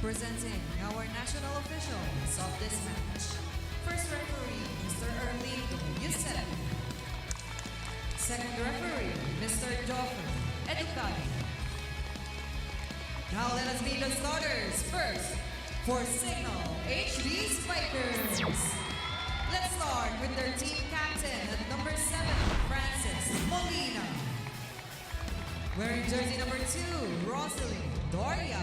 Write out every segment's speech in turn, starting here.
Presenting our national officials of this match. First referee, Mr. Erlindo Yusef. Second referee, Mr. Joffer Educado. Now let us meet the starters. First, for Cignal HD Spikers. Let's start with their team captain at number 7, Francis Molina. Wearing jersey number 2, Rosalie Doria.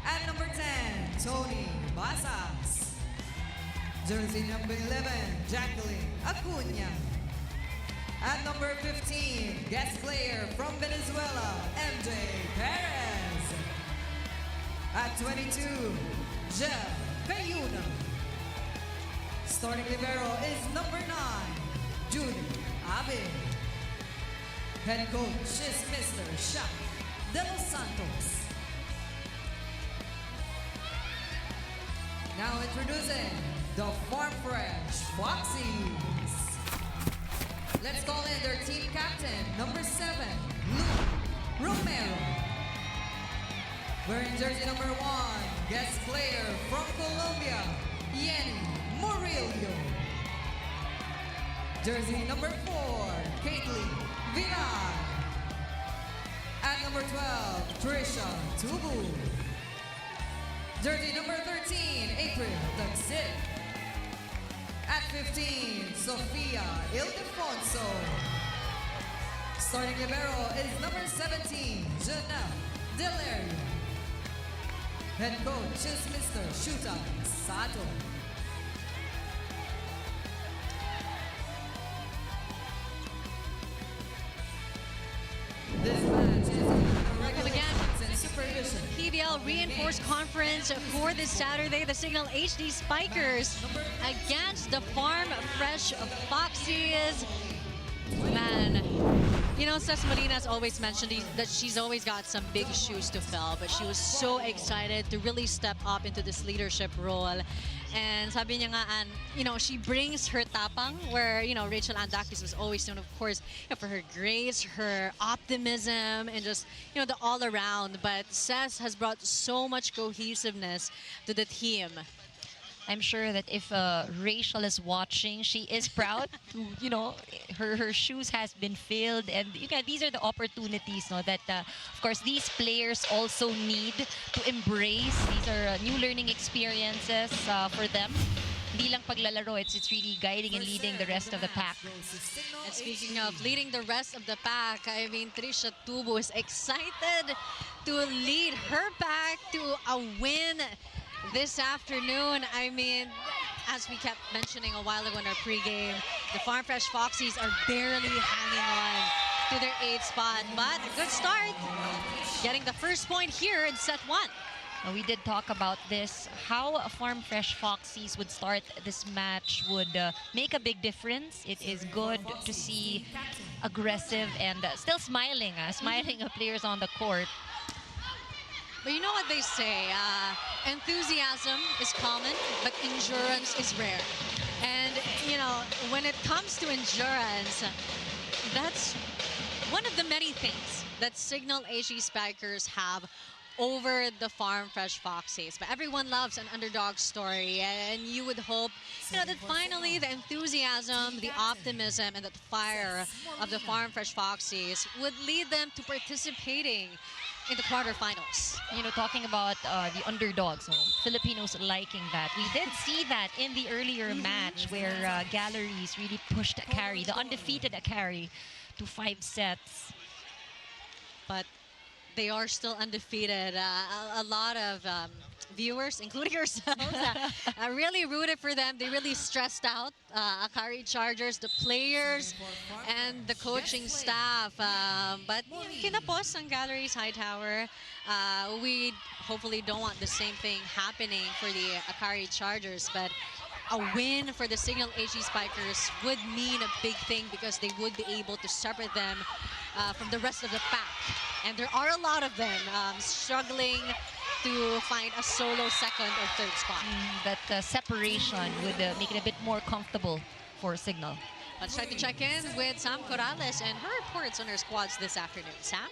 At number 10, Tony Basas. Jersey number 11, Jacqueline Acuna. At number 15, guest player from Venezuela, MJ Perez. At 22, Jeff Cayuna. Starting libero is number 9, Judy Abe. Head coach is Mr. Shaq De Los Santos. Now introducing the Farm Fresh Foxies. Let's call in their team captain, number 7, Luke Romero. Wearing jersey number 1, guest player from Colombia, Yenny Murillo. Jersey number 4, Caitlin Vinar. At number 12, Trisha Tubu. Jersey number 13, April Dagsit. At 15, Sofia Ildefonso. Starting libero is number 17, Janelle Delario. Head coach is Mr. Shuta Sato. This match is Welcome again. supervision. PVL reinforced conference for this Saturday. The Cignal HD Spikers against the Farm Fresh Foxies. Man, you know, Cez Molina's always mentioned that she's always got some big shoes to fill, but she was so excited to really step up into this leadership role. And sabi niya nga, you know, she brings her tapang, where, you know, Rachel Andakis was always known, of course, for her grace, her optimism, and just, you know, the all-around. But Cez has brought so much cohesiveness to the team. I'm sure that if Rachel is watching, she is proud to, you know, her shoes has been filled. And you know, these are the opportunities, no, that, of course, these players also need to embrace. These are new learning experiences for them. Hindi lang paglalaro, it's really guiding and leading the rest of the pack. And speaking of leading the rest of the pack, I mean, Trisha Tubo is excited to lead her pack to a win this afternoon. I mean, as we kept mentioning a while ago in our pregame, the Farm Fresh Foxies are barely hanging on to their 8th spot, but a good start, getting the first point here in set 1. We did talk about this, how Farm Fresh Foxies would start this match would make a big difference. It is good to see aggressive and still smiling players on the court. But you know what they say, enthusiasm is common, but endurance is rare. And, you know, when it comes to endurance, that's one of the many things that Cignal HD Spikers have over the Farm Fresh Foxies. But everyone loves an underdog story, and you would hope, you know, that finally the enthusiasm, the optimism, and the fire of the Farm Fresh Foxies would lead them to participating in the quarterfinals. You know, talking about the underdogs, so Filipinos liking that. We did see that in the earlier match where Galleries really pushed Akari, the undefeated Akari, to 5 sets. But they are still undefeated. A lot of viewers, including yourselves, really rooted for them. They really stressed out Akari Chargers, the players, and the coaching staff. But kinapos ang Galleries Hightower. We hopefully don't want the same thing happening for the Akari Chargers, but a win for the Cignal HD Spikers would mean a big thing, because they would be able to separate them from the rest of the pack. And there are a lot of them struggling to find a solo 2nd or 3rd spot. That separation would make it a bit more comfortable for Cignal. Let's try to check in with Sam Corrales and her reports on her squads this afternoon. Sam?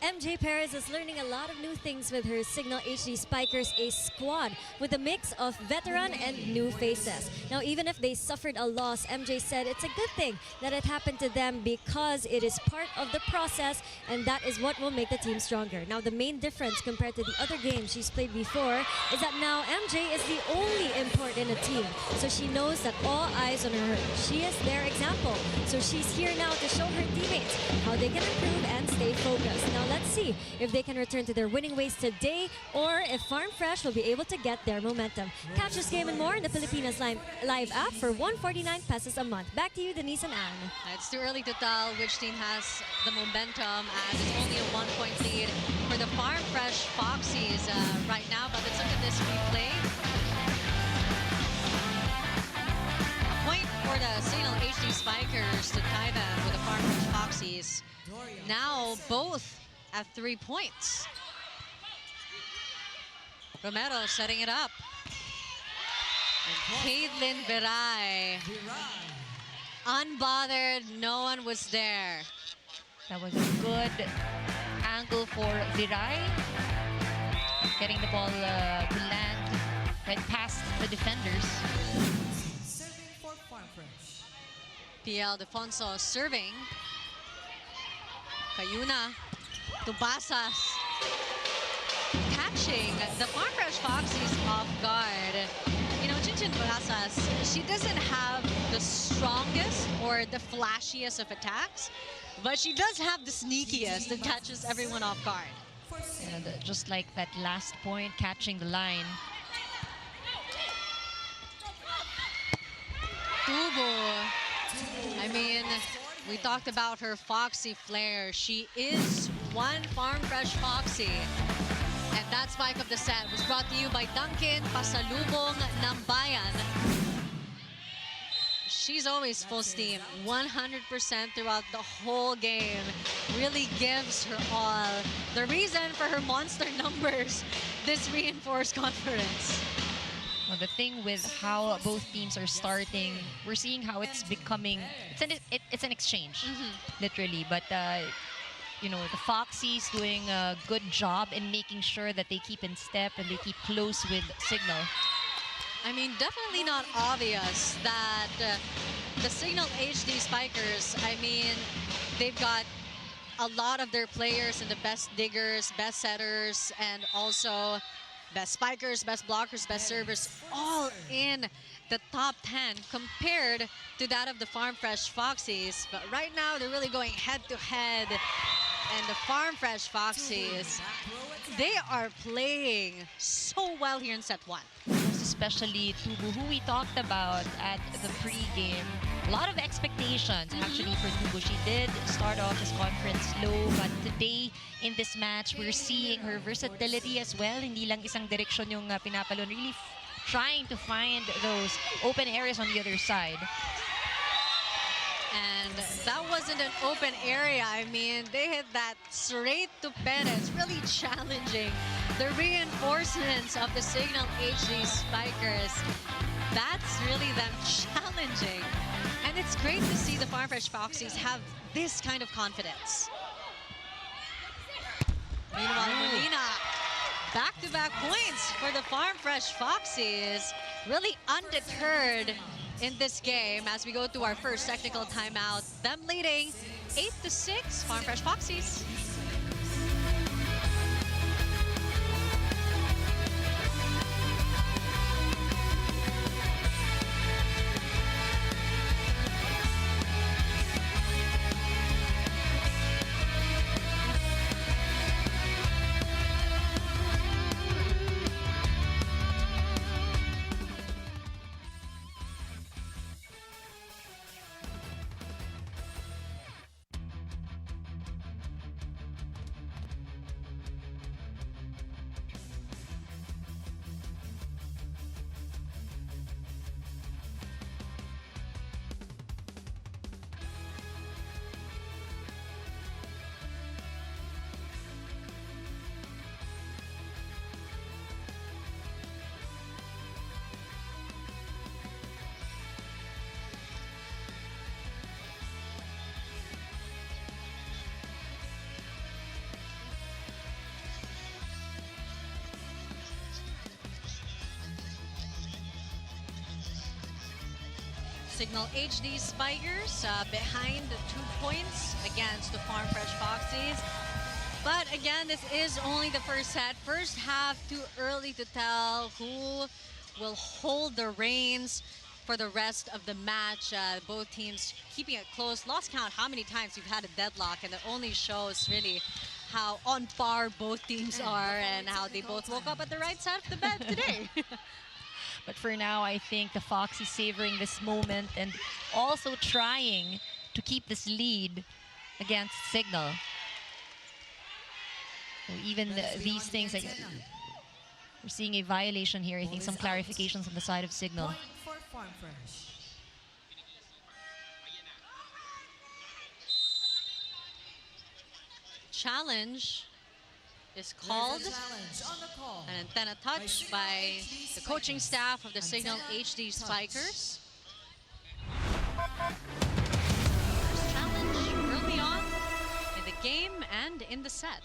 MJ Perez is learning a lot of new things with her Cignal HD Spikers, a squad with a mix of veteran and new faces. Now, even if they suffered a loss, MJ said it's a good thing that it happened to them because it is part of the process and that is what will make the team stronger. Now, the main difference compared to the other games she's played before is that now MJ is the only import in a team. So she knows that all eyes on her. She is their example. So she's here now to show her teammates how they can improve and stay focused. Now, let's see if they can return to their winning ways today or if Farm Fresh will be able to get their momentum. Catch this game and more in the Filipinas live app for 149 pesos a month. Back to you, Denise and Anne. It's too early to tell which team has the momentum as it's only a 1-point lead for the Farm Fresh Foxies right now. But let's look at this replay. A point for the Cignal HD Spikers to tie them with the Farm Fresh Foxies. Now both at 3 points. Romero setting it up. And Caitlin Viray. Unbothered, no one was there. That was a good angle for Viray. Getting the ball to land right past the defenders. Serving for Farm Fresh. PL Defonso serving. Cayuna to Basas. Catching the Farm Fresh Foxies off guard. You know, Chinchin Basas, she doesn't have the strongest or the flashiest of attacks, but she does have the sneakiest that catches everyone off guard. And just like that last point, catching the line. Tubo. I mean, we talked about her Foxy flair. She is one Farm Fresh Foxy. And that spike of the set was brought to you by Duncan Pasalubong ng Bayan. She's always full steam, 100% throughout the whole game. Really gives her all. The reason for her monster numbers this reinforced conference. Well, the thing with how both teams are starting, we're seeing how it's becoming, it's an exchange, literally. But you know, the Foxies doing a good job in making sure that they keep in step and they keep close with Cignal. I mean, definitely not obvious that the Cignal HD Spikers, I mean, they've got a lot of their players and the best diggers, best setters, and also best spikers, best blockers, best servers, all in the top 10 compared to that of the Farm Fresh Foxies. But right now, they're really going head to head. And the Farm Fresh Foxies, they are playing so well here in set 1. Most especially Tubu, who we talked about at the pre-game. A lot of expectations actually for Tubu. She did start off this conference slow, but today in this match, we're seeing her versatility as well. Hindi lang isang direksyon yung pinapalon, really trying to find those open areas on the other side. And that wasn't an open area. I mean, they hit that straight to Perez, really challenging the reinforcements of the Cignal HD Spikers. That's really them challenging. And it's great to see the Farm Fresh Foxies have this kind of confidence. Meanwhile, Molina, back-to-back points for the Farm Fresh Foxies. Really undeterred in this game as we go to our first technical timeout. Them leading 8-6, Farm Fresh Foxies. Cignal HD Spikers behind 2 points against the Farm Fresh Foxies. But again, this is only the first set. First half, too early to tell who will hold the reins for the rest of the match. Both teams keeping it close. Lost count how many times we've had a deadlock, and it only shows really how on par both teams are and how they both woke up at the right side of the bed today. But for now, I think the Foxy savoring this moment and also trying to keep this lead against Cignal. So even these things, like, we're seeing a violation here. I think some clarifications on the side of Cignal. Point for Farm Fresh. Challenge is called. There's a challenge on the call. An antenna touch by the coaching staff of the Cignal HD Spikers. First challenge early on in the game and in the set.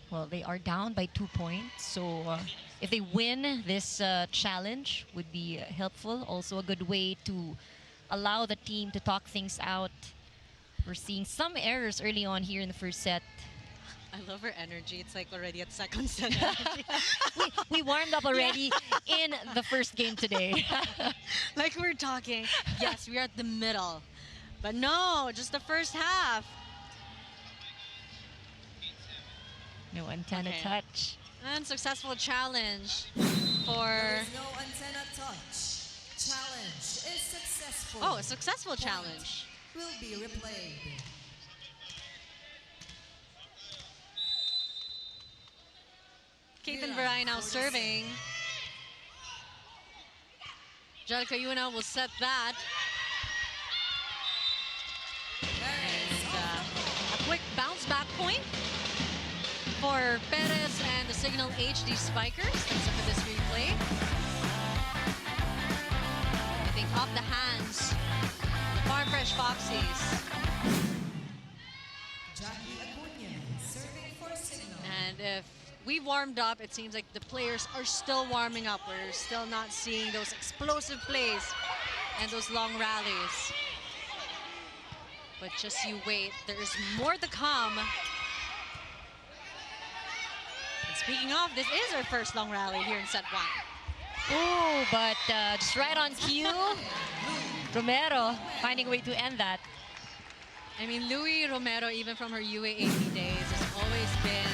Well, they are down by 2 points, so if they win this challenge would be helpful. Also a good way to allow the team to talk things out. We're seeing some errors early on here in the first set. I love her energy. It's like already at second set. We warmed up already in the first game today. Like we're talking. Yes, we're at the middle. But no, just the first half. No antenna touch. Unsuccessful challenge for... There is no antenna touch. Challenge is successful. Oh, a successful Point challenge. will be replayed. Caitlin Veray now serving. Jel Cayuna will set that. And a quick bounce back point for Perez and the Cignal HD Spikers. Let's look at this replay. I think off the hands, the Farm Fresh Foxies. Jackie Acuna serving for Cignal. And if we warmed up, it seems like the players are still warming up. We're still not seeing those explosive plays and those long rallies. But just you wait, there is more to come. And speaking of, this is our first long rally here in set 1. Oh, but just right on cue, Romero finding a way to end that. I mean, Louis Romero, even from her UAAP days, has always been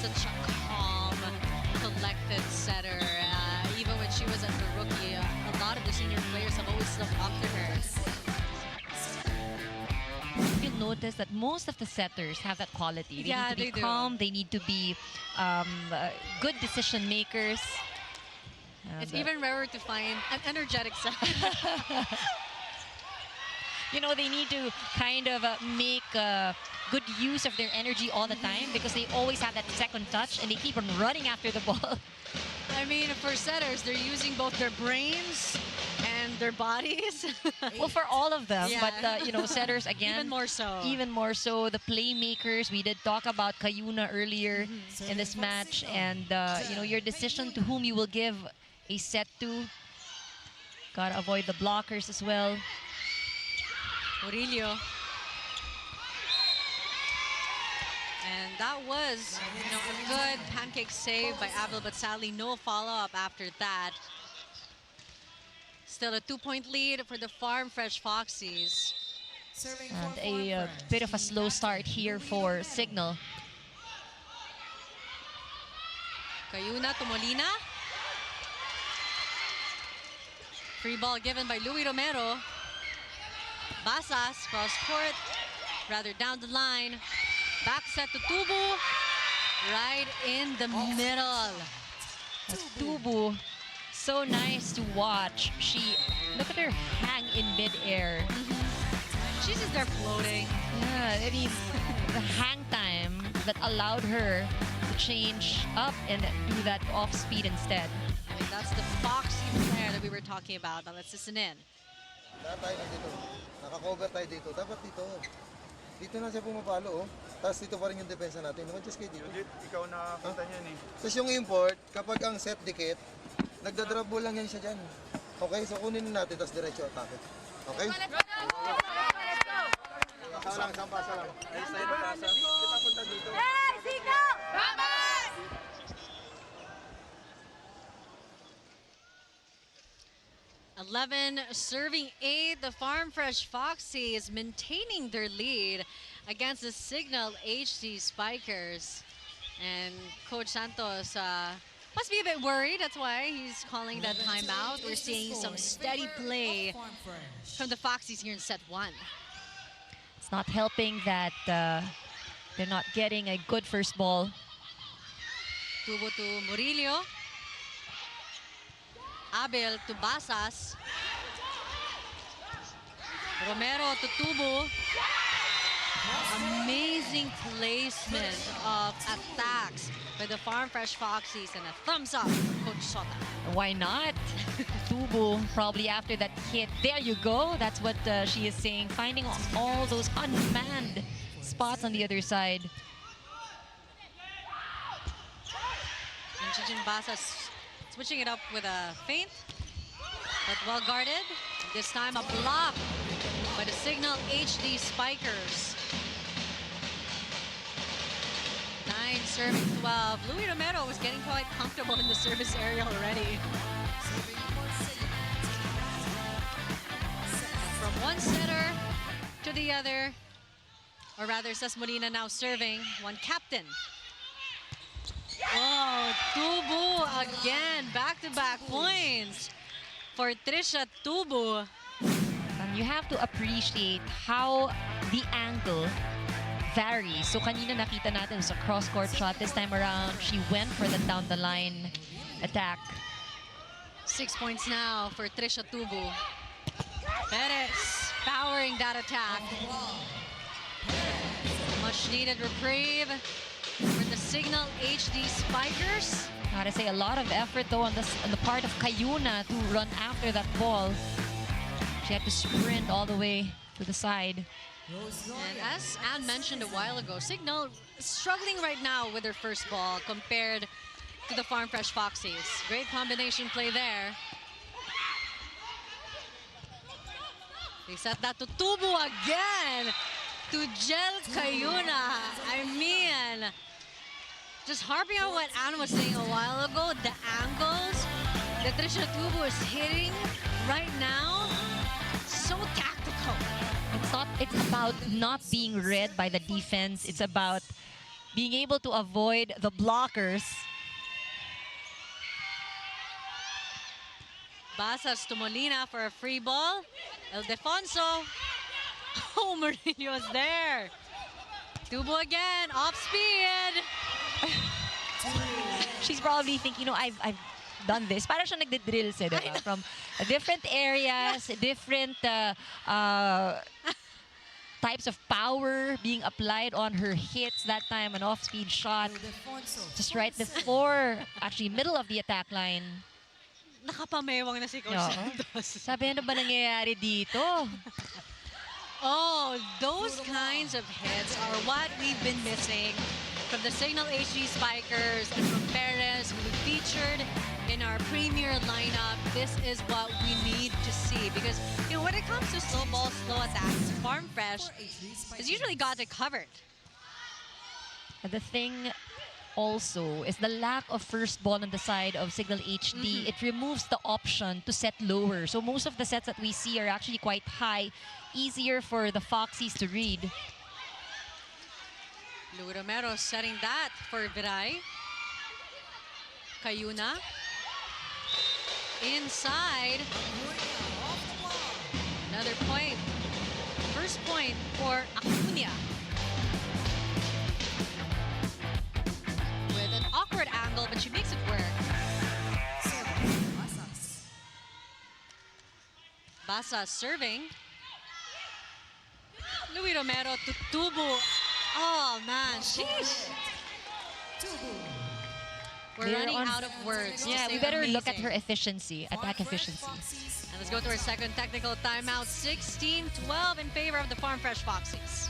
such a calm, collected setter. Even when she was at the rookie, a lot of the senior players have always looked up to her. You'll notice that most of the setters have that quality. They Yeah, need to be they do. calm. They need to be good decision makers. It's even rarer to find an energetic setter. You know, they need to kind of make good use of their energy all the time because they always have that second touch and they keep on running after the ball. I mean, for setters, they're using both their brains and their bodies. Well, for all of them, Yeah. but you know, setters again. Even more so. Even more so, the playmakers. We did talk about Cayuna earlier in this match, and you know, your decision to whom you will give a set to. Gotta avoid the blockers as well. Murillo. And that was, you know, a good pancake save by Abel, but sadly no follow-up after that. Still a 2-point lead for the Farm Fresh Foxies. Serving And for a Farm Fresh. bit of a slow start here for Cignal. Cayuna to Molina. Free ball given by Louis Romero. Basas cross court, rather down the line. Back set to Tubu, right in the middle. Tubu, so nice to watch. Look at her hang in midair. She's just there floating. Yeah, I mean, the hang time that allowed her to change up and do that off speed instead. I mean, that's the Foxy player that we were talking about. Now let's listen in. Lahat tayo nandito. Naka-cover tayo dito. Dapat dito. Dito na siya pumapalo, oh. Tapos dito pa rin yung depensa natin. Naman just kayo dito. Judith, ikaw nakakita niyan eh. Tapos yung import, kapag ang set dikit, Nagda-drop ball lang yan siya dyan. Okay, so kunin natin, tapos diretso atake. Okay? Pasa lang, isang pasa lang. Ay, sa'yo na pasa. Kita punta dito. Hey, Cignal! Vamos! 11 serving 8. The Farm Fresh Foxies maintaining their lead against the Cignal HD Spikers. And Coach Santos must be a bit worried. That's why he's calling that timeout. We're seeing some steady play from the Foxies here in set 1. It's not helping that they're not getting a good first ball. Tubo to Murillo. Abel to Basas. Romero to Tubo. Amazing placement of attacks by the Farm Fresh Foxies, and a thumbs up, Coach Sota. Why not? Tubo, probably after that hit. There you go. That's what she is saying. Finding all those unmanned spots on the other side. And Chinchin Basas switching it up with a feint, but well guarded. This time a block by the Cignal HD Spikers. 9 serving 12. Louis Romero was getting quite comfortable in the service area already. From one setter to the other, or rather Cesc Molina now serving, one captain. Oh, Tubo again, back-to-back points for Trisha Tubo. You have to appreciate how the angle varies. So kanina nakita natin sa cross-court shot. This time around, she went for the down-the-line attack. 6 points now for Trisha Tubo. Perez powering that attack. Much-needed reprieve for the Cignal HD Spikers. Gotta say, a lot of effort though on the part of Cayuna to run after that ball. She had to sprint all the way to the side. And as Anne mentioned a while ago, Cignal is struggling right now with their first ball compared to the Farm Fresh Foxies. Great combination play there. They set that to Tubo again. To Jel Cayuna. I mean, just harping on what Anne was saying a while ago, the angles that Trisha Tubo is hitting right now, so tactical. It's about not being read by the defense. It's about being able to avoid the blockers. Basas to Molina for a free ball. Ildefonso. Oh, Murillo's there. Tubo again, off speed. She's probably thinking, you know, I've done this. Parang siya nagde-drills eh, diba? From different areas, different types of power being applied on her hits. That time, an off-speed shot. Just right before, actually, middle of the attack line. Nakapamewang na si Coach Santos. Sabi, ano ba nangyayari dito? Oh, those kinds of hits are what we've been missing from the Cignal HD Spikers and from Perez, who we featured in our premier lineup. This is what we need to see because, you know, when it comes to slow ball, slow attacks, Farm Fresh has usually got it covered. The thing also is the lack of first ball on the side of Cignal HD. It removes the option to set lower. So most of the sets that we see are actually quite high, easier for the Foxies to read. Louis Romero setting that for Viray. Cayuna. Inside. Another point. First point for Acuña. With an awkward angle, but she makes it work. Basas serving. Louis Romero to Tubo. Oh man, sheesh. We're running out of words. Yeah, we better look at her efficiency, attack efficiency. And let's go to our second technical timeout. 16-12 in favor of the Farm Fresh Foxies.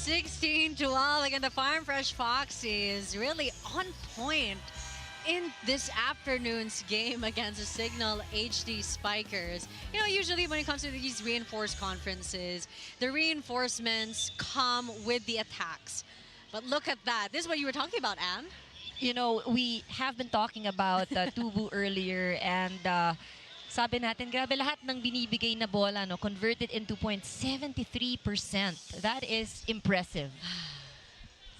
16-12. Again, the Farm Fresh Foxies really on point in this afternoon's game against the Cignal HD Spikers. You know, usually when it comes to these reinforced conferences, the reinforcements come with the attacks. But look at that. This is what you were talking about, Anne. You know, we have been talking about Tubu earlier, and sabi natin, grabe lahat ng binibigay na bola, no, converted into points, 73%. That is impressive.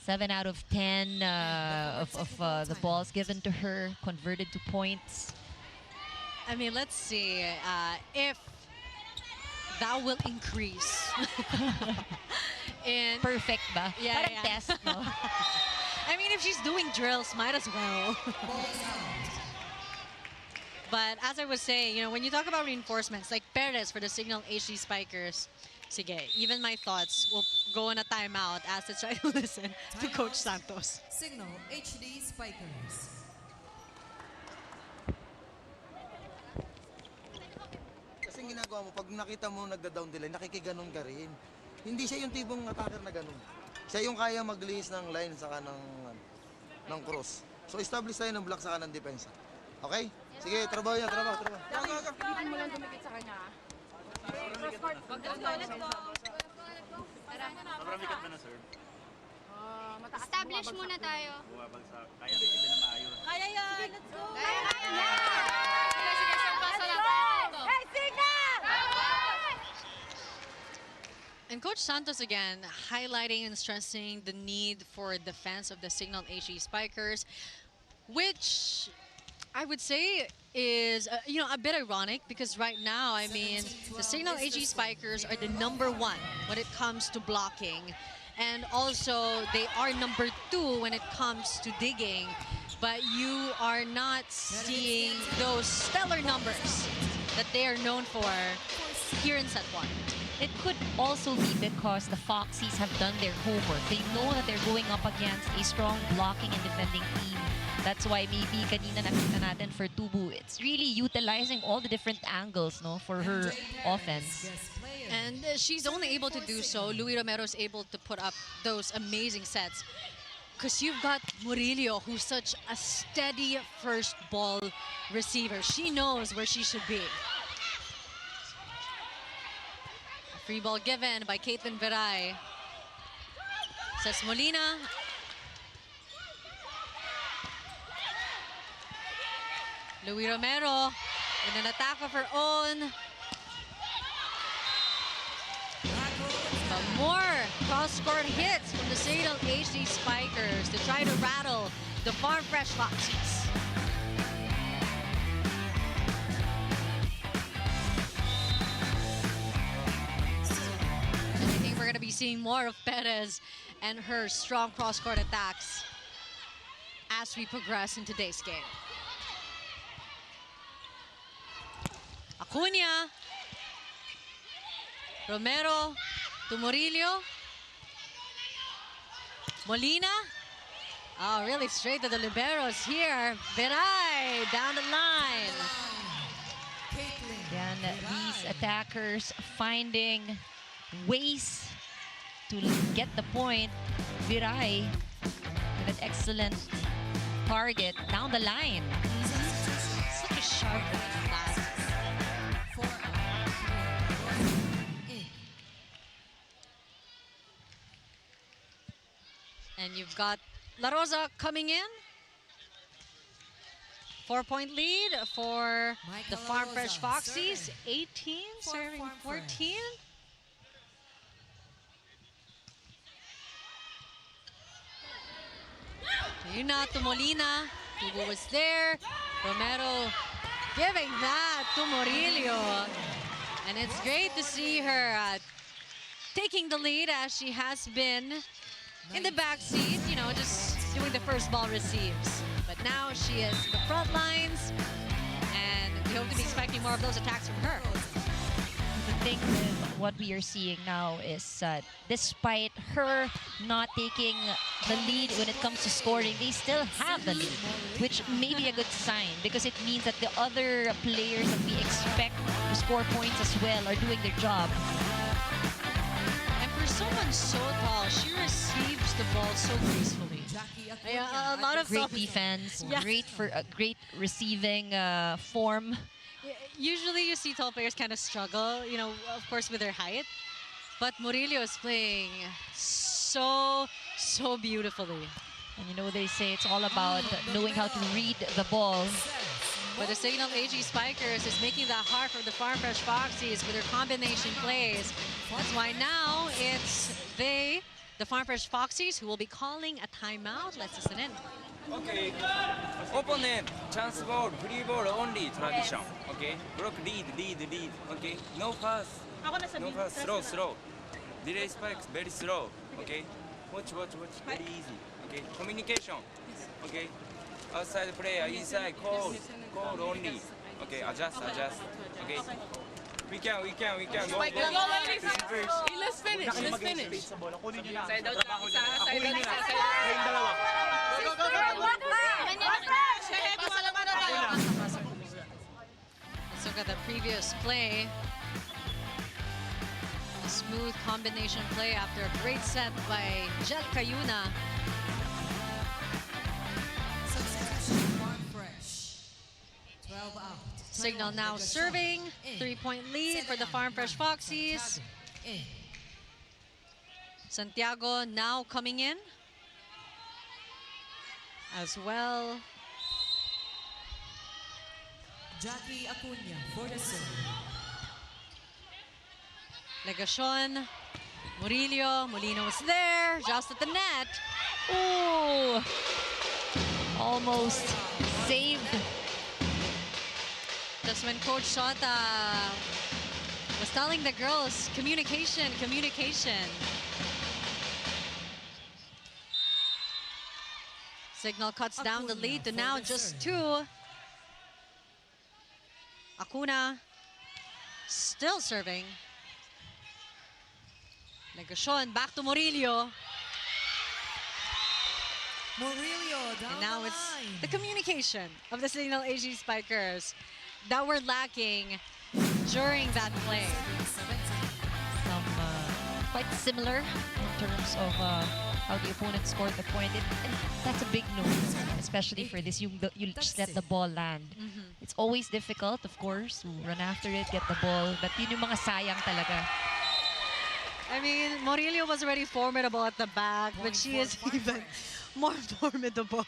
7 out of 10 of the balls given to her converted to points. I mean, let's see if that will increase. In Perfect ba? Yeah, Parang yeah. test, no? I mean, if she's doing drills, might as well. But as I was saying, you know, when you talk about reinforcements, like Perez for the Cignal HD Spikers, sige, even my thoughts will go on a timeout as I try to listen to Coach Santos. Cignal HD Spikers. Kasi ginagawa mo, pag nakita mo nagda-down delay, nakikiganon ka rin. Hindi siya yung tipong attacker na ganon. Siya yung kaya mag-lihis ng line saka ng cross. So establish tayo ng block saka ng depensa. Okay? Sige, trabaho yan, trabaho. Pilitin mo lang dumikit sa kanya. Cross court. Let's go. Sobrang bigat na na, sir. Establish muna tayo. Bumabagsak. Kaya receive na maayos. Kaya yan. Let's go. Kaya yan. Hey, Cignal! And Coach Santos again highlighting and stressing the need for defense of the Cignal HD Spikers, which I would say is you know, a bit ironic because right now, I mean, the Cignal HD Spikers are the #1 when it comes to blocking, and also they are #2 when it comes to digging. But you are not seeing those stellar numbers that they are known for here in set 1. It could also be because the Foxies have done their homework. They know that they're going up against a strong blocking and defending team. That's why maybe kanina nakita natin for Tubu, it's really utilizing all the different angles, no, for her offense. And she's only able to do so. Louis Romero's able to put up those amazing sets. Because you've got Murillo, who's such a steady first ball receiver. She knows where she should be. A free ball given by Caitlin Veray. Says Molina. Louis Romero with an attack of her own. But more cross-court hits from the Cignal HD Spikers to try to rattle the Farm Fresh Foxies. I think we're going to be seeing more of Perez and her strong cross-court attacks as we progress in today's game. Acuna, Romero to Murillo, Molina. Oh, really straight to the liberos here. Veray down the line. Yan, these attackers finding ways to get the point. Viray with an excellent target down the line. Such a sharp pass. And you've got La Rosa coming in. 4-point lead for the Farm Fresh Foxies. 18 serving 14. Yuna to Molina. Tubo was there. Romero giving that to Murillo. And it's great to see her taking the lead as she has been in the back seat, you know, just doing the first ball receives. But now she is in the front lines, and we hope to be expecting more of those attacks from her. The thing with what we are seeing now is despite her not taking the lead when it comes to scoring, they still have the lead, which may be a good sign because it means that the other players that we expect to score points as well are doing their job. And for so someone so tall, she receives the ball so gracefully. Jackie Yeah, Acuna a lot of Great self- defense, Yeah. great receiving form. Usually you see tall players kind of struggle, you know, of course with their height. But Murillo is playing so beautifully. And you know, they say it's all about knowing how to read the ball. But the Cignal HD Spikers is making that hard for the Farm Fresh Foxies with their combination plays. That's why now it's the Farm Fresh Foxies, who will be calling a timeout. Let's listen in. Okay. Opponent, chance ball, free ball only tradition. Okay. Block lead. Okay. No pass. No pass. Slow. Delay spikes very slow. Okay. Watch. Very easy. Okay. Communication. Okay. Outside player, inside call only. Okay. Adjust. Okay. We can. Go. Let's finish. Let's look at the previous play. A smooth combination play after a great set by Jel Cayuna. Substitution Farm Fresh. 12 out. Cignal now serving. 3-point lead for the Farm Fresh Foxies. Santiago now coming in as well. Jackie Acuna for the serve. Legacion, Murillo, Molina was there, just at the net. Ooh, almost saved. Just when Coach Shota was telling the girls, communication. Cignal cuts down the lead to now just 2. Acuna still serving. Legacion back to Murillo. Murillo down And now the it's line. the communication of the Cignal HD Spikers that were lacking during that play. Some quite similar in terms of how the opponent scored the point. And that's a big no, especially for this. You just let the ball land. It's always difficult, of course, to run after it, get the ball. But yun yung mga sayang talaga. I mean, Murillo was already formidable at the back, but she is even more formidable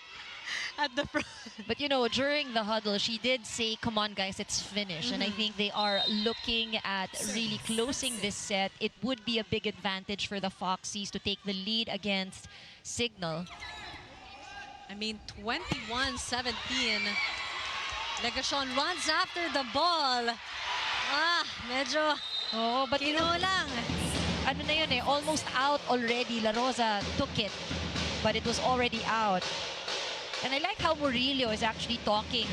at the front. But you know, during the huddle, she did say, come on guys, it's finished. And I think they are looking at really closing this set. It would be a big advantage for the Foxies to take the lead against Cignal. I mean, 21-17. Legacion runs after the ball. Medyo Oh, but you know, kinulang. ano na yun eh, almost out already. La Rosa took it, but it was already out. And I like how Murillo is actually talking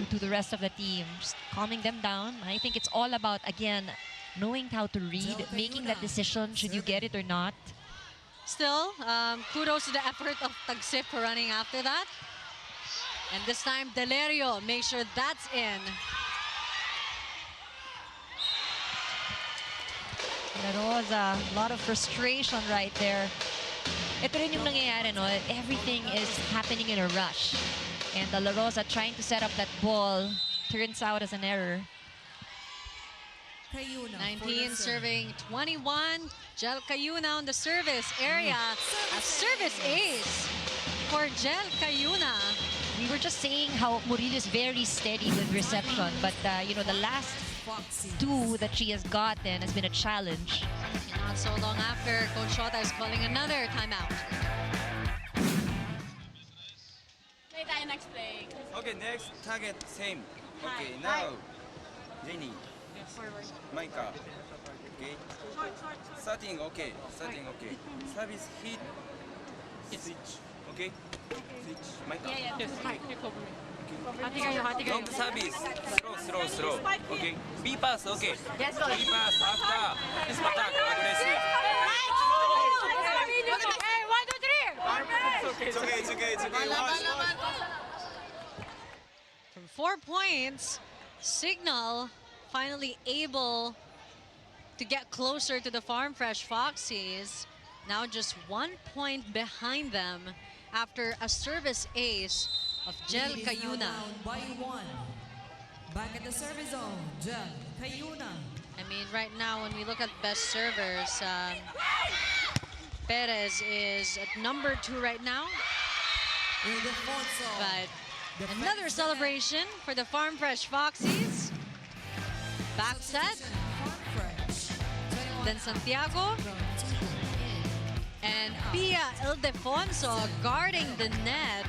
to the rest of the team, just calming them down. I think it's all about, again, knowing how to read, making that decision, should you get it or not. Still, kudos to the effort of Tagsip for running after that. And this time, Delerio makes sure that's in. La Rosa, a lot of frustration right there. Ito rin yung nangyayari, no? Everything is happening in a rush. And La Rosa trying to set up that ball turns out as an error. Cayuna for 19 the serve. serving 21. Jel Cayuna on the service area. A service ace for Jel Cayuna. We were just saying how Murillo is very steady with reception, but you know, the last Foxy. 2 that she has gotten has been a challenge. Not so long after, Coach Shota is calling another timeout. Play tayo next play. Okay, next target same. Okay, now Jenny, Maika. Okay. Starting okay. Service hit. Switch. Okay. Switch. Maika. Hati kayo. Long service. Slow. Okay. B pass. Okay. Yes, go. B pass after. Attack. Aggressive. Hey, 1, 2, 3. It's okay. From 4 points, Cignal finally able to get closer to the Farm Fresh Foxies. Now just 1 point behind them after a service ace of Jel Lead is now Cayuna. down by 1. Back at the service zone, Jel Cayuna. I mean, right now when we look at best servers, Perez is at number 2 right now. Ildefonso. But Defense another net. celebration for the Farm Fresh Foxies. Back set, Substitution, Farm Fresh. 21 then Santiago from Tubu in. and Pia Ildefonso guarding the net.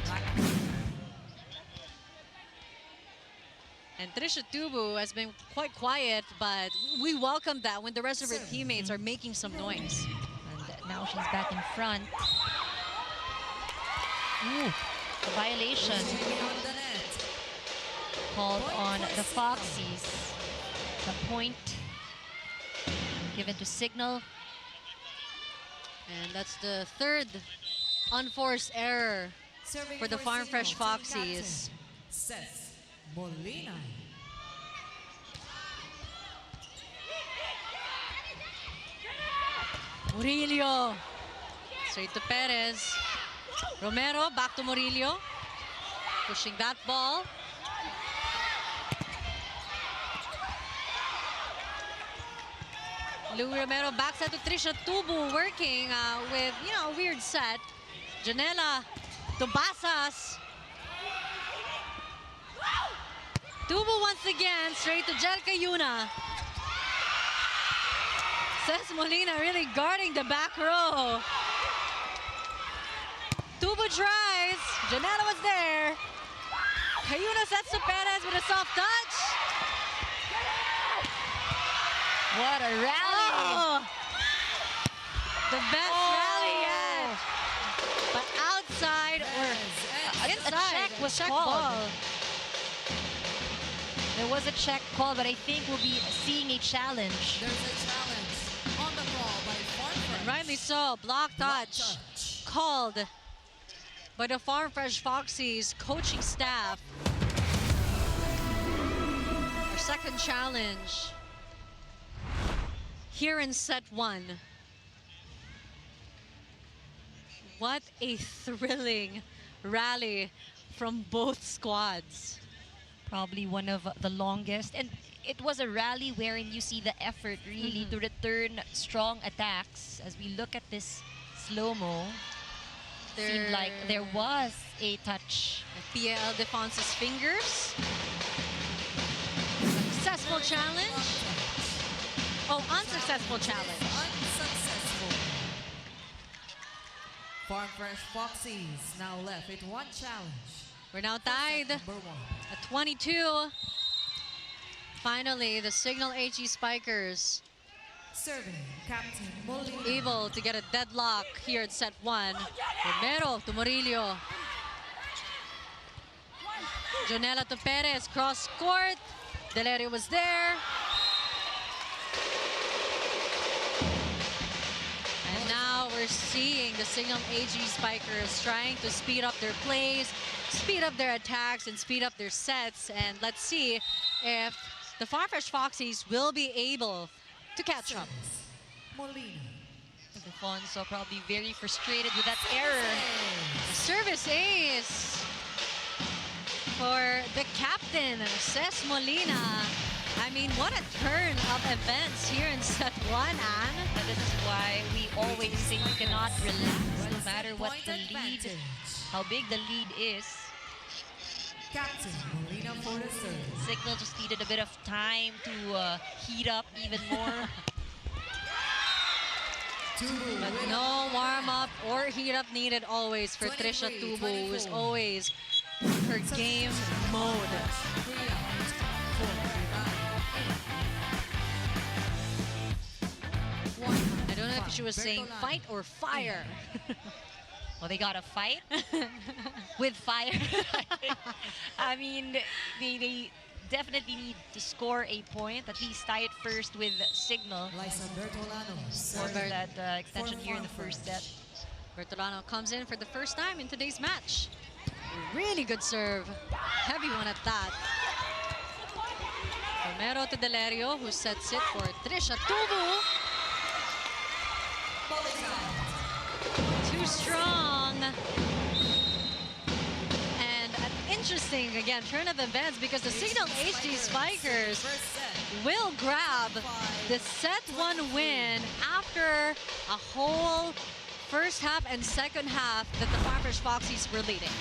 And Trisha Tubu has been quite quiet, but we welcome that when the rest of her teammates are making some noise. And now she's back in front. Ooh, a violation Jamie on the net. called on the Foxies. The point given to Cignal. And that's the third unforced error Serving for the Farm Cignal, Fresh team Foxies. captain, Seth Molina. Murillo. Straight to Perez. Romero, back to Murillo. Pushing that ball. Louis Romero back set to Trisha Tubu, working with, a weird set. Janela to Basas. Tubu once again, straight to Jel Cayuna. Cesc Molina really guarding the back row. Tubu tries. Janela was there. Cayuna sets to Perez with a soft touch. What a rally! Oh, the best rally yet. But outside or inside. A check was called. Ball. There was a check call, but I think we'll be seeing a challenge. There's a challenge on the call by Farm Fresh. And rightly so, block touch called by the Farm Fresh Foxies coaching staff. Our second challenge here in set 1. What a thrilling rally from both squads. Probably one of the longest. And it was a rally wherein you see the effort really to return strong attacks. As we look at this slow-mo, seemed like there was a touch. Pia Ildefonso's fingers. Successful challenge. Oh, unsuccessful challenge. Unsuccessful. Farm Fresh Foxies now left with one challenge. We're now tied Number 1. at 22. Finally, the Cignal HD Spikers Serving Captain Molina. able to get a deadlock here at set 1. Romero to Murillo. Jonella to Perez, cross court. Delerio was there. And now we're seeing the Cignal HD Spikers trying to speed up their plays, speed up their attacks, and speed up their sets. And let's see if the Farm Fresh Foxies will be able to catch up. Molina. Ildefonso probably very frustrated with that error. Service ace for the captain, Cesc Molina. I mean, what a turn of events here in set 1, Anne. And this is why we always say you cannot relax no matter what Point the lead, advantage. how big the lead is. Captain Molina for the service. Cignal just needed a bit of time to heat up even more. Tubu But with no warm-up or heat-up needed always for Trisha 23, Tubu, who is 24. always her game mode. 3 out, 4 rebound, 8. I don't know if she was saying fight or fire. Well, they got to fight with fire. I mean, they definitely need to score a point, at least tie it first with Cignal. Liza Bertolano. For serving that extension here in the first set. Bertolano comes in for the first time in today's match. Really good serve. Heavy one at that. Romero to Delerio, who sets it for Trisha Tubu. Ball is out. Too strong. And an interesting, again, turn of events because the Cignal HD Spikers will grab the set 1 win after a whole first half and second half that the Farm Fresh Foxies were leading.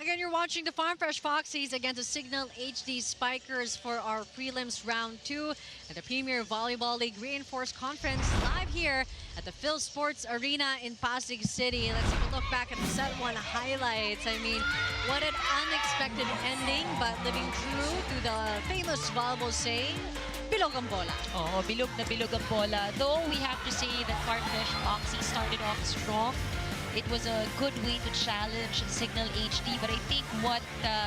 Again, you're watching the Farm Fresh Foxies against the Cignal HD Spikers for our prelims round 2 at the Premier Volleyball League Reinforced Conference live here at the Phil Sports Arena in Pasig City. Let's take a look back at the set 1 highlights. I mean, what an unexpected ending, but living true to the famous volleyball saying, bilog ang bola. Oh, bilog na bilog ang bola. Though we have to say that Farm Fresh Foxies started off strong. It was a good way to challenge Cignal HD, but I think what the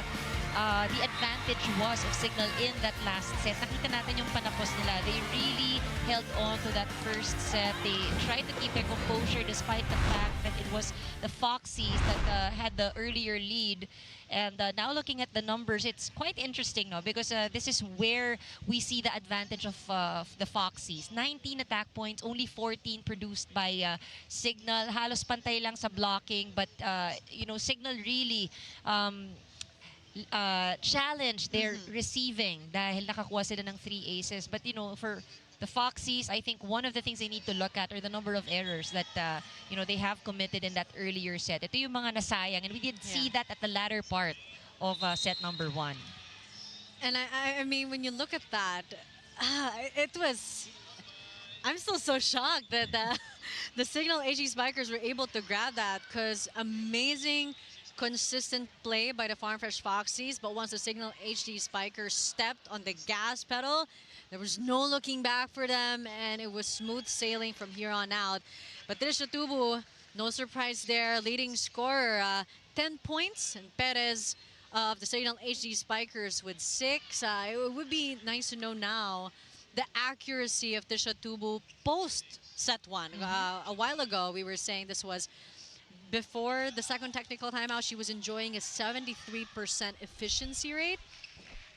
advantage was of Cignal in that last set, nakita natin yung panapos nila. They really held on to that first set. They tried to keep their composure despite the fact that it was the Foxies that had the earlier lead. And now looking at the numbers, it's quite interesting, no? Because this is where we see the advantage of the Foxies. 19 attack points, only 14 produced by Cignal. Halos pantay lang sa blocking, but you know, Cignal really challenged their receiving dahil nakakuha sila ng 3 aces. But you know, for the Foxies, I think one of the things they need to look at are the number of errors that you know, they have committed in that earlier set. Ito yung mga nasayang, and we did see that at the latter part of set number 1. And I mean, when you look at that, it was... I'm still so shocked that the Cignal HD Spikers were able to grab that, because amazing, consistent play by the Farm Fresh Foxies. But once the Cignal HD Spikers stepped on the gas pedal, there was no looking back for them, and it was smooth sailing from here on out. But Trisha Tubu, no surprise there, leading scorer, 10 points, and Perez of the Cignal HD Spikers with 6. It would be nice to know now the accuracy of Trisha Tubu post set 1. A while ago, we were saying this was before the second technical timeout. She was enjoying a 73% efficiency rate.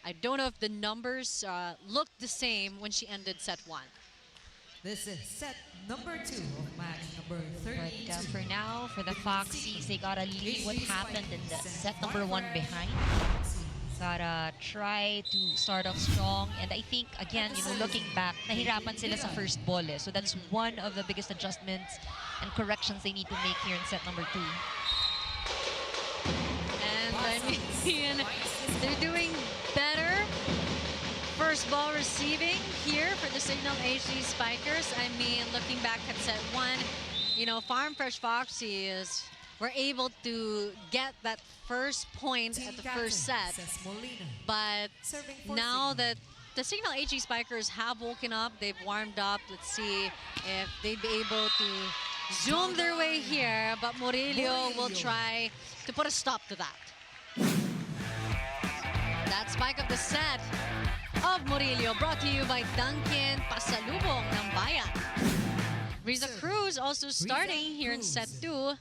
I don't know if the numbers looked the same when she ended set 1. This is set number 2 of match number 32. But for now, for the Foxies, they gotta leave what happened in the set number 1 behind. Gotta try to start off strong. And I think, again, you know, looking back, nahirapan sila sa first ball. So that's one of the biggest adjustments and corrections they need to make here in set number 2. And I mean, they're doing better. First ball receiving here for the Cignal HD Spikers. I mean, looking back at set 1, you know, Farm Fresh Foxies were able to get that first point at the first set. But now that the Cignal HD Spikers have woken up, they've warmed up, let's see if they'd be able to zoom their way here. But Murillo will try to put a stop to that. That spike of the set of Murillo, brought to you by Duncan Pasalubong ng Bayan. Riza Cruz also starting here in set 2.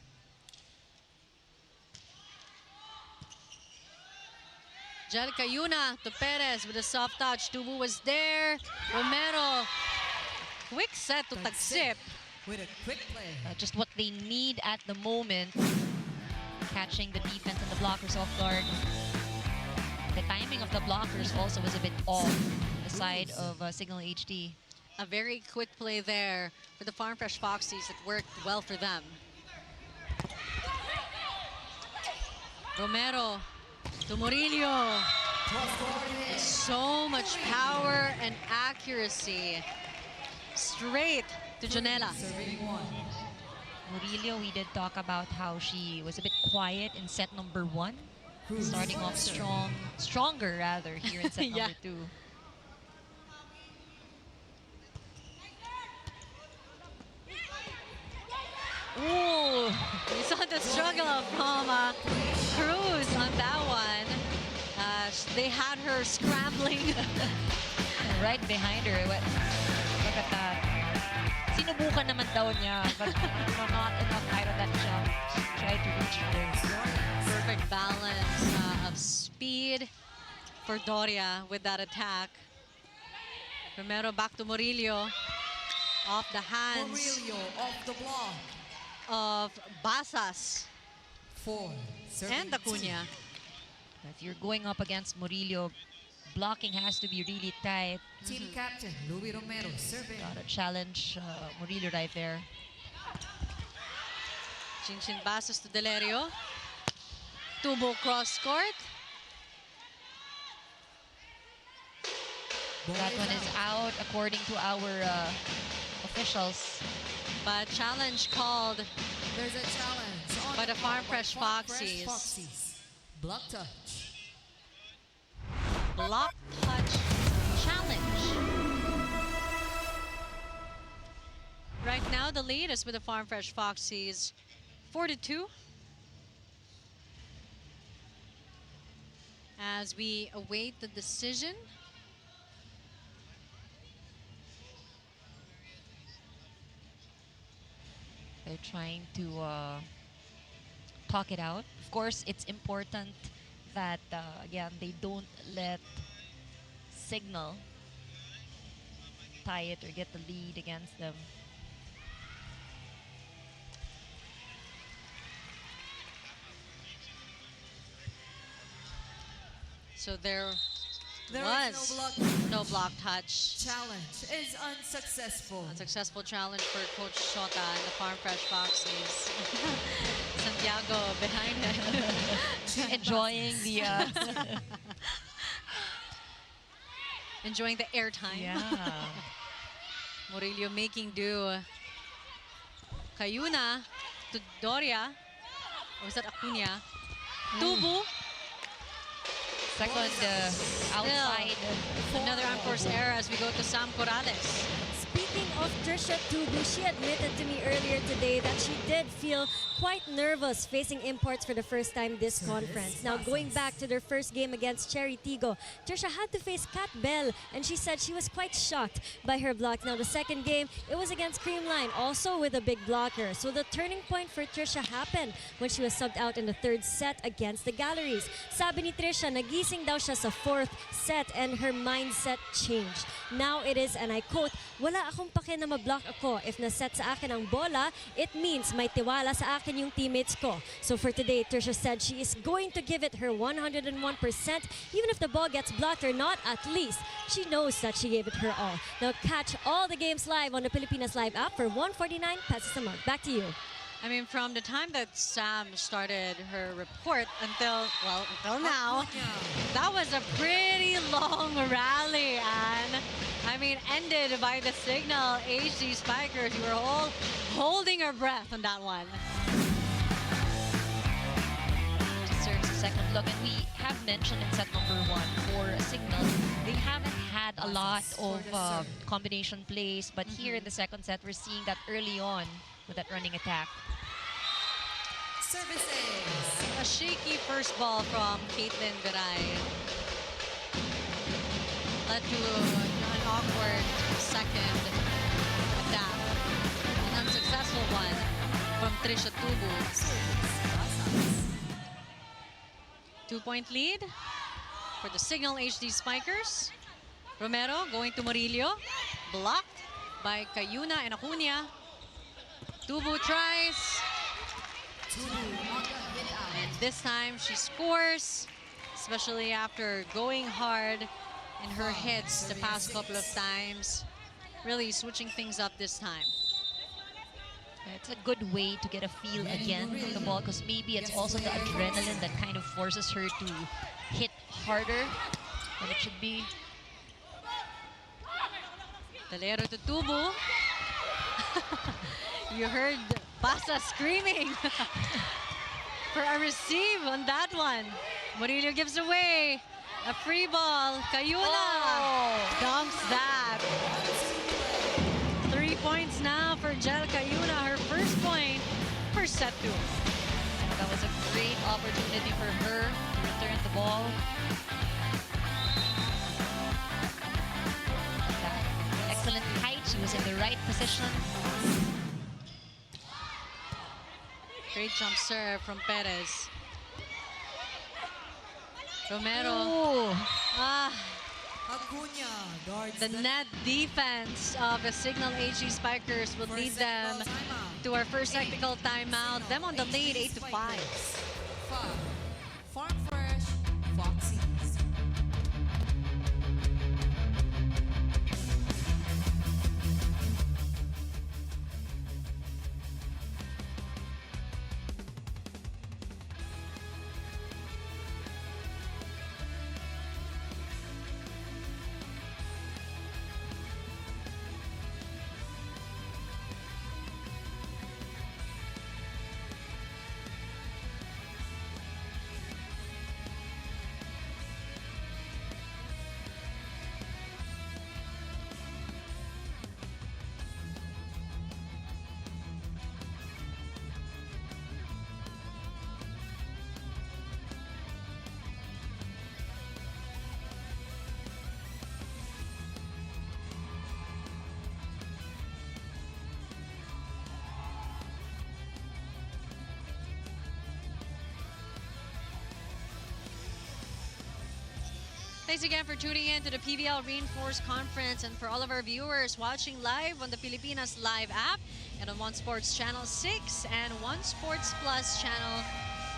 Angelica Yuna to Perez with a soft touch. Tubu was there. Romero, quick set to Tagsip. With a quick play. Just what they need at the moment. Catching the defense and the blockers off guard. The timing of the blockers also was a bit off on the side of Cignal HD. A very quick play there for the Farm Fresh Foxies. It worked well for them. Romero to Murillo. So much power and accuracy. Straight to Janela. Murillo, we did talk about how she was a bit quiet in set number 1. Starting off stronger rather, here in set Yeah. number 2. Ooh, you saw the struggle from Cruz on that one. They had her scrambling. Right behind her. Look at that. Sinubukan naman daw niya, but not enough height on that jump. She tried to reach her. Perfect balance of speed for Doria with that attack. Romero back to Murillo. Off the hands Murillo off the block. of Basas 4. and Acuña. If you're going up against Murillo, blocking has to be really tight. Team captain Louis Romero serving. Gotta challenge Murillo right there. Chinchin Basas to Delerio. Tubo cross court. That one is out according to our officials. But challenge called There's a challenge on by the Farm Fresh Farm Foxies. Block touch. Block touch challenge. Right now, the lead is with the Farm Fresh Foxies, 4-2. As we await the decision. They're trying to talk it out. Of course, it's important that, again, they don't let Cignal tie it or get the lead against them. So there There was is no block. no block touch. Challenge is unsuccessful. Unsuccessful challenge for Coach Shota and the Farm Fresh Foxies. Santiago behind him. Enjoying the Enjoying the airtime. yeah. Murillo making do. Cayuna to Doria. Or was that Acuña? Tubu. Second outside. Another unforced error as we go to Sam Corrales. Speaking of Trisha Tubu, she admitted to me earlier today that she did feel quite nervous facing imports for the first time this conference. Now, going back to their first game against Cherry Tigo, Trisha had to face Kat Bell, and she said she was quite shocked by her blocks. Now, the second game, it was against Creamline, also with a big blocker. So the turning point for Trisha happened when she was subbed out in the third set against the Galleries. Sabi ni Trisha, nagising daw siya sa fourth set and her mindset changed. Now it is, and I quote, "Wala akong pake na ma-block ako. If naset sa akin ang bola, it means may tiwala sa akin yung teammates ko." So for today, Trisha said she is going to give it her 101%. Even if the ball gets blocked or not, at least she knows that she gave it her all. Now catch all the games live on the Pilipinas Live app for 149 pesos a month. Back to you. I mean, from the time that Sam started her report until now, that was a pretty long rally, and I mean, ended by the Cignal HD Spikers. We were all holding our breath on that one. Deserves a second look, and we have mentioned in set number 1 for Cignal, they haven't had a lot of combination plays, but here in the second set, we're seeing that early on with that running attack. Services. A shaky first ball from Caitlin Garay. led to an awkward second attack. An unsuccessful one from Trisha Tubu. 2-point lead for the Cignal HD Spikers. Romero going to Murillo. Blocked by Cayuna and Acuña. Tubu tries. And this time she scores, especially after going hard in her hits the past couple of times. Really switching things up this time. It's a good way to get a feel again from the ball, because maybe it's also the adrenaline that kind of forces her to hit harder than it should be. Talero to Tubu. You heard Basa screaming for a receive on that one. Murillo gives away a free ball. Cayuna dumps that. 3 points now for Jel Cayuna, her first point for set 2. That was a great opportunity for her to return the ball. Excellent height, she was in the right position. Great jump serve from Perez. Romero. Ooh. Acuña guards The net defense of the Cignal HD Spikers will lead them to our first technical timeout. Them on the lead, 8-5. Farm Fresh Foxies. Thanks again for tuning in to the PVL Reinforced Conference, and for all of our viewers watching live on the Pilipinas Live app and on One Sports Channel 6 and One Sports Plus Channel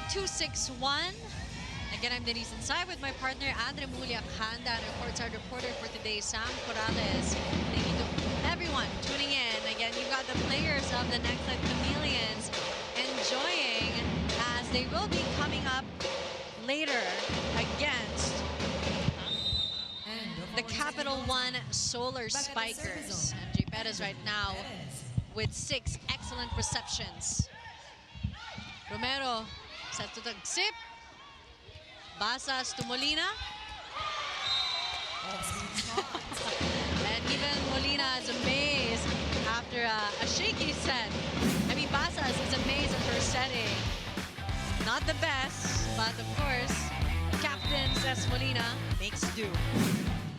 261. Again, I'm Denise Inside with my partner Andre Mulia-Kanda and our courtside reporter for today, Sam Corrales. Thank you to everyone tuning in. Again, you've got the players of the Next Life Chameleons enjoying as they will be coming up later against the Capital One Solar Spikers. MJ Perez right now with 6 excellent receptions. Romero set to tagsip. Basas to Molina. And even Molina is amazed after a shaky set. I mean, Basas is amazed at her setting. Not the best, but of course, Captain says Molina makes do.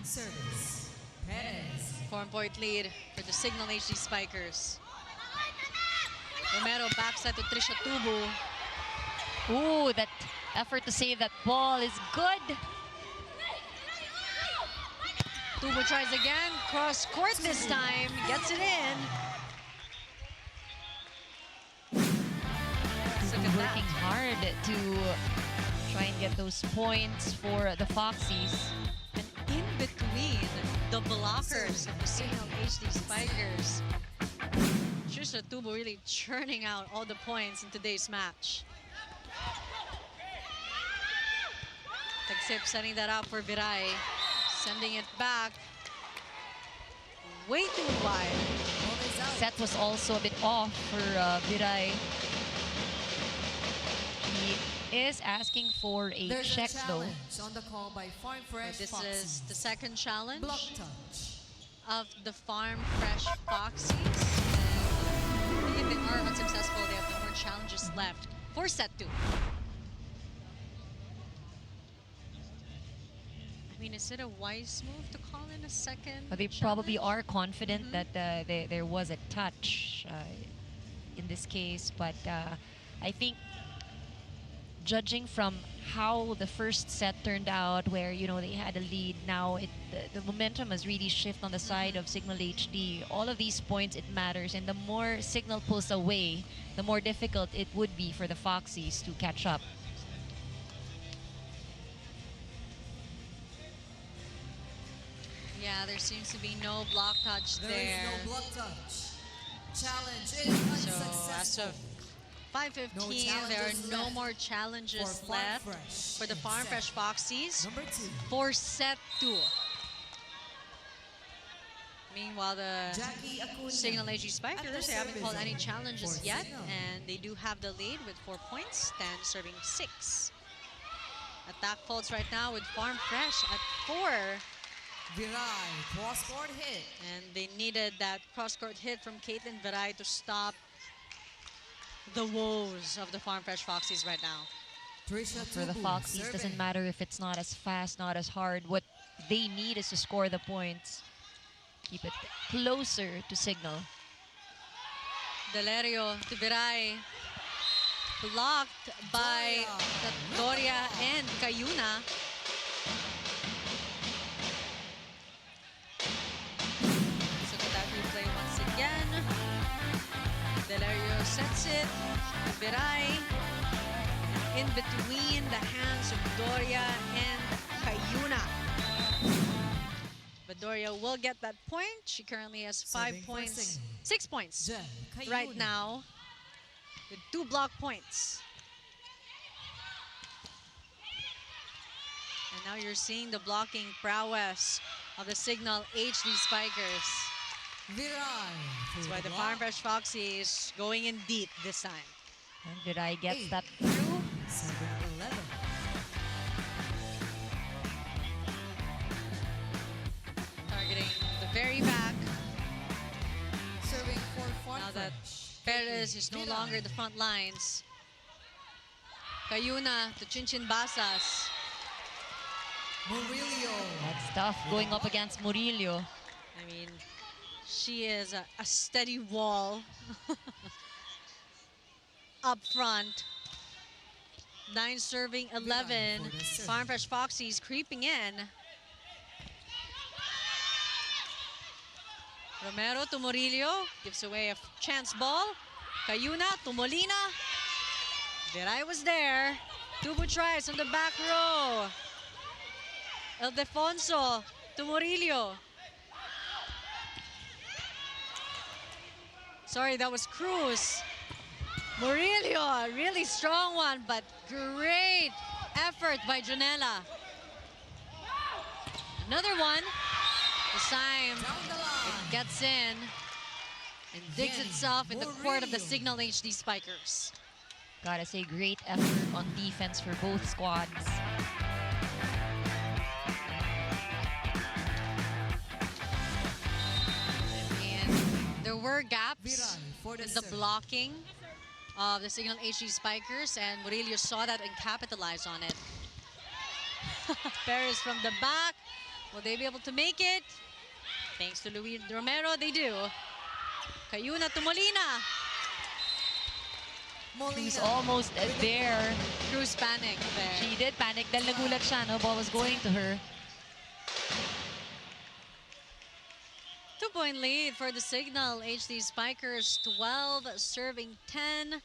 Service. Perez. 4-point lead for the Cignal HD Spikers. Romero backs to Trisha Tubu. Ooh, that effort to save that ball is good. Tubu tries again, cross court this time, gets it in. Look at Working hard to try and get those points for the Foxies. And in between the blockers of the Cignal HD Spikers, Trisha Tubu really churning out all the points in today's match. Tagsip setting that up for Viray. Sending it back. Way too wide. Set was also a bit off for Viray. He is asking for a There's check a though. challenge on the call by Farm Fresh This Foxies. is the second challenge Block touch. of the Farm Fresh Foxies. And if they are unsuccessful, they have no more challenges left for set 2. I mean, is it a wise move to call in a second? They probably challenge? are confident that there was a touch in this case, but I think judging from how the first set turned out, where they had a lead, now the momentum has really shifted on the side of Cignal HD. All of these points, it matters, and the more Cignal pulls away, the more difficult it would be for the Foxies to catch up. Yeah, there seems to be no block touch There there. is no block touch. Challenge is So unsuccessful. as of 5:15, No there are challenges no left more challenges for Farm left Fresh for the in Farm set Fresh Foxies Number 2. for set 2. Meanwhile, the Jackie Acuna Cignal HD at Spikers, the they haven't called service any zone challenges for yet, Cignal. and they do have the lead with 4 points, Stan serving 6. Attack faults right now with Farm Fresh at 4, Viray, cross-court hit. and they needed that cross-court hit from Caitlin Viray to stop the woes of the Farm Fresh Foxies right now. Trisha For the Tubu Foxies, serving. doesn't matter if it's not as fast, not as hard. What they need is to score the points. Keep it closer to Cignal. Delerio to Viray, blocked by Doria and Cayuna. So at that replay once again. Delerio sets it to Viray. In between the hands of Doria and Cayuna. But Doria will get that point. She currently has 5 Serving for points, Cignal. 6 points Jen Cayuna. right now with 2 block points. And now you're seeing the blocking prowess of the Cignal HD Spikers. Viray. That's why the Farm Fresh Foxies going in deep this time. And Viray gets 8. that through. 7-11. Targeting the very back. Serving for Farm Now that Fresh. Perez is no Viray. longer the front lines. Cayuna to Chinchin Basas. Murillo. That's tough going up against Murillo. I mean, she is a steady wall up front. 9 serving 11. for the serve. Farm Fresh Foxies creeping in. Romero to Murillo. Gives away a chance ball. Cayuna to Molina. Viray was there. Tubo tries on the back row. Ildefonso to Murillo. Sorry, that was Cruz. Murillo, a really strong one, but great effort by Janela. Another one. This time, Down the line. it gets in and digs Jenny itself in the court of the Murillo. Cignal HD Spikers. Gotta say, great effort on defense for both squads. And there were gaps Viray for the in the serve. blocking of the Cignal HD Spikers, and Murillo saw that and capitalized on it. Perez from the back. Will they be able to make it? Thanks to Luis Romero, they do. Cayuna to Molina. He's Molina. almost there. Cruz panic there. She did panic dahil nagulat siya, no? Ball was going to her. 2-point lead for the Cignal HD Spikers. 12 serving 10.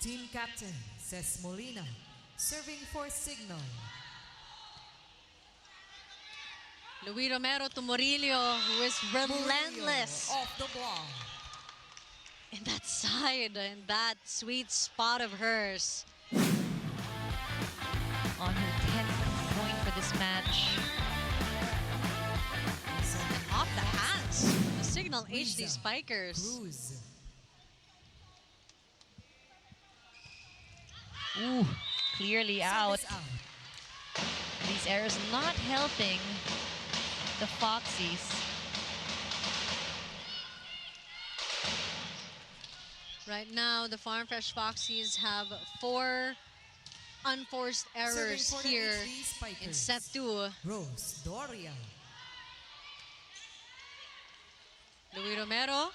Team captain says Molina. Serving for Cignal. Luis Romero to Murillo, who is relentless Murillo off the ball. in that side, in that sweet spot of hers. On her 10th point for this match. And off the hands, the Cignal HD Riza Spikers. Cruz. Ooh, clearly out. Service out. These errors not helping the Foxies. Right now, the Farm Fresh Foxies have 4 unforced Serving errors for the here HD Spikers. in set 2. Rose Doria. Louis Romero,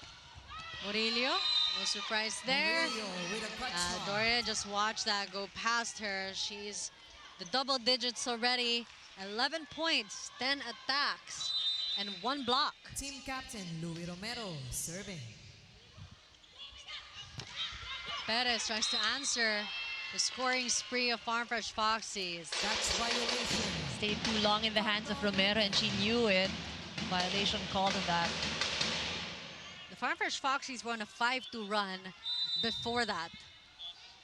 Murillo, no surprise there. Murillo with a gut shot. Doria, just watch that go past her. She's the double digits already. 11 points, 10 attacks, and 1 block. Team captain Louis Romero serving. Perez tries to answer the scoring spree of Farm Fresh Foxies. Touch violation. Stayed too long in the hands of Romero, and she knew it. Violation called on that. The Farm Fresh Foxies were on a 5-2 run before that.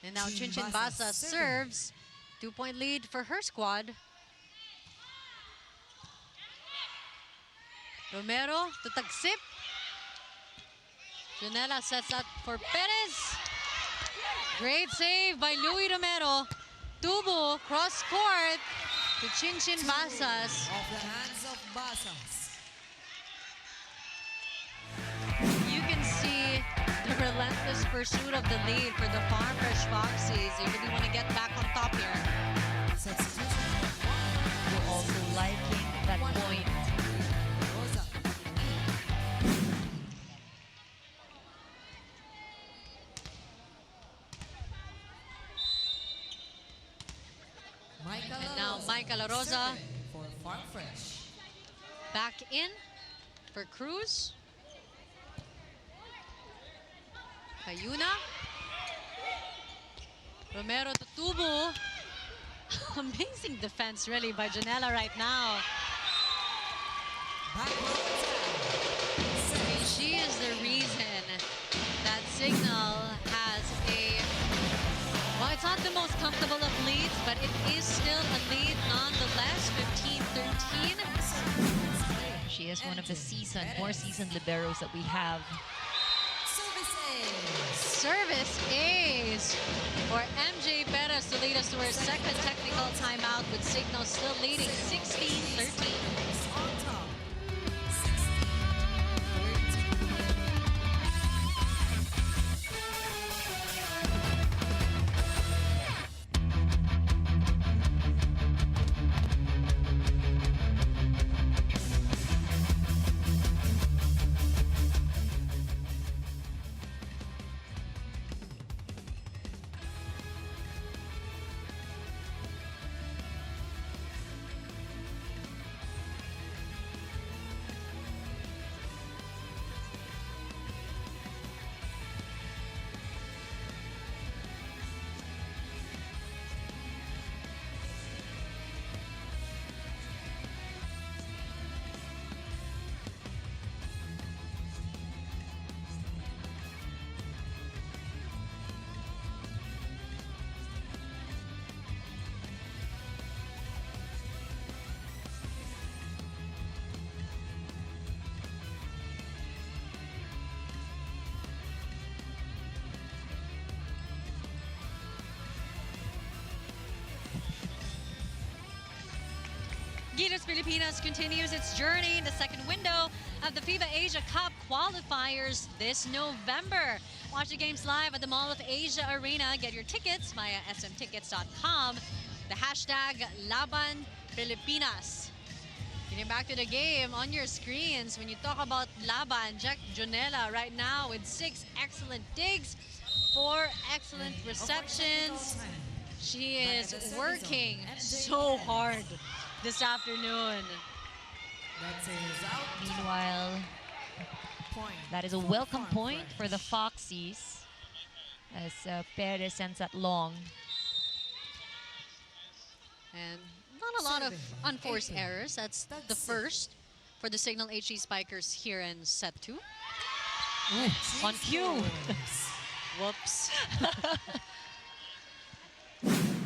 And now Team Chinchin Basa Basa serving. serves. 2-point lead for her squad. Romero to tagsip. Junela sets up for Perez. Great save by Louis Romero. Tubo cross court to Chinchin Basas. Off the hands of Basas. You can see the relentless pursuit of the lead for the Farm Fresh Foxies. They really want to get back on top here. Substitution. We're also liking that point. Rosa. And now Michael La Rosa serving for Farm Fresh. back in for Cruz. Cayuna. Romero to Tubo. Amazing defense really by Janela right now. Back row I mean, she is the reason that Cignal has a, well, it's not the most comfortable of leads, but it is still a lead nonetheless, 15-13. She is one of the more seasoned liberos that we have. Service ace. Service ace for MJ Perez to lead us to her second technical timeout, with Cignal still leading 16-13. On top. 'Gilas Pilipinas continues its journey in the second window of the FIBA Asia Cup qualifiers this November. Watch the games live at the Mall of Asia Arena. Get your tickets via smtickets.com. The hashtag Laban Pilipinas. Getting back to the game on your screens, when you talk about Laban, Jack Jonella right now with 6 excellent digs, 4 excellent receptions. She is working so hard this afternoon. That is out. Meanwhile, Point. that is a for welcome Farm point for the Fresh. Foxies as Perez sends that long. And not a lot of Serving, unforced 18. errors. That's the That's it. first for the Cignal HD Spikers here in set 2. On cue. Scores. Whoops.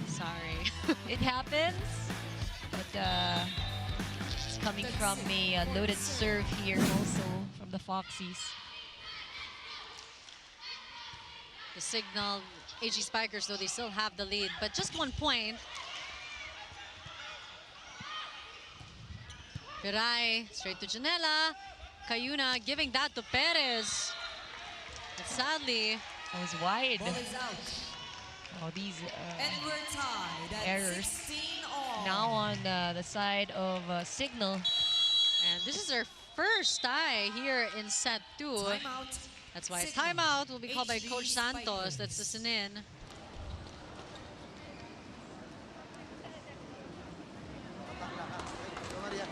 Sorry. It happens, but it's coming from a loaded serve here also from the Foxies. The Cignal HD Spikers, though, they still have the lead, but just 1 point. Piray, straight to Janela. Cayuna giving that to Perez. But sadly, That was wide. Ball is out. Oh, these And we're tied errors. 16 all. Now on the side of Cignal. And this is their first tie here in set 2. Timeout. That's why a Cignal timeout will be called by HD Coach Santos. Spikers. Let's listen in. Maria.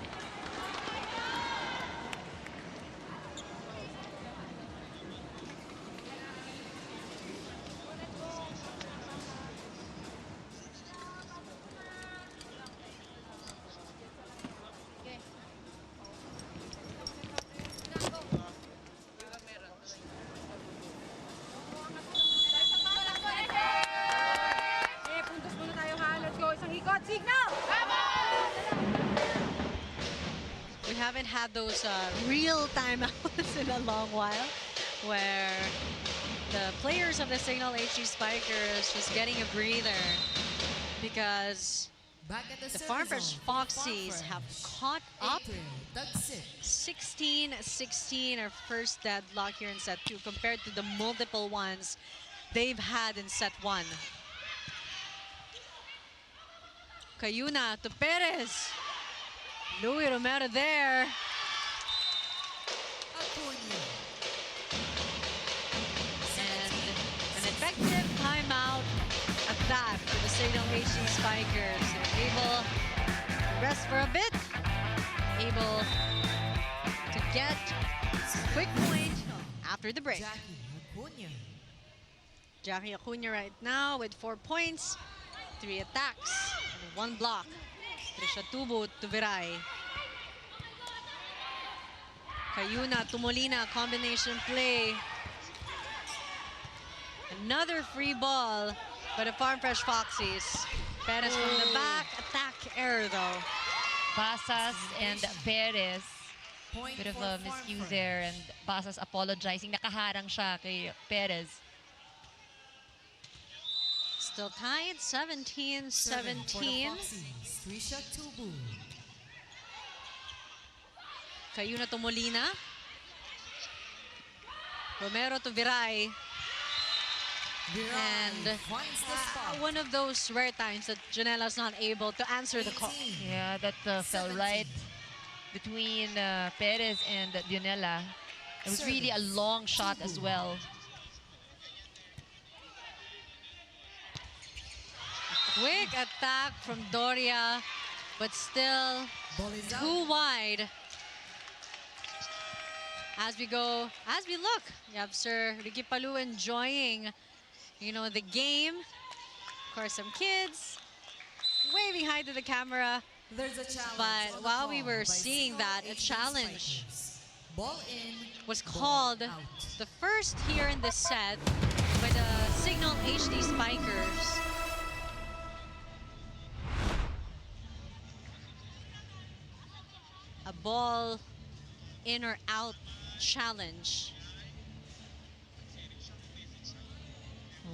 Eh, puntos muna tayo ha. Let's go. Isang hikot. Signal! We haven't had those real timeouts in a long while where the players of the Cignal HD Spikers just getting a breather because Back at the service Farm Fresh zone, Foxies Farm have Fresh. caught up. April, Tagsik. 16-16, our first deadlock here in set 2 compared to the multiple ones they've had in set 1. Cayuna to Perez. Louis Romero there. Acuna. And an effective timeout at that for the Cignal HD Spikers. They're able to rest for a bit, able to get a quick point after the break. Jackie Acuna. Jackie Acuna right now with 4 points, 3 attacks, and 1 block. Trisha Tubo to Viray. Cayuna to Molina, combination play. Another free ball by the Farm Fresh Foxies. Perez from the back, attack error though. Basas and Perez. Point Bit of for a Farm miscue Fresh. there, and Basas apologizing. Nakaharang siya kay Perez. Still tied, Serving for the 17-17. Foxies, Trisha Tubu. Cayuna to Molina. Romero to Viray. Viray And finds the spot. one of those rare times that Janela's not able to answer the call. 18. Yeah, that fell 17. right between Perez and Dionela. It was really a long shot as well. Quick attack from Doria, but still Ball is out. too wide. As we look, you have Sir Ricky Palu enjoying, the game. Of course, some kids waving hi to the camera. There's a challenge. But on the while we call were by seeing Cignal that, a HD challenge Spikers. Ball in. was ball called out. the first here in this set by the Cignal HD Spikers. A ball in or out challenge.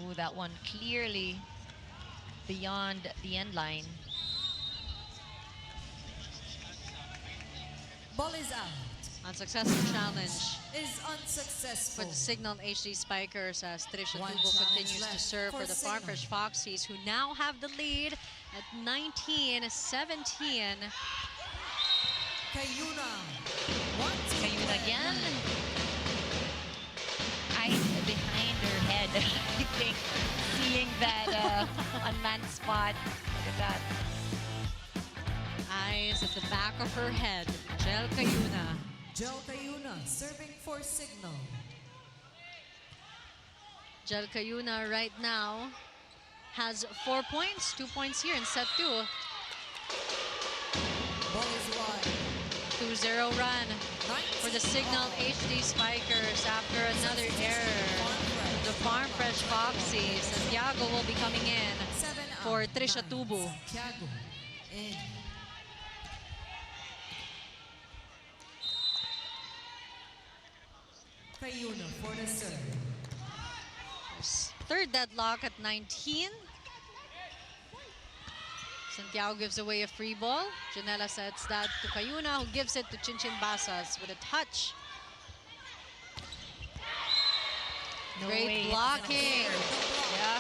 Ooh, that one clearly beyond the end line. Ball is out. Unsuccessful challenge Is for unsuccessful. the Cignal HD Spikers as Trisha One Tubo challenge continues to left serve for for the Farm Cignal. Fresh Foxies, who now have the lead at 19-17. Cayuna. 1-2 Cayuna win. again. Eyes behind her head, I think, seeing that unmanned spot. Look at that. Eyes at the back of her head. Jel Cayuna. Joe Cayuna serving for Cignal. Jel Cayuna right now has 4 points, 2 points here in set 2. Ball is wide. 2-0 run for the Cignal HD Spikers after another error. The Farm Fresh Foxies. Santiago will be coming in 7 for out. Trisha 9. Tubo. Santiago in. Cayuna for the serve. Third deadlock at 19. Santiago gives away a free ball. Janela sets that to Cayuna, who gives it to Chinchin Basas with a touch. No Great way. blocking. Yeah.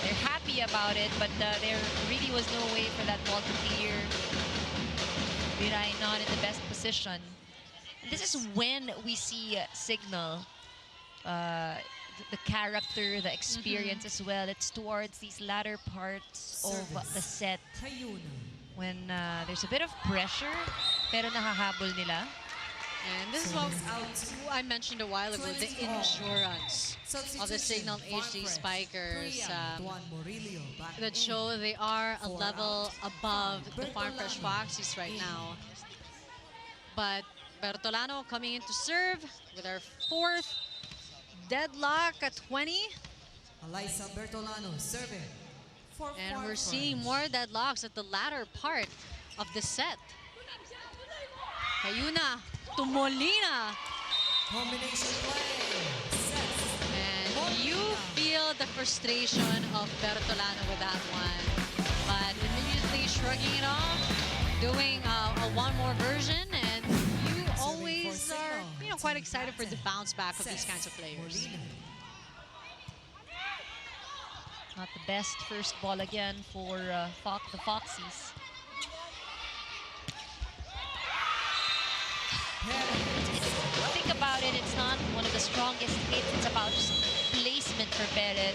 They're happy happy about it, but there really was no way for that ball to clear. Biray not in the best position. This is when we see Cignal, the character, the experience as well. It's towards these latter parts of the set when there's a bit of pressure, pero nakahabol nila. And this is what I mentioned a while ago, the endurance of the Cignal HD Spikers that show they are a level above the Farm Fresh Foxies right now. But Bertolano coming in to serve with our fourth deadlock at 20. Alyssa Bertolano serving. And we're seeing more deadlocks at the latter part of the set. Kayuna to Molina. Combination play. And you feel the frustration of Bertolano with that one. But immediately shrugging it off, doing a one more version, and you always are quite excited for the bounce back of these kinds of players. Not the best first ball again for the Foxies. Think about it, it's not one of the strongest hits. It's about just placement for Perez.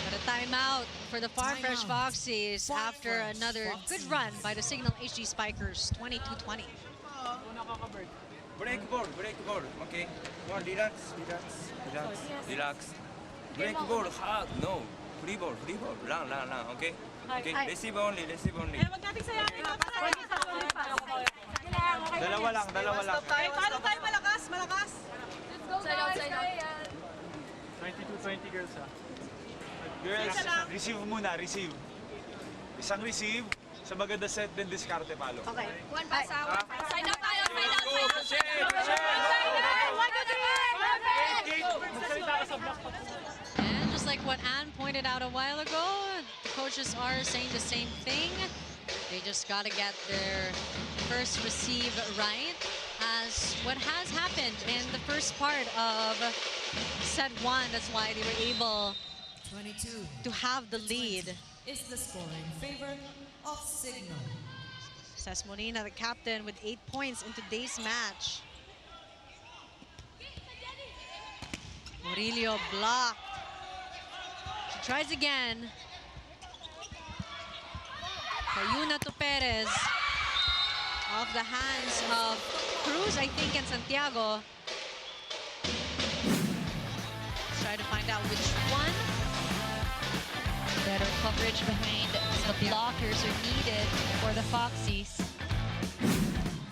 But a timeout for the Farm Fresh Foxies after another good run by the Cignal HD Spikers, 22-20. Break ball, okay? One, relax. Break ball, hard, no. Free ball, run, okay? Okay, receive only. Dalawa lang. Paano tayo malakas? Let's go, guys. 22-20 girls, ha? Girls, receive muna, receive. Isang receive, sa maganda set, then diskarte palo. Okay. One pass out. Sign out tayo. And just like what Ann pointed out a while ago, the coaches are saying the same thing. They just got to get their first receive right, as what has happened in the first part of set one. That's why they were able 22 to have the lead. is the score in favor of Cignal. Cés Molina, the captain, with 8 points in today's match. Murillo blocked. She tries again. Kayuna to Perez. Off the hands of Cruz, I think, and Santiago. Let's try to find out which one. Better coverage behind the blockers are needed for the Foxies.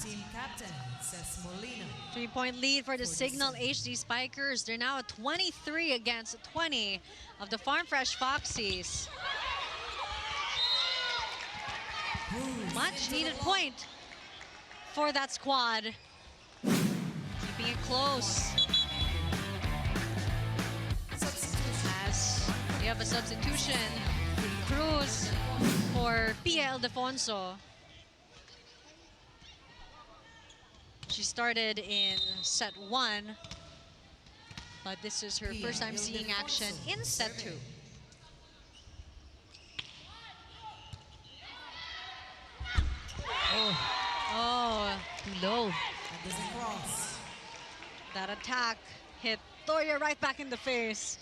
Team captain, Cés Molina. 3-point lead for the Cignal HD Spikers. They're now at 23 against 20 of the Farm Fresh Foxies. Much needed point for that squad. Keeping it close. As we have a substitution, Cruz for PVL Defonso. She started in set one, but this is her first time seeing action in set two. Oh, Too low. That doesn't cross. that attack hit Toya right back in the face.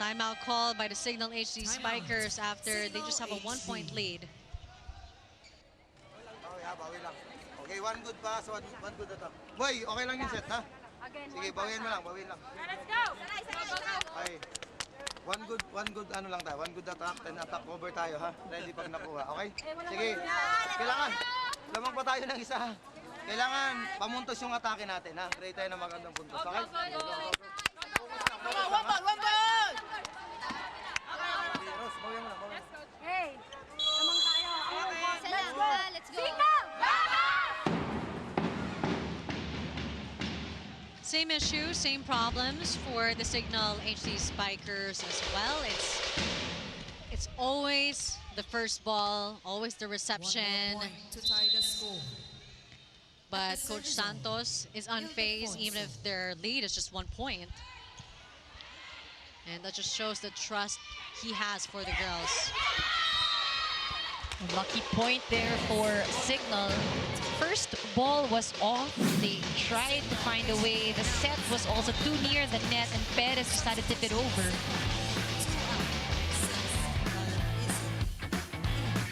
Timeout call by the Cignal HD Spikers after they just have a 1-point lead. Bawi lang. Okay, one good pass, one good attack. Boy, okay lang yung set, ha? Sige, bawiin mo lang. Let's go. Okay. One good ano lang tayo. One good attack, then attack over tayo, ha? Ready pag nakuha, okay? Sige. Kailangan. Lamang pa tayo ng isa, ha? Kailangan pamuntos yung atake natin, ha? Ready tayo ng magandang puntos, okay? One ball. Rose, bawiin mo lang. Hey, lamang tayo. Let's go. Let's go. Signal! Same issue, same problems for the Cignal HD Spikers as well. It's always the first ball, always the reception. 1 more point to tie the score. But Coach Santos is unfazed even if their lead is just 1 point. And that just shows the trust he has for the girls. A lucky point there for Cignal. First ball was off. They tried to find a way. The set was also too near the net, and Perez decided to tip it over.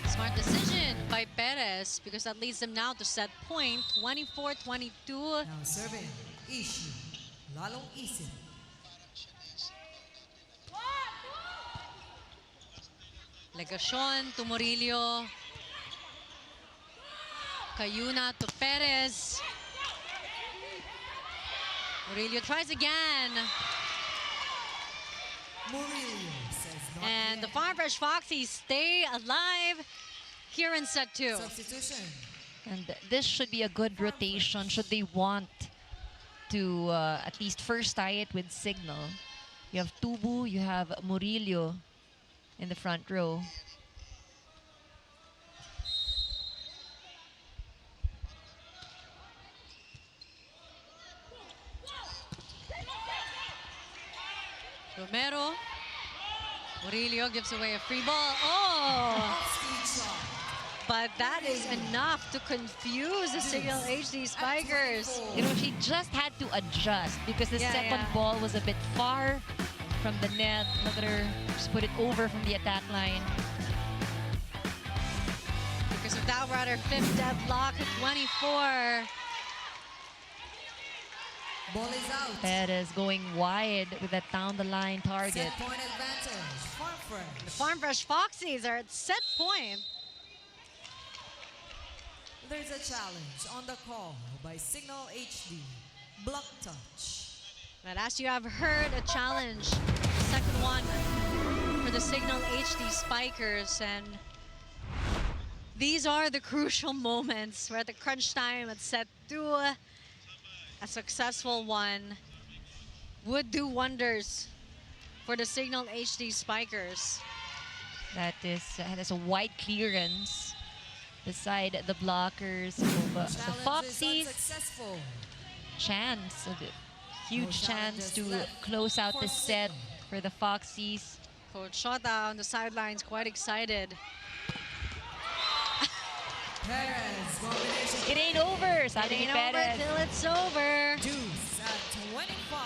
Smart decision by Perez because that leads them now to set point 24-22. Now serving, Ishi. Lalong isip. Legacion to Murillo. Cayuna to Perez. Murillo tries again. Murillo says not And the yet. Farm Fresh Foxies stay alive here in set 2. Substitution. And this should be a good rotation should they want to at least first tie it with Cignal. You have Tubu, you have Murillo in the front row. Romero. Murillo gives away a free ball. Oh! Speed shot. But that is enough to confuse the Cignal HD Spikers. You know, she just had to adjust because the Yeah, second yeah. ball was a bit far from the net. Look at her, just put it over from the attack line. Because of that, we're at our 5th deadlock at 24. Ball is out. Perez going wide with that down the line target. Set point advantage. Farm Fresh. The Farm Fresh Foxies are at set point. There's a challenge on the call by Cignal HD. Block touch. But as you have heard, a challenge, the second one for the Cignal HD Spikers. And these are the crucial moments. We're at the crunch time at set 2. A successful one would do wonders for the Cignal HD Spikers. That is a wide clearance beside the blockers of the Challenge is Foxies. unsuccessful. Chance, a huge No chance to challenges left close out for the set Cignal. for the Foxies. Coach Shota on the sidelines, quite excited. Perez combination. It ain't over, It sabi ni ain't over Perez. till it's over. Juice at 25.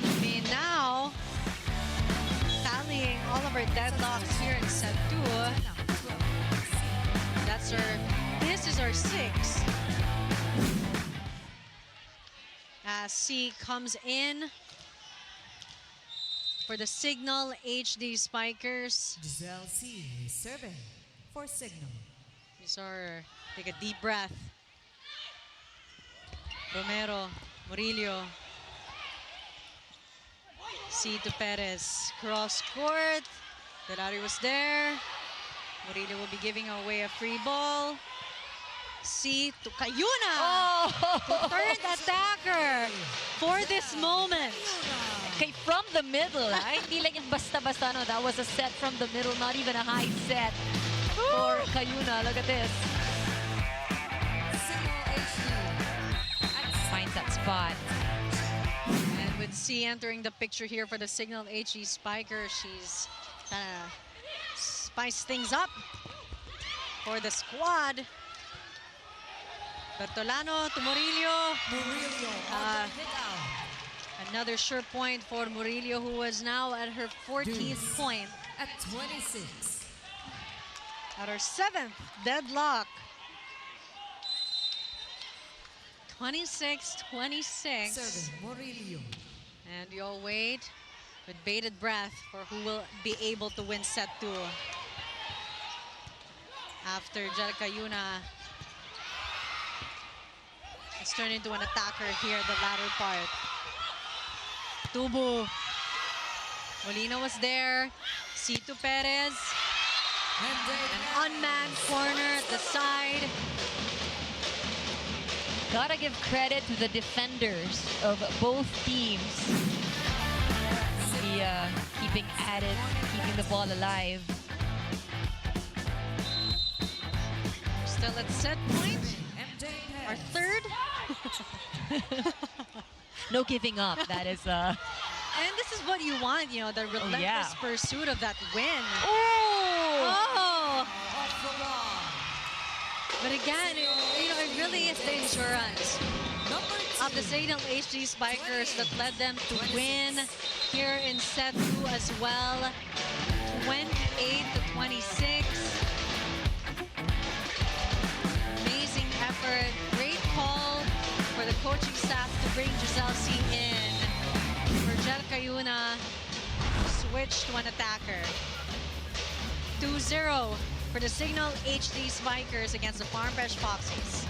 I mean, now, tallying all of our deadlocks here in set 2. This is our 6th. As C comes in for the Cignal HD Spikers. Giselle C serving for Cignal. These are, take a deep breath. Romero, Murillo. C to Perez. Cross court. Ferrari was there. Murillo will be giving away a free ball. C to Cayuna. Oh! Third attacker for this moment. Okay, from the middle, hindi lang yung basta-basta, no? That was a set from the middle, not even a high set for Cayuna. Look at this. Cignal HD. Finds that spot. And with C entering the picture here for the Cignal HD Spiker, she's trying to spice things up for the squad. Bertolano to Murillo. Murillo on the hit out. Another sure point for Murillo, who was now at her 14th point. At 26. At her 7th deadlock. 26-26. Serving Murillo. And you'll wait with bated breath for who will be able to win set 2. After Jel Cayuna has turned into an attacker here at the latter part. Tubu. Molina was there. Cito Perez. An unmanned corner at the side. Gotta give credit to the defenders of both teams. Keeping at it, keeping the ball alive. Still at set point. Our 3rd. No giving up. That is And this this is what you want, you know, the relentless yeah. pursuit of that win. Oh! Oh! Off the block. But again, it really is the endurance Number of the 2. Cignal HD Spikers that led them to win here in set 2 as well. 28-26. Amazing effort. Great call for the coaching staff to bring Giselle C in. Virgel Cayuna switched to an attacker. 2-0 for the Cignal HD Spikers against the Farm Fresh Foxies.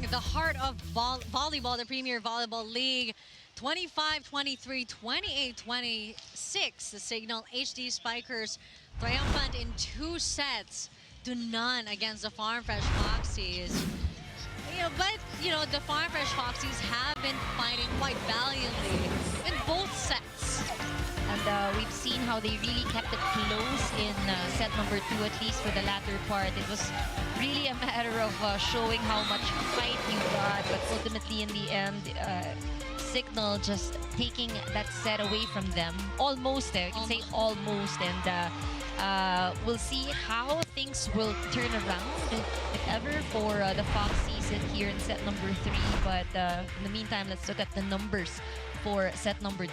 The heart of volleyball, the Premier Volleyball League, 25-23, 28-26. The Cignal HD Spikers triumphant in 2 sets to none against the Farm Fresh Foxies. The Farm Fresh Foxies have been fighting quite valiantly in both sets. And we've seen how they really kept it close in set number 2, at least for the latter part. It was really a matter of showing how much fight you got, but ultimately in the end, Cignal just taking that set away from them. Almost there, you can say almost. And we'll see how things will turn around, if ever, for the Foxies here in set number 3. But in the meantime, let's look at the numbers for set number 2.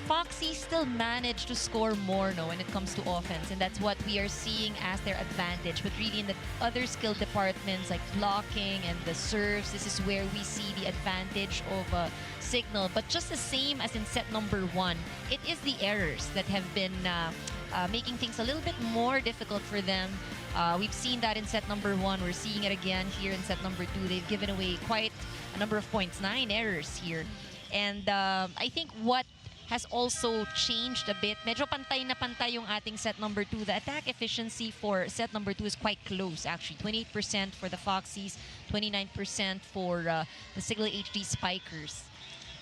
Foxy still managed to score more when it comes to offense, and that's what we are seeing as their advantage. But really in the other skill departments like blocking and the serves, this is where we see the advantage of Cignal. But just the same as in set number 1, it is the errors that have been making things a little bit more difficult for them. We've seen that in set number 1. We're seeing it again here in set number 2. They've given away quite a number of points, 9 errors here. And I think what has also changed a bit. Medyo pantay na pantay yung ating set number 2. The attack efficiency for set number 2 is quite close, actually. 28% for the Foxies, 29% for the Cignal HD Spikers.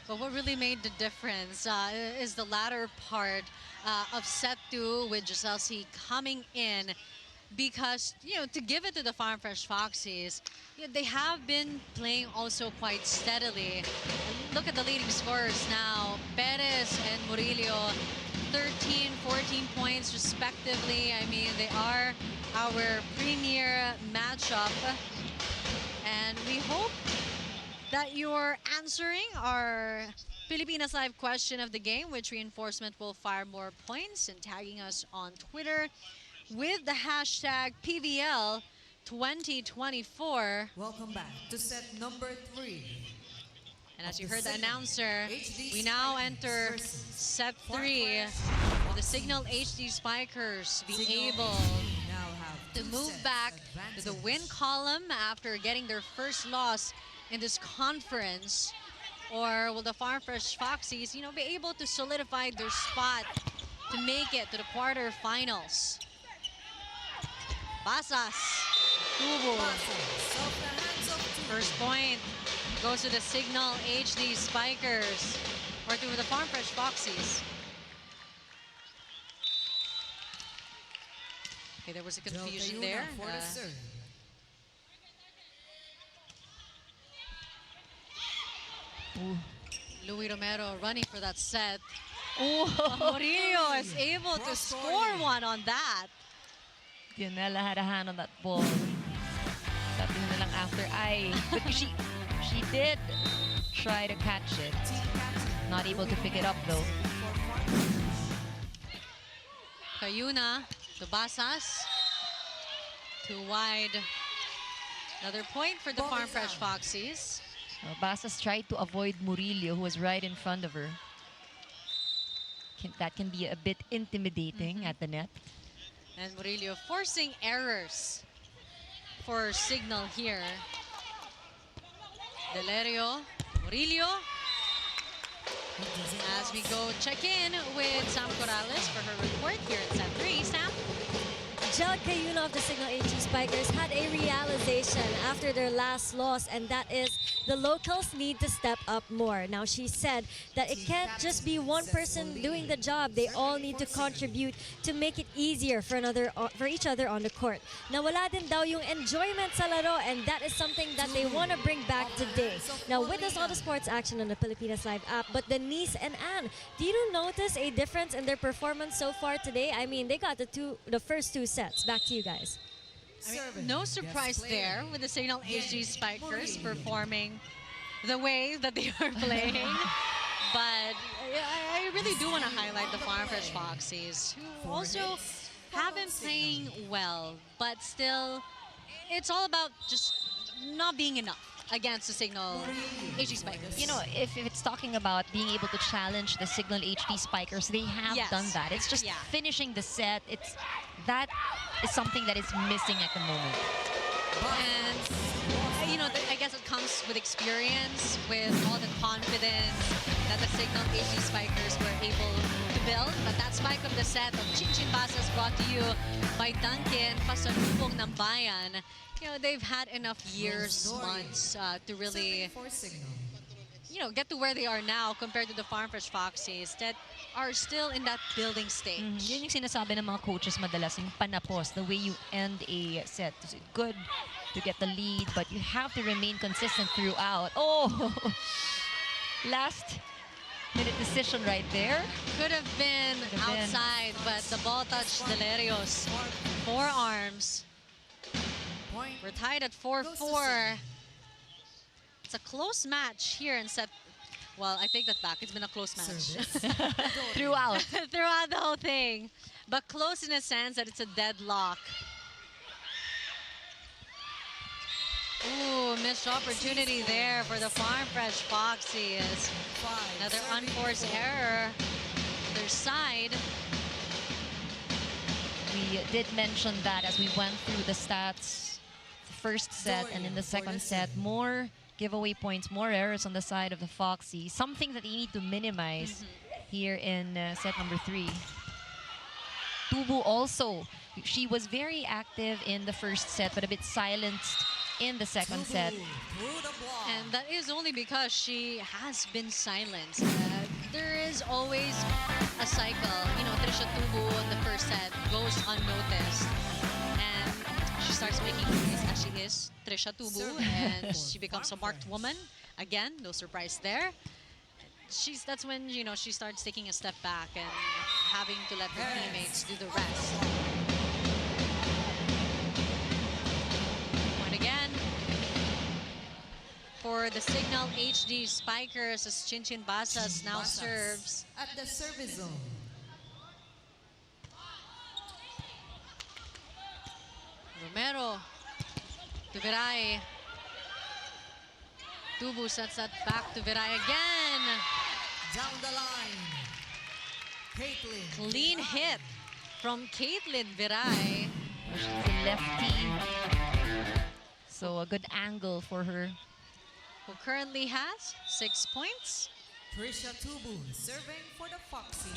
But what really made the difference is the latter part of set 2 with Giselle C coming in, because, you know, to give it to the Farm Fresh Foxies, you know, they have been playing also quite steadily. Look at the leading scorers now. Perez and Murillo, 13, 14 points respectively. I mean, they are our premier matchup. And we hope that you're answering our Pilipinas Live question of the game, which reinforcement will fire more points, and tagging us on Twitter with the hashtag PVL 2024. Welcome back to set number 3. And as you heard the announcer, we now enter set 3 with the Cignal HD Spikers being able to move back to the win column after getting their first loss in this conference. Or will the Farm Fresh Foxies, you know, be able to solidify their spot to make it to the quarterfinals? Basas, Tubo. First point goes to the Cignal HD Spikers, or to the Farm Fresh Foxies. Okay, there was a confusion there. Louis Romero running for that set. Murillo is able to score one on that. Dinalaharahan on that ball. Sabi na lang after but she did try to catch it. Not able to pick it up though. Cayuna to Basas. Too wide. Another point for the Farm Fresh Foxies. Basas tried to avoid Murillo, who was right in front of her. That can be a bit intimidating at the net. And Murillo forcing errors for Cignal here. Delerio, Murillo. As we go check in with Sam Corrales for her report here in set 3. Sam? Jel Cayuna of the Cignal HD Spikers had a realization after their last loss, and that is the locals need to step up more. Now, she said that it can't just be one person doing the job. They all need to contribute to make it easier for each other on the court. Nawala din daw yung enjoyment sa laro, and that is something that they want to bring back today. Now, witness all the sports action on the Pilipinas Live app, but Denise and Anne, do you notice a difference in their performance so far today? I mean, they got the first 2 sets. Back to you guys. I mean, no surprise there with the Cignal HD Spikers performing the way that they are playing. But I really do want to highlight the Farm Fresh Foxies, who also have been playing well, but still, it's all about just not being enough against the Cignal HD Spikers. You know, if it's talking about being able to challenge the Cignal HD Spikers, they have done that. It's just finishing the set. That is something that is missing at the moment. And, you know, I guess it comes with experience, with all the confidence that the Cignal HD Spikers were able to build. But that spike of the set of Chinchin Basas brought to you by Duncan, pasalubong ng bayan. You know, they've had enough years, months to really, you know, get to where they are now compared to the Farm Fresh Foxies that are still in that building stage. Yun yung sinasabi ng mga coaches madalas, yung panapos, the way you end a set. It's good to get the lead, but you have to remain consistent throughout. Oh, last minute decision right there. Could have been outside, but the ball touched Delerio's forearms. We're tied at 4-4. It's a close match here in set. Well, I take that back. It's been a close match. Throughout. Throughout the whole thing. But close in a sense that it's a deadlock. Ooh, missed opportunity there for the Farm Fresh Foxies. Another unforced error. Their side. We did mention that as we went through the stats, the first set and in the second set, more giveaway points, more errors on the side of the Foxy. Something that you need to minimize here in set number 3. Tubu also, she was very active in the first set, but a bit silenced in the second set. Through the block. And that is only because she has been silenced. There is always a cycle. You know, Trisha Tubu in the first set goes unnoticed. And she starts making moves as she is Trisha Tubu. And she becomes a marked woman. Again, no surprise there. That's when, you know, she starts taking a step back and having to let her teammates do the rest. Point again for the Cignal HD Spikers as Chinchin Basas now serves. At the service zone. Romero to Viray. Tubu sets that back to Viray again. Down the line. Caitlin. Clean hit from Caitlin Viray. She's a lefty. So a good angle for her. Who currently has 6 points. Trisha Tubu serving for the Foxies.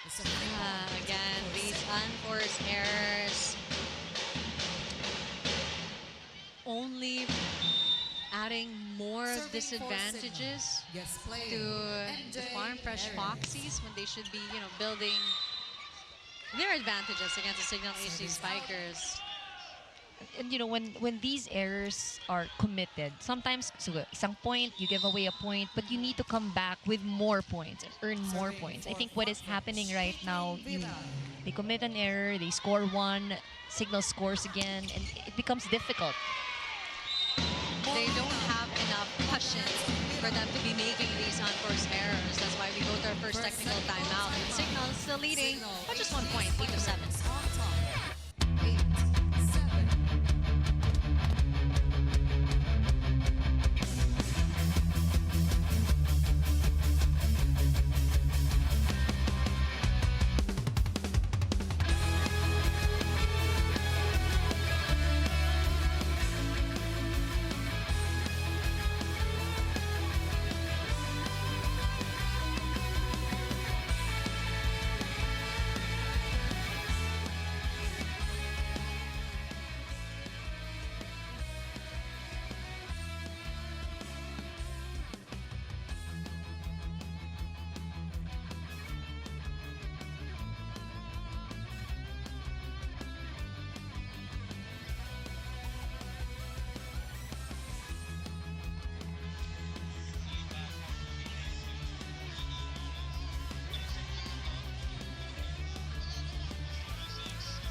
It's a free point. Again, these unforced errors only adding more Serving for disadvantages Cignal. Yes, player. to the MJ Farm Fresh Perez. Foxies when they should be, you know, building their advantages against the Cignal HD Spikers. And you know, when these errors are committed, sometimes isang point, you give away a point, but you need to come back with more points and earn more points. I think what is happening right now, they commit an error, they score one, Cignal scores again, and it becomes difficult. They don't have enough cushion for them to be making these unforced errors. That's why we go to our first technical timeout. And Cignal is still leading by just 1 point, 8-7. On top. 8-7.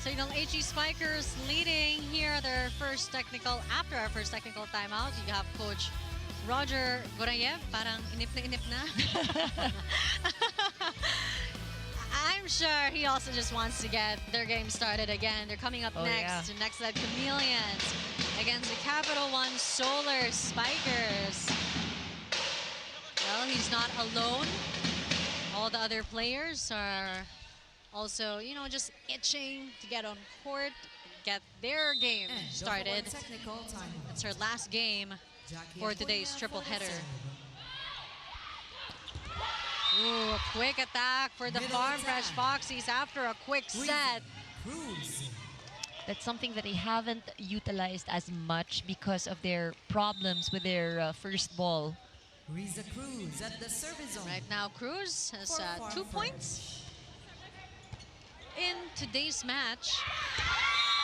Cignal HD Spikers leading here their first technical, after our first technical timeout. You have Coach Roger Gorayev, parang inip na. I'm sure he also just wants to get their game started again. They're coming up next to Next Led Chameleons against the Capital One Solar Spikers. Well, he's not alone. All the other players are also, you know, just itching to get on court, get their game started. Technical timeout. It's her last game for today's triple header. Ooh, a quick attack for the Farm Fresh Foxies after a quick set. Cruz. That's something that they haven't utilized as much because of their problems with their first ball. Riza Cruz at the service zone. Right now, Cruz has For Farm 2 Fresh. points. In today's match,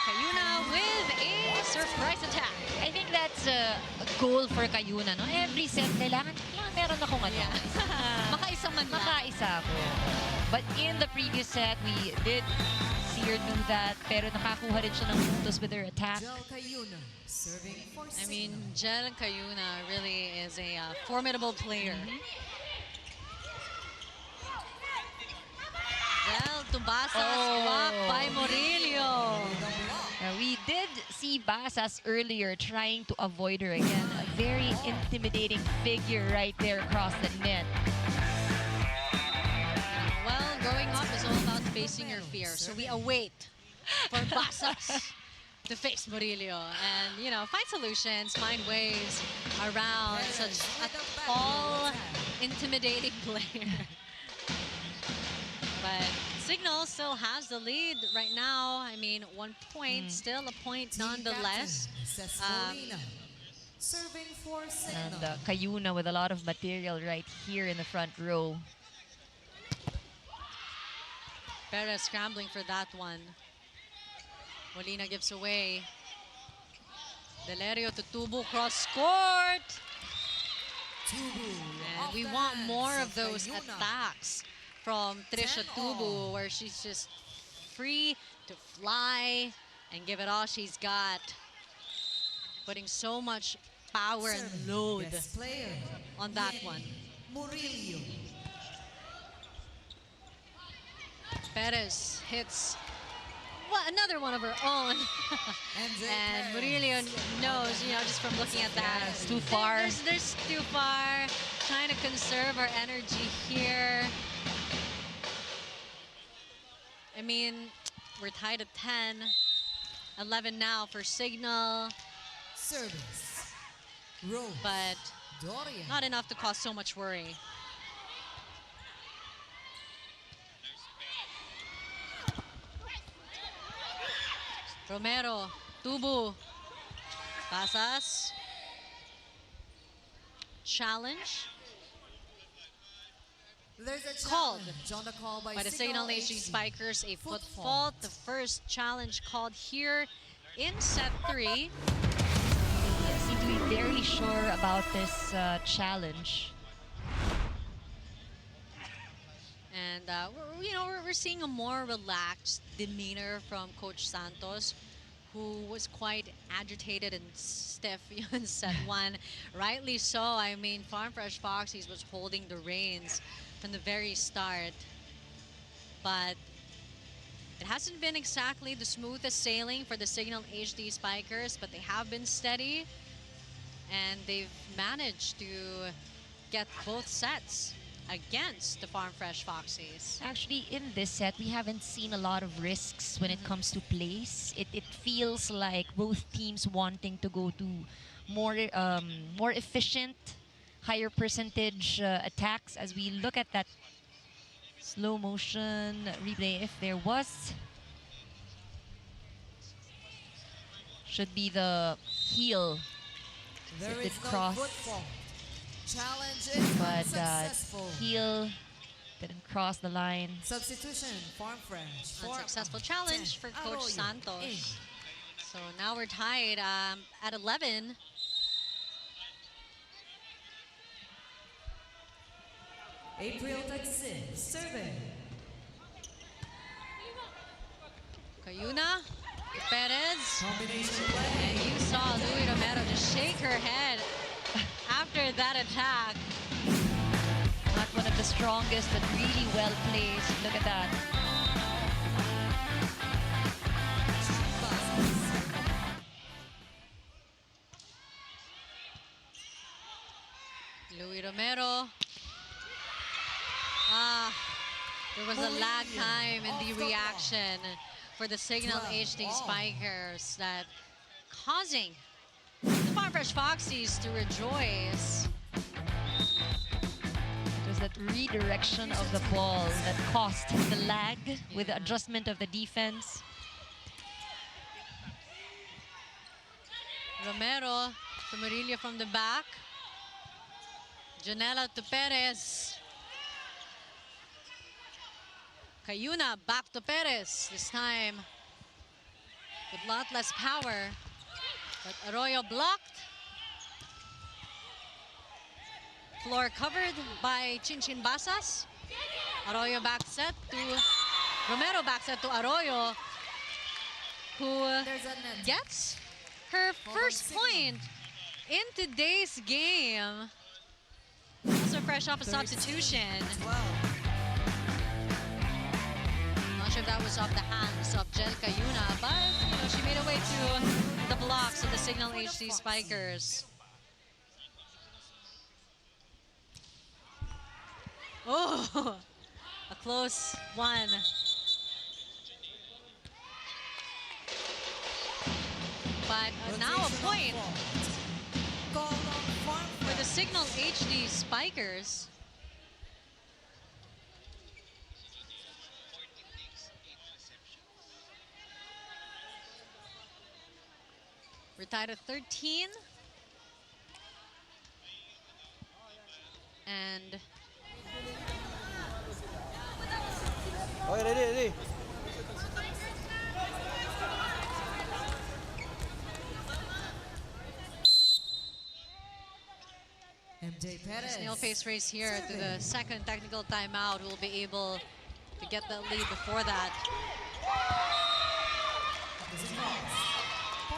Cayuna with a surprise attack. I think that's a goal for Cayuna, no? Every set, kailangan meron akong ano. Makaisa man lang. Makaisa ako. But in the previous set, we did see her do that, pero nakakuha rin siya ng puntos with her attack. Jel Cayuna serving for I mean, Cignal. Jel Cayuna really is a formidable player. Well, to Basas, blocked by Murillo. We did see Basas earlier trying to avoid her again. A very intimidating figure right there across the net. Well, growing up is all about facing your fear. So we await for Basas to face Murillo and, you know, find solutions, find ways around such a tall, intimidating player. But Cignal still has the lead right now. I mean, 1 point, still a point nonetheless. Serving for And Cignal. Kayuna with a lot of material right here in the front row. Perez scrambling for that one. Molina gives away. Delerio to Tubu, cross court. And we want more of those attacks from Trisha Tubu, where she's just free to fly and give it all she's got. Putting so much power and load on that one. Murillo. Perez hits another one of her own. And Murillo knows, you know, just from looking at that. It's too far. There's too far. Trying to conserve our energy here. I mean, we're tied at 10. 11 now for Cignal. Service. Rose. But Dorian. not enough to cause so much worry. Romero, Tubu, Pasas, challenge There's a called challenge on the call by the Cignal HD Spikers, a foot fault. The first challenge called here in set 3. They seem to be very sure about this challenge. And we're seeing a more relaxed demeanor from Coach Santos, who was quite agitated and stiff in set 1. Rightly so. I mean, Farm Fresh Foxies was holding the reins from the very start. But it hasn't been exactly the smoothest sailing for the Cignal HD Spikers, but they have been steady. And they've managed to get both sets against the Farm Fresh Foxies. Actually, in this set, we haven't seen a lot of risks when it comes to plays. It feels like both teams wanting to go to more efficient, higher percentage attacks. As we look at that slow motion replay, if there was, should be the heel. There It is did no cross. foot fault. Challenge is But unsuccessful. heel didn't cross the line. Substitution, Farm Fresh. Unsuccessful challenge for Coach Santos. So now we're tied at 11. April Texas, serving. Kayuna, Perez. Combination And play. you saw Louis Romero just shake her head after that attack. Not one of the strongest, but really well placed. Look at that. Louis Romero. There was a lag time in the reaction for the Cignal HD Spikers that causing the Farm Fresh Foxies to rejoice. It was that redirection of the ball that caused the lag with the adjustment of the defense. Romero to Murillo from the back. Janela to Perez. Kayuna back to Perez. This time with a lot less power. But Arroyo blocked. Floor covered by Chinchin Basas. Arroyo back set to Romero, back set to Arroyo, who There's a net. gets her first point in today's game. Also fresh off a substitution. 12. Not sure if that was off the hands of Jel Kayuna, but you know, she made her way to the blocks of the Cignal HD Spikers. Oh, a close one. But now a point for the Cignal HD Spikers. We're tied at 13. And Okay, ready. MJ Perez. snail pace race here to the second technical timeout. We'll be able to get that lead before that.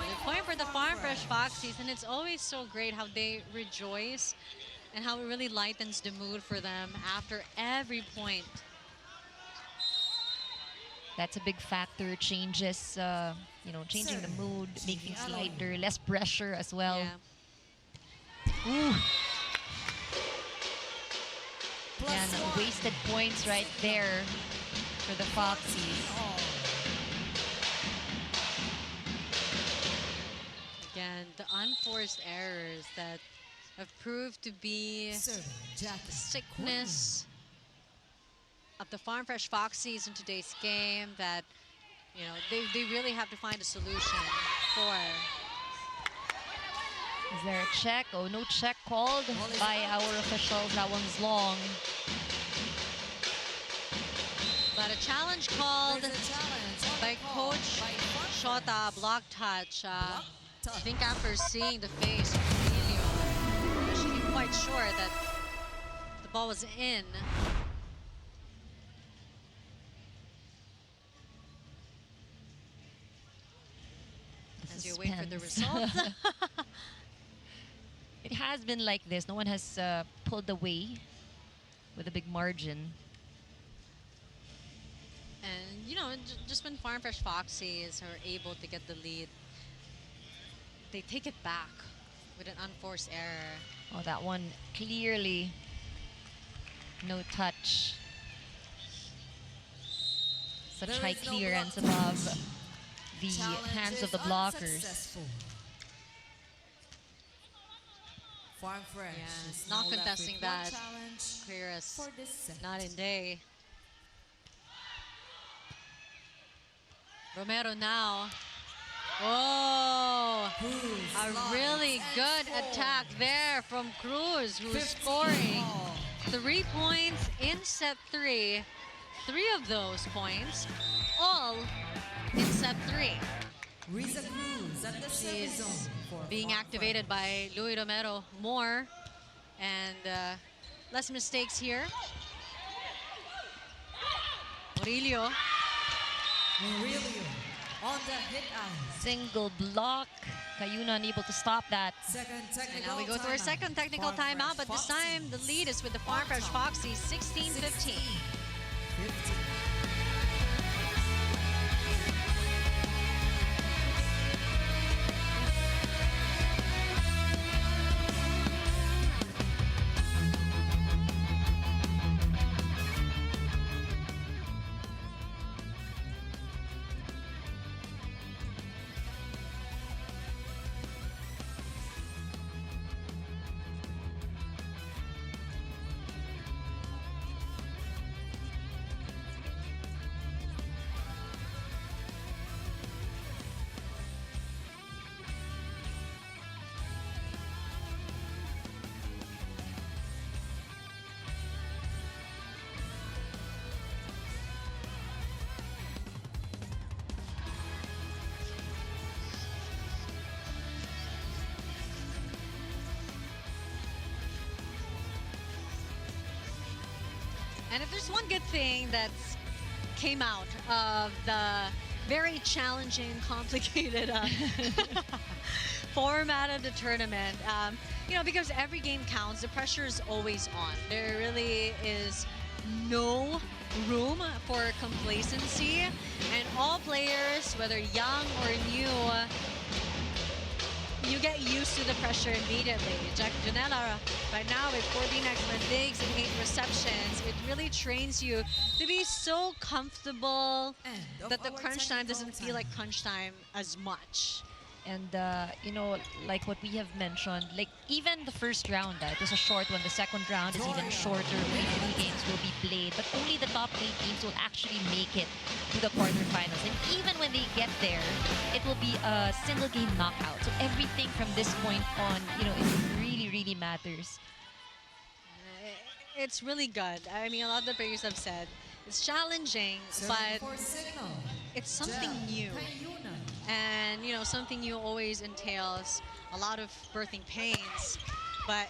The point for the Farm Fresh Foxies, and it's always so great how they rejoice and how it really lightens the mood for them after every point. That's a big factor. Changes, changing the mood, make things lighter, less pressure as well. Yeah. Ooh. And wasted points right there for the Foxies. Again, the unforced errors that have proved to be the sickness of the Farm Fresh Foxies in today's game that, they really have to find a solution for. Is there a check? Oh, no check called by our officials. That one's long. But a challenge called by Coach Shota, block touch. I think after seeing the face of Emilio, she wasn't quite sure that the ball was in. As you wait for the result. It has been like this. No one has pulled away with a big margin. And, just when Farm Fresh Foxies are able to get the lead, they take it back with an unforced error. Oh, that one clearly no touch. Such high clearance above the hands of the blockers. Farm Fresh Yeah, is not now left contesting with one that. challenge Clear as for this set. not in day. Romero now. Oh, a really good attack there from Cruz, who's scoring 3 points in set 3. 3 of those points, all in set 3. Riza Cruz at the service She's zone for being Farm activated by Louis Romero more, and less mistakes here. Murillo. Murillo on the hit out. Single block. Cayuna unable to stop that. Second technical And now we go to our timeout. second technical Farm timeout, Fresh but this time the lead is with the Farm Fresh Foxies, 16-15. 15. And if there's one good thing that's came out of the very challenging, complicated format of the tournament, because every game counts, the pressure is always on. There really is no room for complacency, and all players, whether young or new, you get used to the pressure immediately. Jack Janela right now with 14 excellent digs and 8 receptions. It really trains you to be so comfortable that the crunch time doesn't feel like crunch time as much. And, you know, like what we have mentioned, like even the first round, it was a short one. The second round is even shorter. Only 3 games will be played, but only the top 8 teams will actually make it to the quarterfinals. And even when they get there, it will be a single game knockout. So everything from this point on, you know, it really, really matters. It's really good. I mean, a lot of the players have said it's challenging, but For Cignal, it's something Jel new. Cayuna. And, you know, something new always entails a lot of birthing pains, but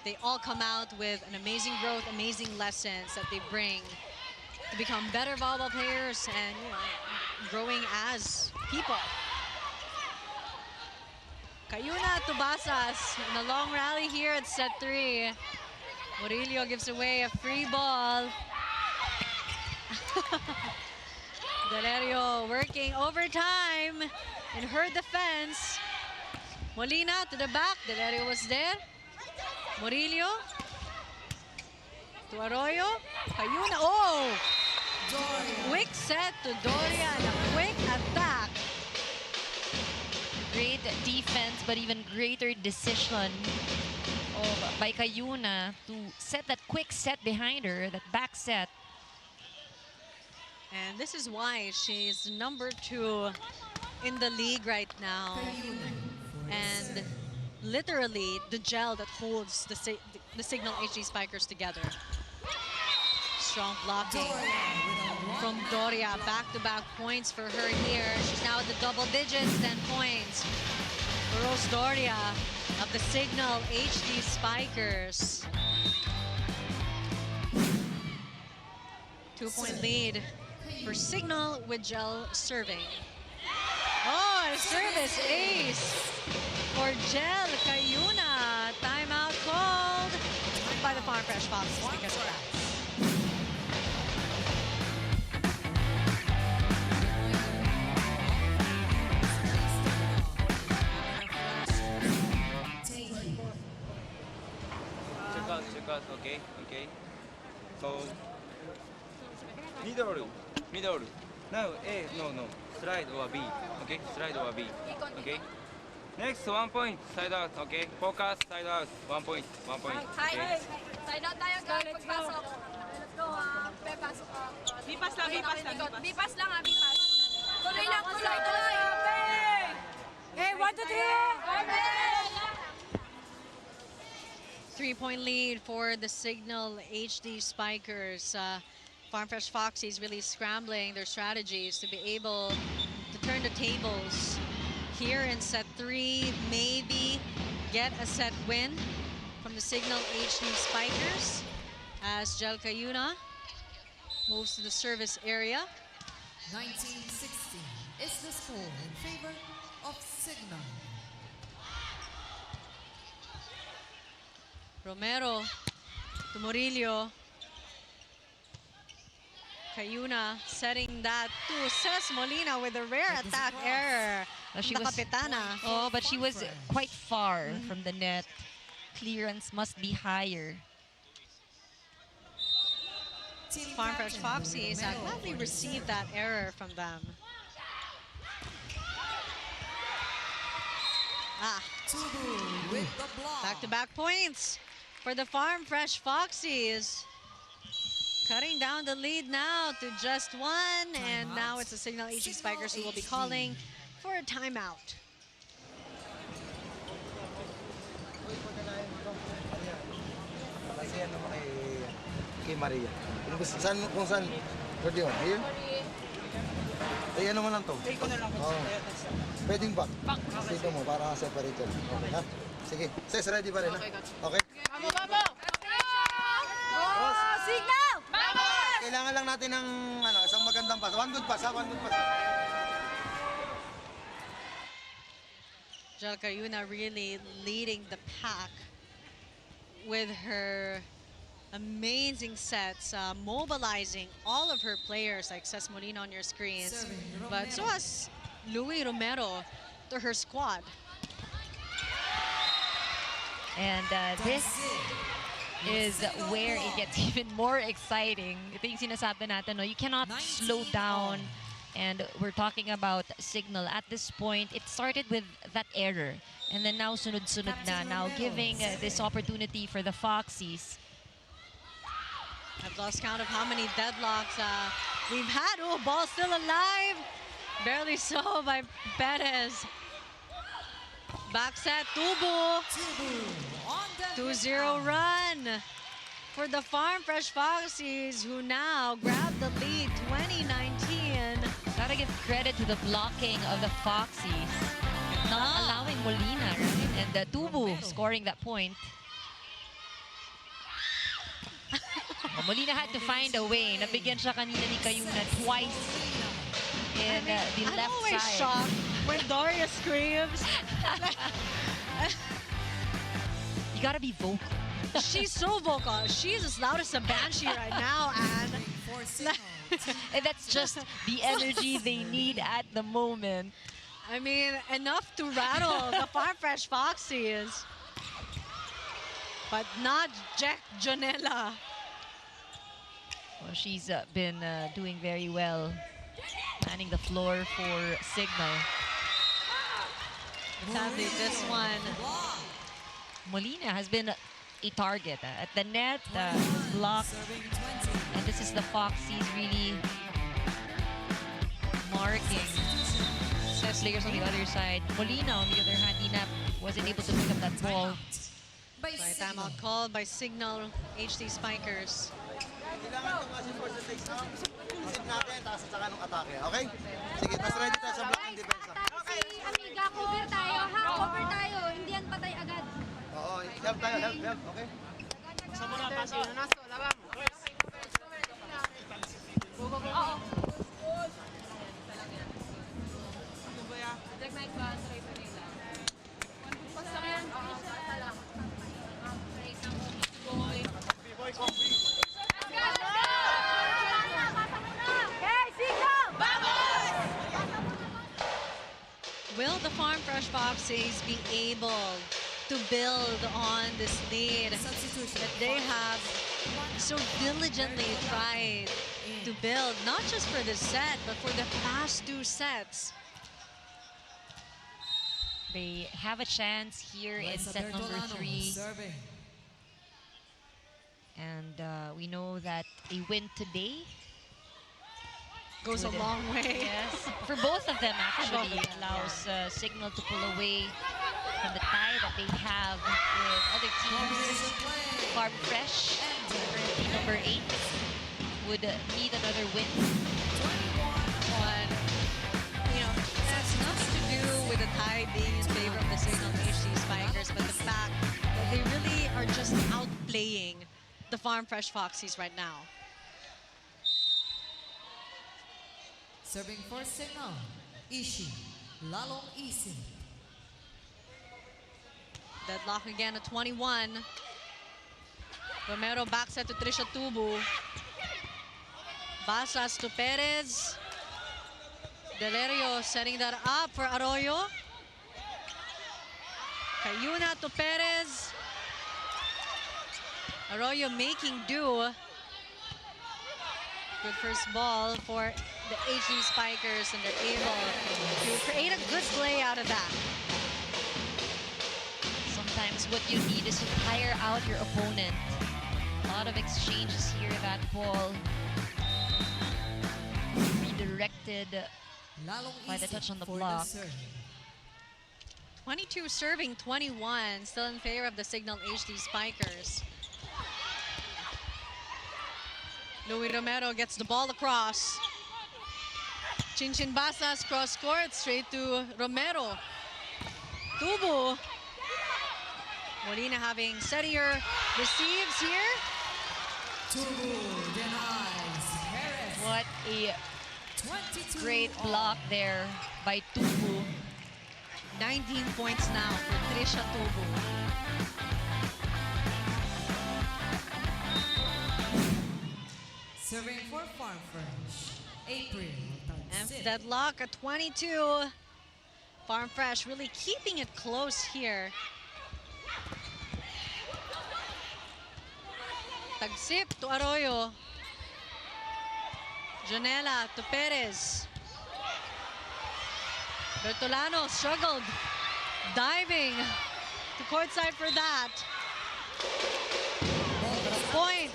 they all come out with an amazing growth, amazing lessons that they bring to become better volleyball players and, you know, growing as people. Cayuna Tubasas in a long rally here at set 3. Murillo gives away a free ball. Delerio working overtime in her defense. Molina to the back. Delerio was there. Murillo to Arroyo. Cayuna. Oh! Quick set to Doria and a quick attack. Great defense, but even greater decision by Cayuna to set that quick set behind her, that back set. And this is why she's number 2 in the league right now. And literally the gel that holds the Cignal HD Spikers together. Strong blocking from Doria. Back-to-back points for her here. She's now at the double digits, 10 points for Rose Doria of the Cignal HD Spikers. 2-point lead for Cignal with Gel serving. Oh, a service ace for Gel Cayuna. Timeout called by the Farm Fresh Foxies because of that. Check out, okay, okay. So, middle. Now, A, no. Slide or B, okay? Slide or B, okay? Next, 1 point, side out, okay? Focus, side out, 1 point, okay? Side out tayo guys, pagpasok. Let's go, pasok. Bipas lang. Bipas lang bipas. Tuloy lang. Okay, 1, 2, 3. 3-point lead for the Cignal HD Spikers. Farm Fresh Foxies really scrambling their strategies to be able to turn the tables here in set 3. Maybe get a set win from the Cignal HD Spikers as Gel Cayuna moves to the service area. 1960 is the score in favor of Cignal. Romero to Murillo. Cayuna setting that to Ces Molina with a rare attack error. She from the was, Capitana. oh, but she was quite far from the net. Clearance must be higher. Farm Fresh Foxies gladly received that error from them. Tubu with the block. Back-to-back points for the Farm Fresh Foxies. Cutting down the lead now to just 1. And now it's the Cignal HD Spikers who will be calling for a timeout. Kasi ano mo kay Maria. Kung saan, pwede yun. Ayun. Ay, ano mo lang to? Take ko na lang. Oo. Pwedeng back. Dito mo, para separate yun. Okay, ha? Sige. Ses, ready pa rin, ha? Okay? Babo! Cignal! Kailangan lang natin ng isang magandang pass. One good pass, ha? One good pass. Gel Cayuna really leading the pack with her amazing sets, mobilizing all of her players like Ces Molina on your screens, but so has Louis Romero to her squad. And this is where it gets even more exciting. Ito yung sinasabi natin, no? You cannot slow down And we're talking about Cignal. At this point, it started with that error. And then now sunod-sunod na. Now giving this opportunity for the Foxies. I've lost count of how many deadlocks we've had. Oh, ball still alive. Barely so by Perez. Back set, Tubu. 2-0 run for the Farm Fresh Foxies, who now grab the lead 2019. Gotta give credit to the blocking of the Foxies. Not allowing Molina, right? And Tubu scoring that point. Molina had to find a way. Nabigyan siya kanina ni Kayuna twice in the I'm left always side. shocked when Doria screams. You gotta be vocal. She's so vocal. She's as loud as a banshee right now, and And that's just the energy they need at the moment. I mean, enough to rattle the Farm Fresh Foxies. But not Jack Jonella. Well, she's been doing very well, manning the floor for Cignal. Sadly, this one, Molina has been a target at the net, was blocked, and this is the Foxies really marking players on the other side. Molina, on the other hand, wasn't able to pick up that ball. by timeout called by Cignal HD Spikers. Kailangan itong kasi percentage ng isip natin, taas at saka ng atake. Okay? Sige, tas ready tayo sa block and defense. Okay. Amiga, cover tayo ha. Cover tayo. Hindi yan patay agad. Oo, help tayo, help. Okay? Sa muna pa si Naso, labang. Oo. Direct na ito, try pa nila. Basta yan. Basta lang. Boy, combi. Will the Farm Fresh Foxies be able to build on this lead that they have so diligently tried to build, not just for this set, but for the past 2 sets? They have a chance here in set number 3. And we know that a win today Goes a long way. Yes, for both of them actually, allows Cignal to pull away from the tie that they have with other teams. Farm Fresh, currently number 8, would need another win. But, you know, it has nothing to do with the tie being in favor of the Cignal HD Spikers, but the fact that they really are just outplaying the Farm Fresh Foxies right now. Serving for Cignal, Ishi, Lalong Isin. Deadlock again at 21. Romero back set to Trisha Tubu. Basas to Perez. Delerio setting that up for Arroyo. Kayuna to Perez. Arroyo making do. Good first ball for the HD Spikers, and they're able to create a good play out of that. Sometimes what you need is to tire out your opponent. A lot of exchanges here. That ball redirected by the touch on the block. 22 serving 21, still in favor of the Cignal HD Spikers. Louis Romero gets the ball across. Chinchin Basas cross court straight to Romero. Tubu. Molina having steadier receives here. Tubu denies Perez. What a 22 great all. block there by Tubu. 19 points now for Trisha Tubu. Serving for Farm Fresh, April. And deadlock at 22. Farm Fresh really keeping it close here. Tagsip to Arroyo. Janela to Perez. Bertolano struggled, diving to courtside for that. But a point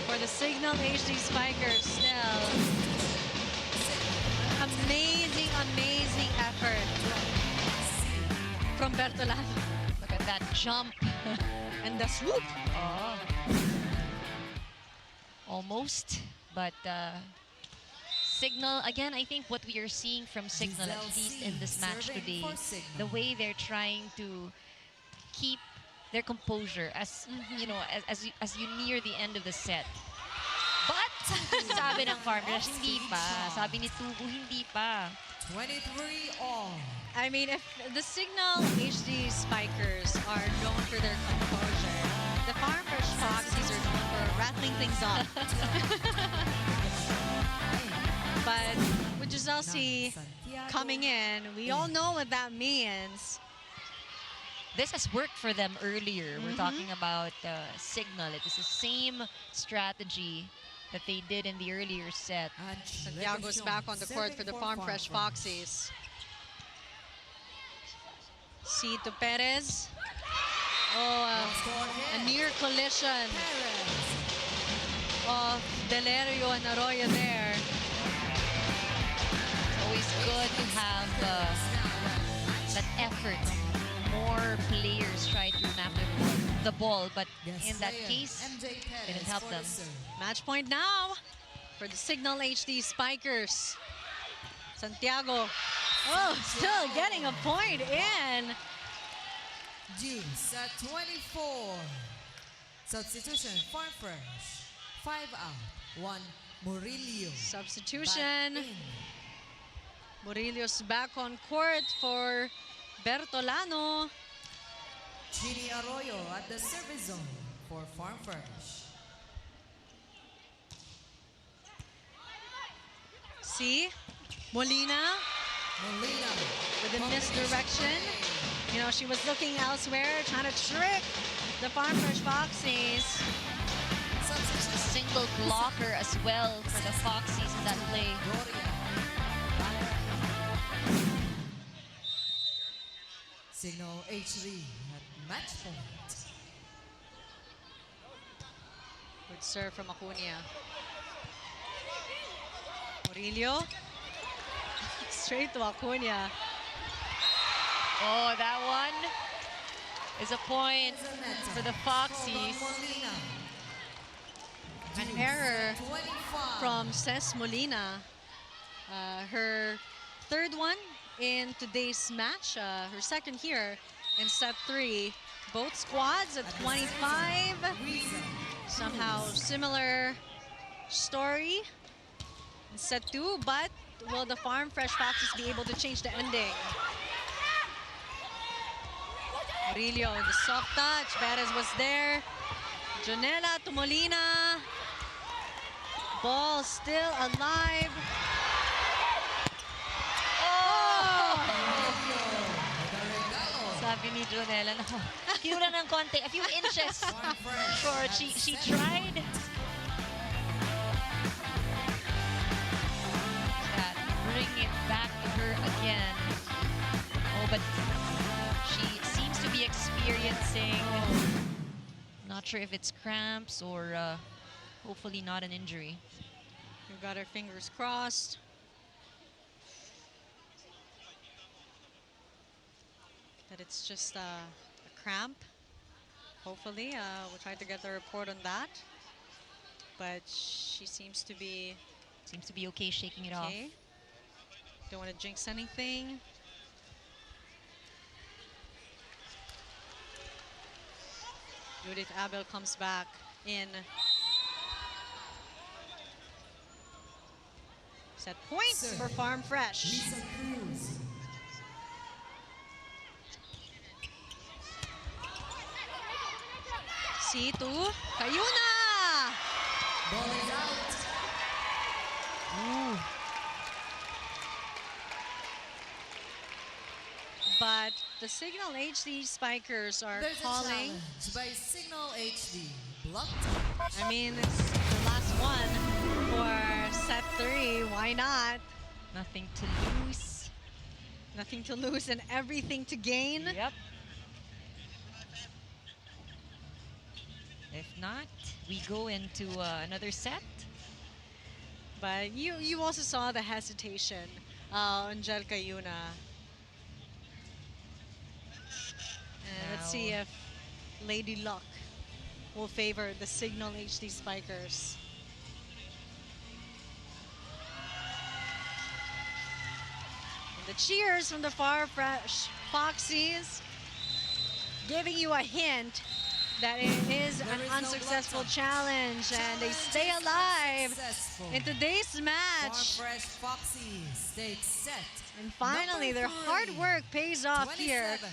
for the Cignal HD Spikers still. Amazing, amazing effort from Bertolano. Look at that jump. And the swoop. Oh. Almost, but Cignal, again, I think what we are seeing from Cignal, at least in this match today, the way they're trying to keep their composure as you know, as you near the end of the set. But sabi ng Farm Fresh, hindi pa. Sabi ni Tubo, hindi pa. 23 all. I mean, if the Cignal HD Spikers are known for their composure, the Farm Fresh Foxies are known for rattling things up. But with Giselle C coming in, we all know what that means. This has worked for them earlier. We're talking about Cignal. It is the same strategy that they did in the earlier set. Santiago's back on the court for the Farm Fresh Foxies. C to Perez. Oh, a near collision of Delerio and Arroyo there. It's always good to have that effort. More players try to run after the ball, but in that case, didn't help them. Match point now for the Cignal HD Spikers. Santiago, still getting a point in. Juice at 24. Substitution, Farm Fresh. 5 out. 1, Murillo. Substitution. Back in. Murillo's back on court for Bertolano. Chini Arroyo at the service zone for Farm Fresh. See, Molina with a misdirection. You know, she was looking elsewhere, trying to trick the Farm Fresh Foxies. A single blocker as well for the Foxies in that play. Cignal HD at match point. Good serve from Acuna. Murillo. Straight to Acuna. Oh, that one is a point for the Foxies. An error from Ces Molina. Her third one in today's match. Her second here in set 3. Both squads at 25. Somehow similar story in set 2, but will the Farm Fresh Foxes be able to change the ending? Murillo, the soft touch. Perez was there. Jonella to Molina. Ball still alive. Oh! Sabi ni Jonella, no, few lang ng konti, a few inches short. She tried. That, bring it back to her again. Oh, but she seems to be experiencing, not sure if it's cramps or hopefully not an injury. We've got our fingers crossed. That it's just a cramp. Hopefully, we'll try to get the report on that. But she seems to be okay, shaking it off. Don't want to jinx anything. Judith Abel comes back in. Set points for Farm Fresh. C2, Cayuna! Ball is out. Ooh. But the Cignal HD Spikers are There's calling. a challenge by Cignal HD. Blocked. I mean, it's the last one for set 3. Why not? Nothing to lose. Nothing to lose and everything to gain. Yep. If not, we go into another set. But you also saw the hesitation on Angelica Yuna. And let's see Now- if Lady Luck will favor the Cignal HD Spikers. And the cheers from the Farm Fresh Foxies giving you a hint that it is There an is no unsuccessful welcome. challenge and they Challenge stay is alive unsuccessful. in today's Farm match. Fresh Foxies take set. And finally, Number their hard three, work pays off here 27,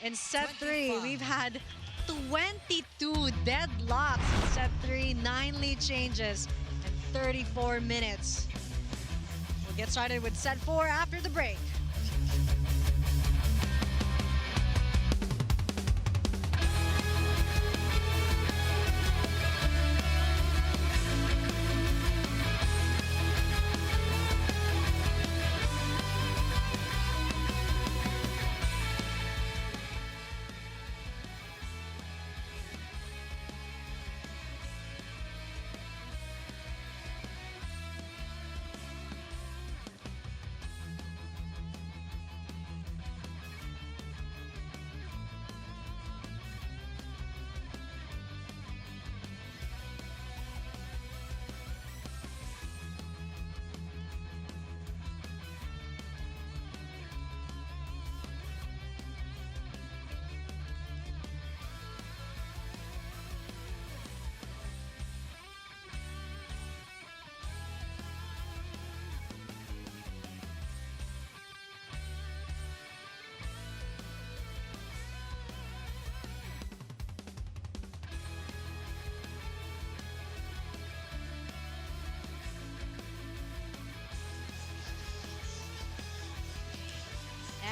in set 3. 25. We've had 22 deadlocks in set 3, 9 lead changes, and 34 minutes. We'll get started with set 4 after the break.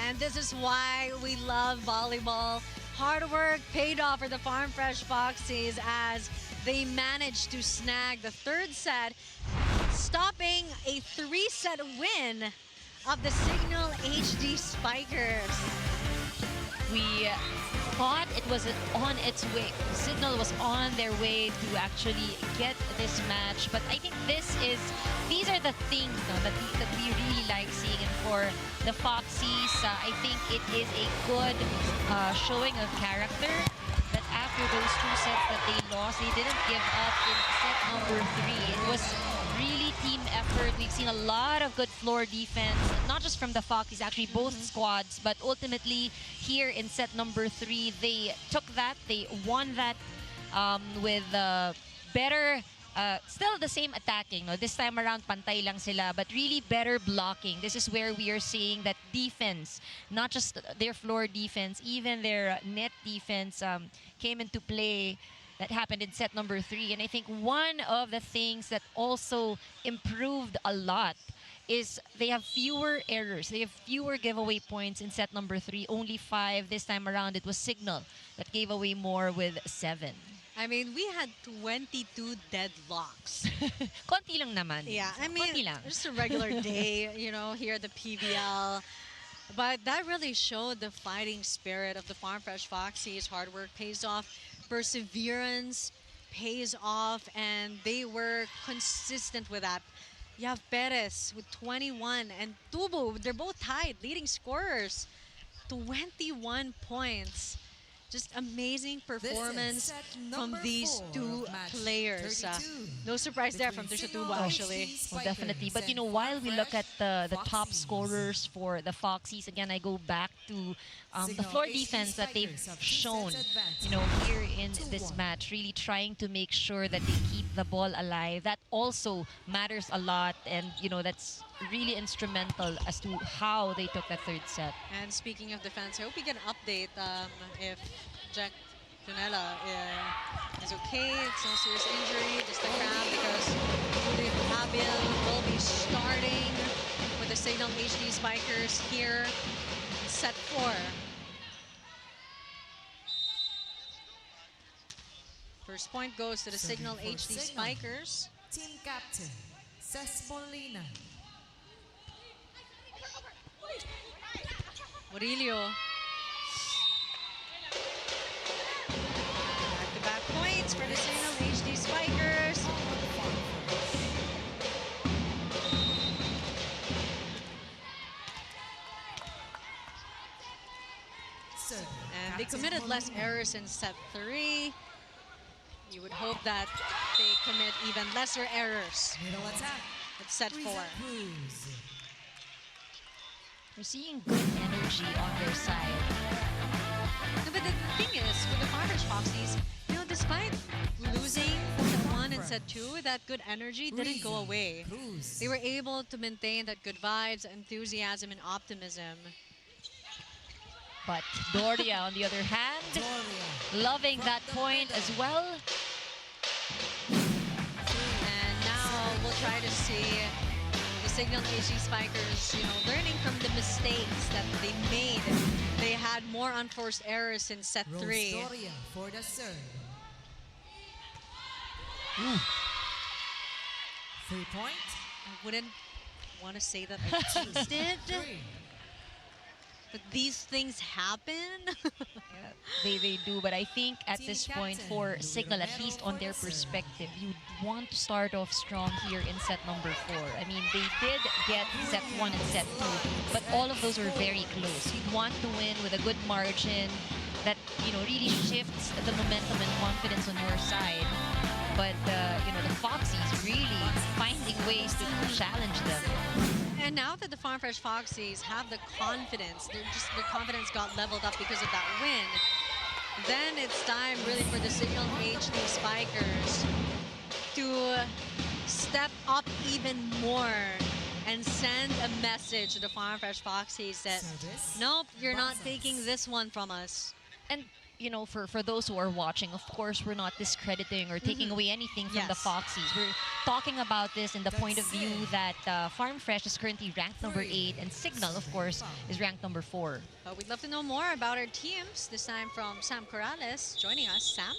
And this is why we love volleyball. Hard work paid off for the Farm Fresh Foxies as they managed to snag the third set, stopping a 3-set win of the Cignal HD Spikers. We thought it was on its way. Cignal was on their way to actually get this match, but I think these are the things that we really like seeing. And for the Foxies, I think it is a good showing of character that after those 2 sets that they lost, they didn't give up in set number 3. It was really team effort. We've seen a lot of good floor defense, not just from the Foxies, actually both squads, but ultimately here in set number 3, they took that, they won that with better, still the same attacking. No? This time around, pantay lang sila, but really better blocking. This is where we are seeing that defense, not just their floor defense, even their net defense came into play. That happened in set number 3. And I think one of the things that also improved a lot is they have fewer errors. They have fewer giveaway points in set number 3, only 5. This time around, it was Cignal that gave away more with 7. I mean, we had 22 deadlocks. Konti lang naman. Yeah, I mean, Konti lang. just a regular day, here at the PVL. But that really showed the fighting spirit of the Farm Fresh Foxies. Hard work pays off. Perseverance pays off, and they were consistent with that. You have Perez with 21 and Tubo, they're both tied, leading scorers. 21 points. Just amazing performance set from number these 4 two of match players. 32 No surprise there from between Trisha Tubo, Cignal actually. HD Well, definitely. Spikers But you know, and while we look at Farm the Fresh top Foxies. scorers for the Foxies, again, I go back to the Cignal floor HD defense that they've Spikers have 2 shown, sets advantage. here in this 2-1. match, really trying to make sure that they keep the ball alive. That also matters a lot, and that's really instrumental as to how they took that third set. And speaking of defense, I hope we get an update if Jack Junella is okay. It's no serious injury, just a cramp, because Judith Abil will be starting with the Cignal HD Spikers here in set 4. First point goes to the Serving Cignal for HD Cignal. Spikers. Team captain, Ces Molina. Murillo. Back-to-back points for the Cignal HD Spikers. And they committed less errors in set 3. You would hope that they commit even lesser errors Middle attack. at set 4. We're seeing good energy on their side. No, but the thing is, with the Farm Fresh Foxies, you know, despite losing set 1 and set 2, that good energy didn't go away. They were able to maintain that good vibes, enthusiasm, and optimism. But Doria, on the other hand, loving that point as well. And now we'll try to see the Cignal HD Spikers, you know, learning from the mistakes that they made. They had more unforced errors in set 3. Doria for the serve. 3-point. I wouldn't want to say that I tasted, but these things happen. They do, but I think at Team this point captain, for Louis Cignal, at Romero least for on the their serve. perspective, you want to start off strong here in set number 4. I mean, they did get set 1 and set 2, but all of those were very close. You'd want to win with a good margin that, you know, really shifts the momentum and confidence on your side. But, you know, the Foxies really finding ways to challenge them. And now that the Farm Fresh Foxies have the confidence, their confidence got leveled up because of that win. Then it's time really for the Cignal HD Spikers to step up even more and send a message to the Farm Fresh Foxies that, Service. nope, you're not Buzzer. taking this one from us. And, you know, for those who are watching, of course, we're not discrediting or taking away anything from the Yes. Foxies. We're talking about this in the point of view that Farm Fresh is currently ranked number 8, and Cignal, of course, is ranked number 4. We'd love to know more about our teams, this time from Sam Corrales joining us. Sam?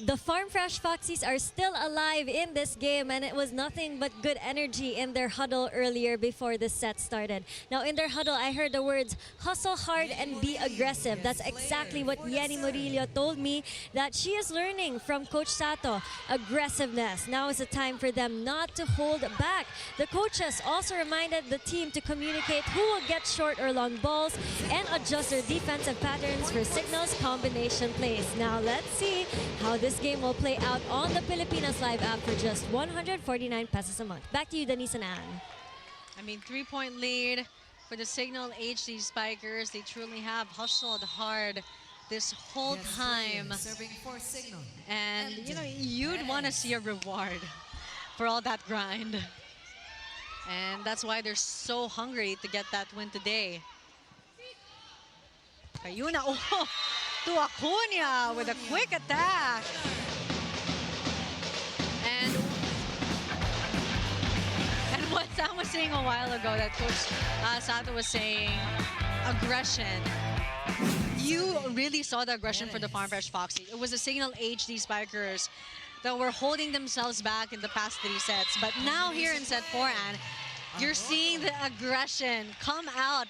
The Farm Fresh Foxies are still alive in this game, and it was nothing but good energy in their huddle earlier before the set started. Now, in their huddle, I heard the words, hustle hard and be aggressive. That's exactly what Yenny Murillo told me that she is learning from Coach Sato. Aggressiveness. Now is the time for them not to hold back. The coaches also reminded the team to communicate who will get short or long balls and adjust their defensive patterns for Cignal's combination plays. Now, let's see how this game will play out on the Pilipinas Live app for just 149 pesos a month. Back to you, Denise and Anne. I mean, 3-point lead for the Cignal HD Spikers. They truly have hustled hard this whole Guest time. player serving for Cignal. And, you know, you'd want to see a reward for all that grind. And that's why they're so hungry to get that win today. Ayun na, oh, to Acuna with a quick attack. And what Sam was saying a while ago, that Coach Sato was saying, aggression. You really saw the aggression for the Farm Fresh Foxies. It was the Cignal HD Spikers that were holding themselves back in the past 3 sets. But now here in set 4, Anne, you're seeing the aggression come out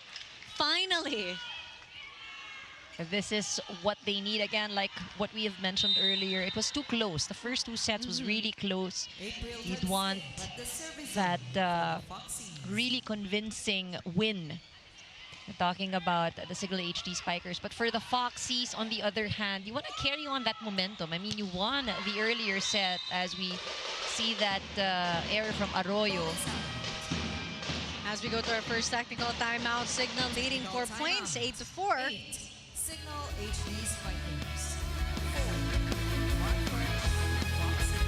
finally. This is what they need again, like what we have mentioned earlier. It was too close. The first 2 sets was really close. You'd want that really convincing win. We're talking about the Cignal HD Spikers. But for the Foxies, on the other hand, you want to carry on that momentum. I mean, you won the earlier set as we see that error from Arroyo. As we go to our first technical timeout, Cignal leading 4 points, 8-4. Cignal HD Spikers. 4. Farm Fresh Foxies.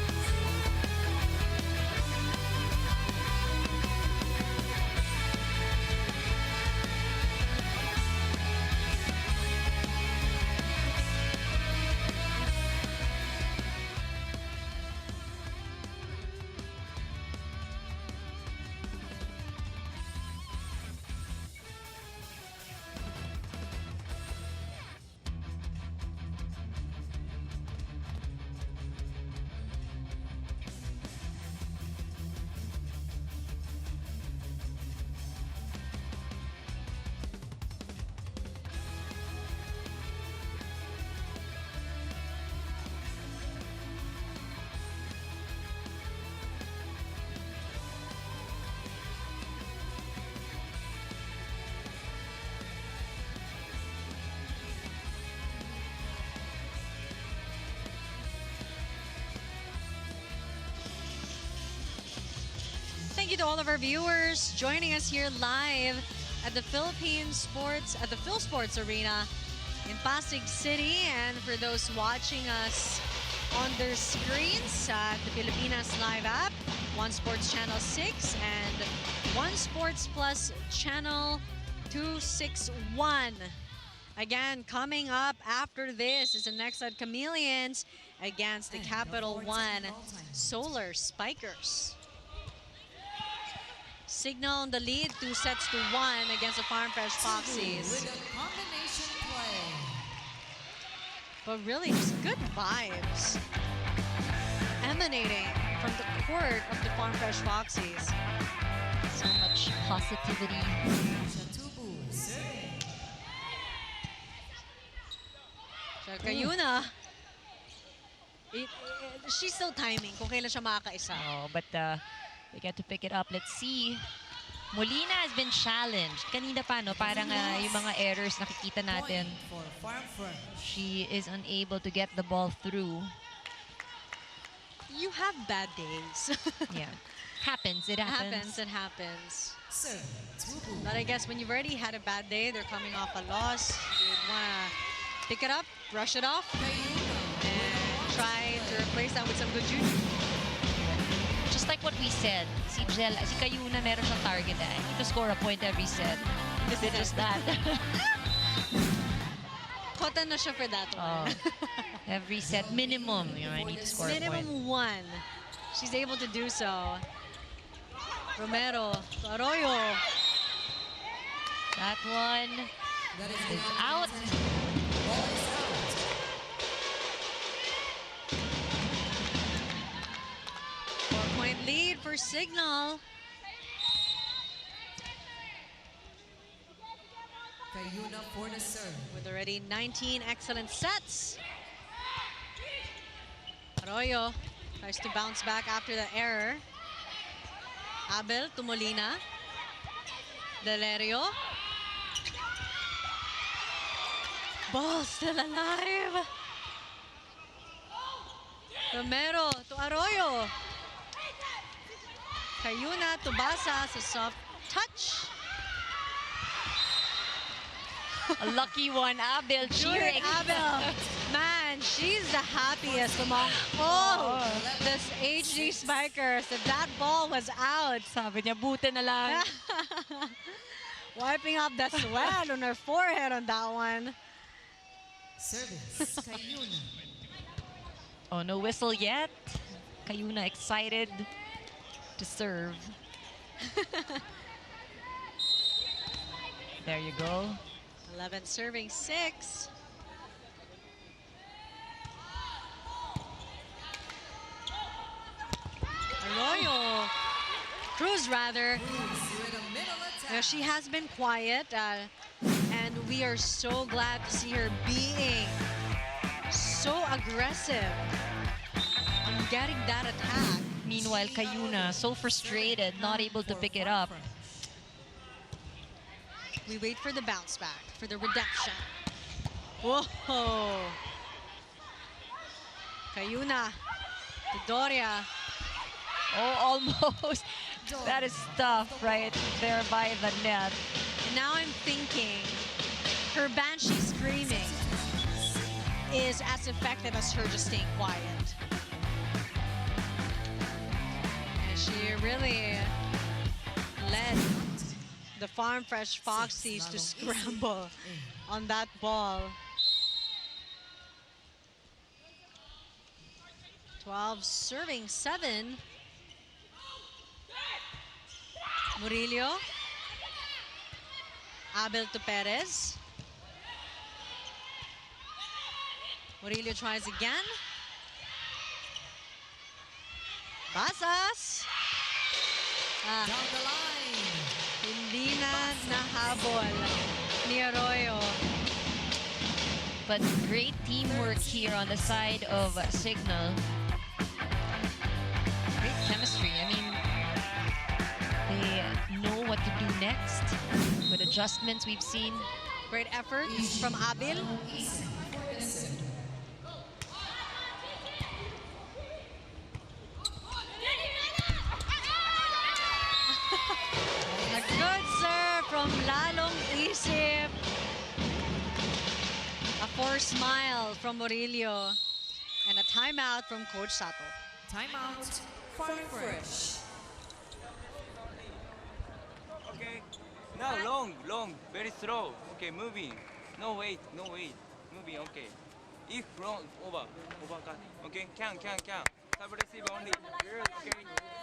you to all of our viewers joining us here live at the Phil Sports Arena in Pasig City, and for those watching us on their screens at the Pilipinas Live app, One Sports Channel 6 and One Sports Plus Channel 261. Again, coming up after this is the next at Chameleons against the Capital One Solar Spikers. Cignal in the lead, 2-1 against the Farm Fresh Foxies. With a combination play. But really, just good vibes emanating from the court of the Farm Fresh Foxies. So much positivity. Chatubu serving. Kayuna, she's still timing kung kailan siya makakaisa. Oh, but they get to pick it up. Let's see. Molina has been challenged. Kanina pa, no? Parang yung mga errors nakikita natin. For Farm Fresh. She is unable to get the ball through. You have bad days. Yeah. Happens. It happens. It happens. Serve. Tubu. But I guess when you've already had a bad day, they're coming off a loss, you'd want to pick it up, brush it off, and try to replace that with some good juju. Just like what we said, si Kayuna meron siyang target to score a point every set. This is just that. Kota na siya for that one. Every set, minimum, I need to score a point. Minimum one. She's able to do so. Romero, Arroyo. That one is out. Ball is out. 4-point lead for Cignal. Kayuna for the serve. With already 19 excellent sets. Arroyo tries to bounce back after the error. Abel to Molina. Delerio. Ball still alive. Romero to Arroyo. Kayuna to Basas, a soft touch. A lucky one, Abel cheering. Abel, man, she's the happiest among all this HD Spikers. If that ball was out, Sabi niya, buti na lang. wiping up the sweat on her forehead on that one. Service. Kayuna. Oh, no whistle yet. Kayuna excited to serve. There you go. 11 serving 6. Arroyo. Cruz, rather. With a middle attack. Now, she has been quiet, and we are so glad to see her being so aggressive on getting that attack. Meanwhile, Kayuna, so frustrated, not able to pick it up. We wait for the bounce back, for the redemption. Whoa! Kayuna to Doria. Oh, almost. That is tough right there by the net. And now I'm thinking her Banshee screaming is as effective as her just staying quiet. And she really led the Farm Fresh Foxies to scramble on that ball. 12 serving 7. Murillo. Abel to Perez. Murillo tries again. Basas. Down the line. Hindi na nahabol ni Arroyo. But great teamwork here on the side of Cignal. Great chemistry. I mean, they know what to do next with adjustments we've seen. Great effort from Abel. more smile from Murillo. And a timeout from Coach Sato. Timeout. Farm Fresh. Okay. Now long, very slow. Okay, moving. No wait. Moving, okay. If front, over cut. Okay, can. Sub receive only. Okay.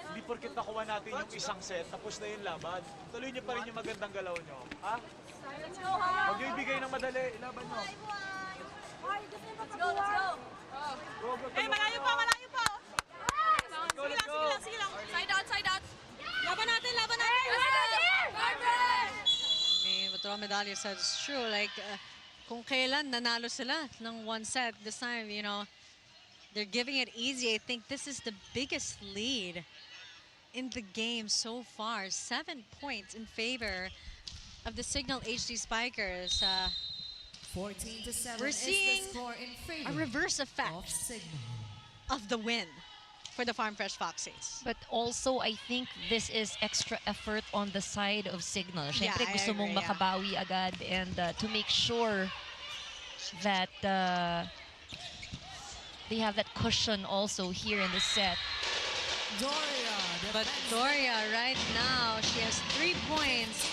Hindi porket nakuha natin yung isang set, tapos na yung laban. Tuloy niyo pa rin yung magandang galaw niyo. Ha? Let's go, ha? Huwag niyo ibigay ng madali. Ilaban niyo. Let's go. Go. Eh, malayo pa. Sige lang. Side out. Laban natin. I mean, what Ron Medallia said is true. Like, kung kailan nanalo sila ng one set, this time, you know, they're giving it easy. I think this is the biggest lead in the game so far. 7 points in favor of the Cignal HD Spikers. 14-7 We're is seeing the score in favor a reverse of effect Cignal. of the win for the Farm Fresh Foxies. But also, I think this is extra effort on the side of Cignal. Yeah, Siyempre, I gusto mong agree, yeah. makabawi agad and to make sure that they have that cushion also here in the set. Doria. But Doria right now, she has 3 points,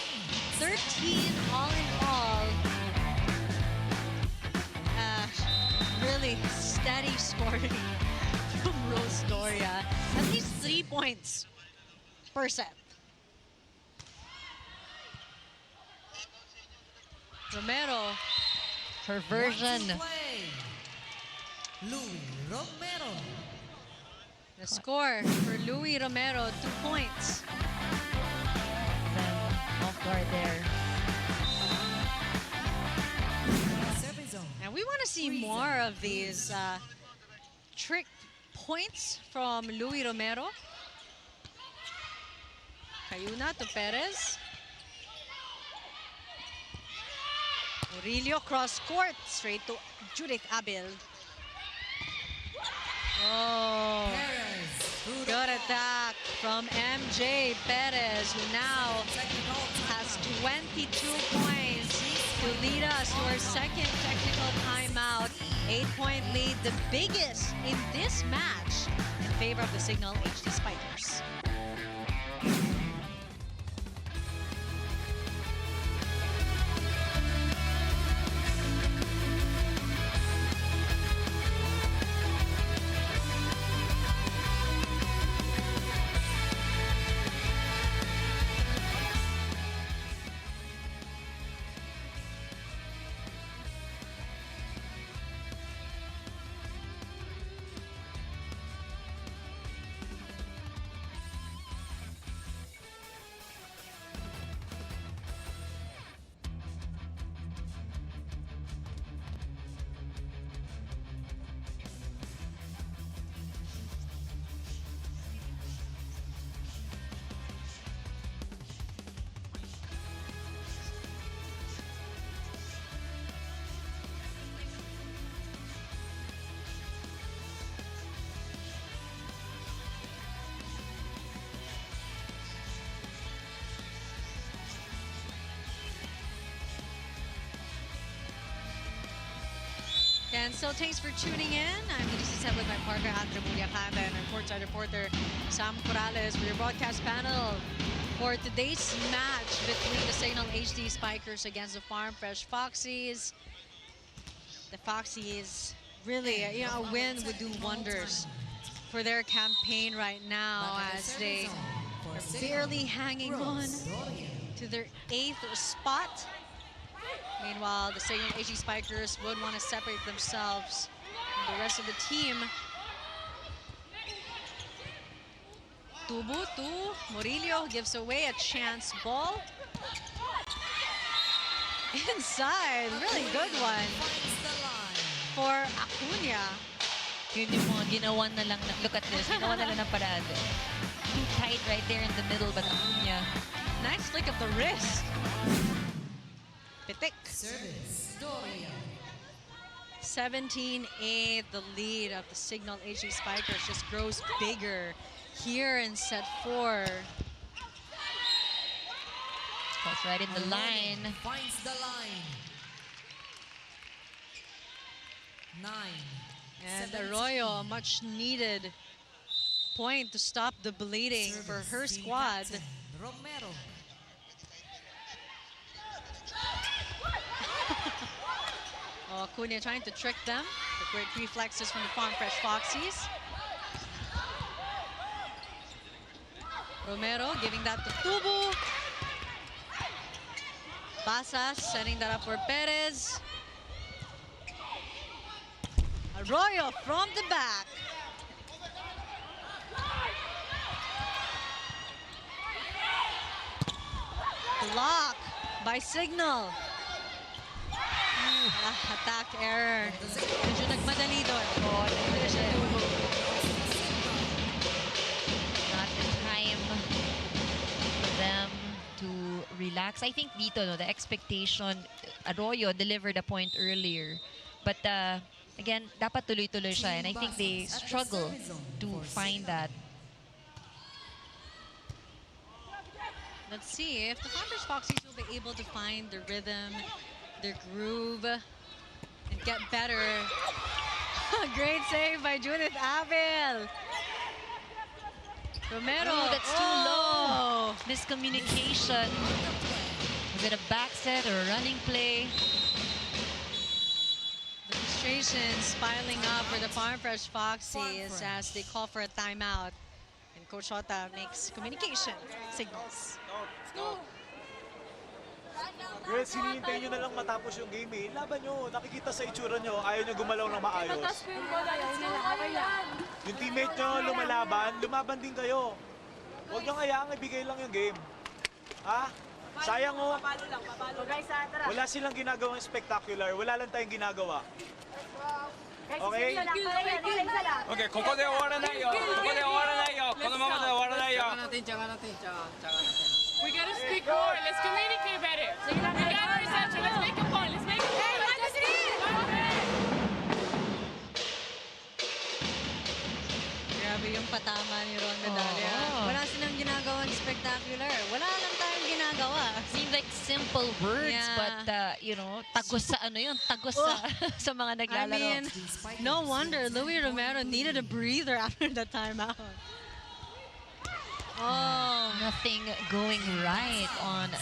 13 all in all. Really steady scoring from Rose Doria. At least 3 points per set. Romero, Her version. Louis Romero. the score for Louis Romero, 2 points. Then off guard there. Serving zone. And we want to see more of these trick points from Louis Romero. Cayuna to Perez. Murillo cross court, straight to Judith Abel. Oh, Perez. good attack from MJ Perez, who now has 22 points to lead us to our second technical timeout. 8-point lead, the biggest in this match in favor of the Cignal HD Spikers. And so thanks for tuning in. I'm Elisa Seb with my partner, Andrea Muliacanda, and our courtside reporter, Sam Corrales, for your broadcast panel for today's match between the Cignal HD Spikers against the Farm Fresh Foxies. The Foxies, really, you know, a win would do wonders for their campaign right now as they are barely hanging on to their 8th spot. Meanwhile, the Cignal HD Spikers would want to separate themselves from the rest of the team. Tubu to Murillo gives away a chance ball. Inside, really good one for Acuna. Yun yung mga ginawan na lang, look at this, ginawan na lang ng paraan. Too tight right there in the middle, but Acuna. Nice flick of the wrist. Pitik. Service. Doria. 17-8, the lead of the Cignal HD Spikers just grows bigger here in set 4. That's right in the line. Finds the line. 9. And 17. Arroyo, a much needed point to stop the bleeding for her Team squad. captain, Romero. Oh, Acuna trying to trick them. The great reflexes from the Farm Fresh Foxies. Romero giving that to Tubu. Basas setting that up for Perez. Arroyo from the back. Block by Cignal. Attack error. Medyo nagmadali doon. Hindi siya Tubu. Not the time for them to relax. I think dito, no, the expectation, Arroyo delivered a point earlier. But again, dapat tuloy-tuloy siya. And I think they struggle to find that. Let's see if the Farm Fresh Foxies will be able to find their rhythm, their groove, and get better. Great save by Judith Abel. Romero, Oh, that's too low. Miscommunication. Was it a back set or a running play? The frustrations piling up for the Farm Fresh Foxies as they call for a timeout. And Coach Hota makes communication signals. Girls, hinihintay nyo na lang matapos yung game eh. Laban nyo, nakikita sa itsura nyo, ayaw nyo gumalaw ng maayos. Yung teammate nyo lumalaban, lumaban din kayo. Huwag nyo ayaang ibigay lang yung game. Ha? Sayang oh. Wala silang ginagawang spectacular, wala lang tayong ginagawa. Okay? OK ここで終わらないよここで終わらないよこのままで終わらないよ We gotta speak more. Let's communicate better. We got reception. Let's make a point. Let's make a point. Grabe yung patama ni Ron Medalla. Oo. Wala silang ginagawang spectacular. Wala lang tayong ginagawa. Seemed like simple words, Yeah. but you know, tagos sa ano yun, tagos sa, sa mga I naglalaro. mean, no wonder Louis Romero needed a breather after the timeout. Oh, Nothing going right on the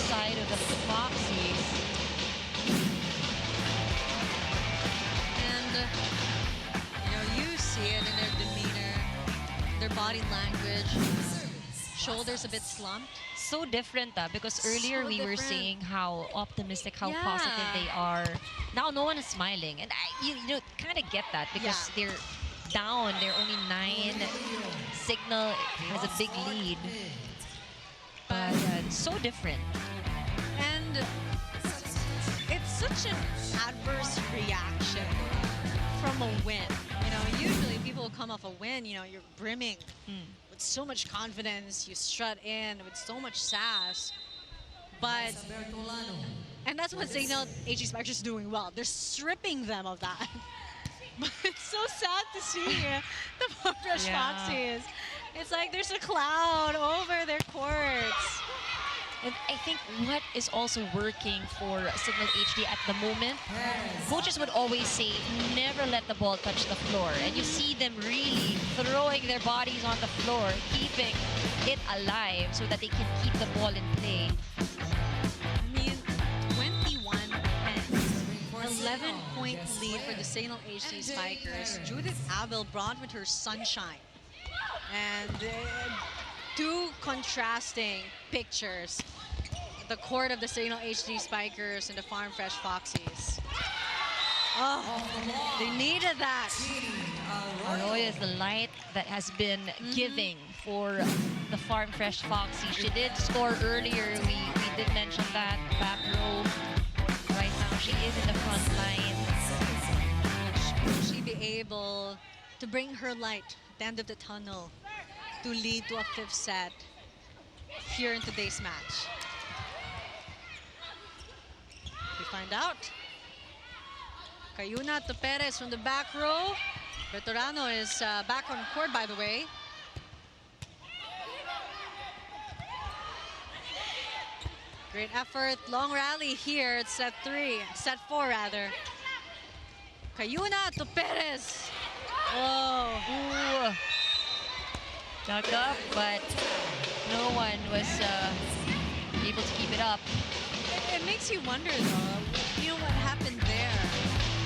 side of the Foxies. and you see it in their demeanor, their body language, shoulders a bit slumped. So different because earlier So we were different. saying how optimistic, how Yeah. positive they are. Now no one is smiling, and you know, kind of get that because Yeah. they're down. They're only 9. Cignal has a big lead, but it's so different. And it's such an adverse reaction from a win. You know, usually people come off a win, you know, you're brimming with so much confidence, you strut in with so much sass. But, and that's what Cignal HD Spikers is doing well. They're stripping them of that. But it's so sad to see the Farm Fresh Yeah. Foxies. It's like there's a cloud over their courts. And I think what is also working for Cignal HD at the moment, coaches would always say, never let the ball touch the floor. And you see them really throwing their bodies on the floor, keeping it alive so that they can keep the ball in play. I mean, 21-10. 11-point lead for the Cignal HD Spikers. Judith Abel brought with her sunshine. And two contrasting pictures. The court of the Cignal HD Spikers and the Farm Fresh Foxies. Oh, they needed that. Arroyo is the light that has been giving for the Farm Fresh Foxies. She did score earlier. We did mention that. Back row. Right now, she is in the front line. Will she be able to bring her light at the end of the tunnel to lead to a 5th set here in today's match? We find out. Cayuna to Perez from the back row. Veterano is back on court, by the way. Great effort, long rally here. It's set 4 rather. Cayuna to Perez. Oh. Ooh. Dug up, but no one was able to keep it up. It makes you wonder, though, you know what happened there?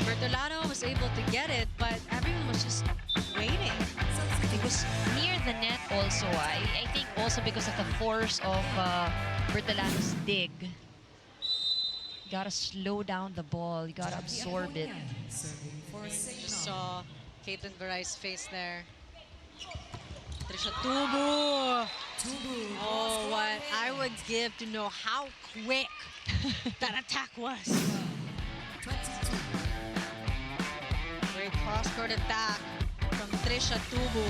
Bertolano was able to get it, but everyone was just waiting. It was near the net also. I think also because of the force of Bertolano's dig. You gotta slow down the ball. You gotta absorb it. Just saw Caitlin Barai's face there. Trisha Tubu. Oh, what I would give to know how quick that attack was. Great cross-court attack from Trisha Tubu.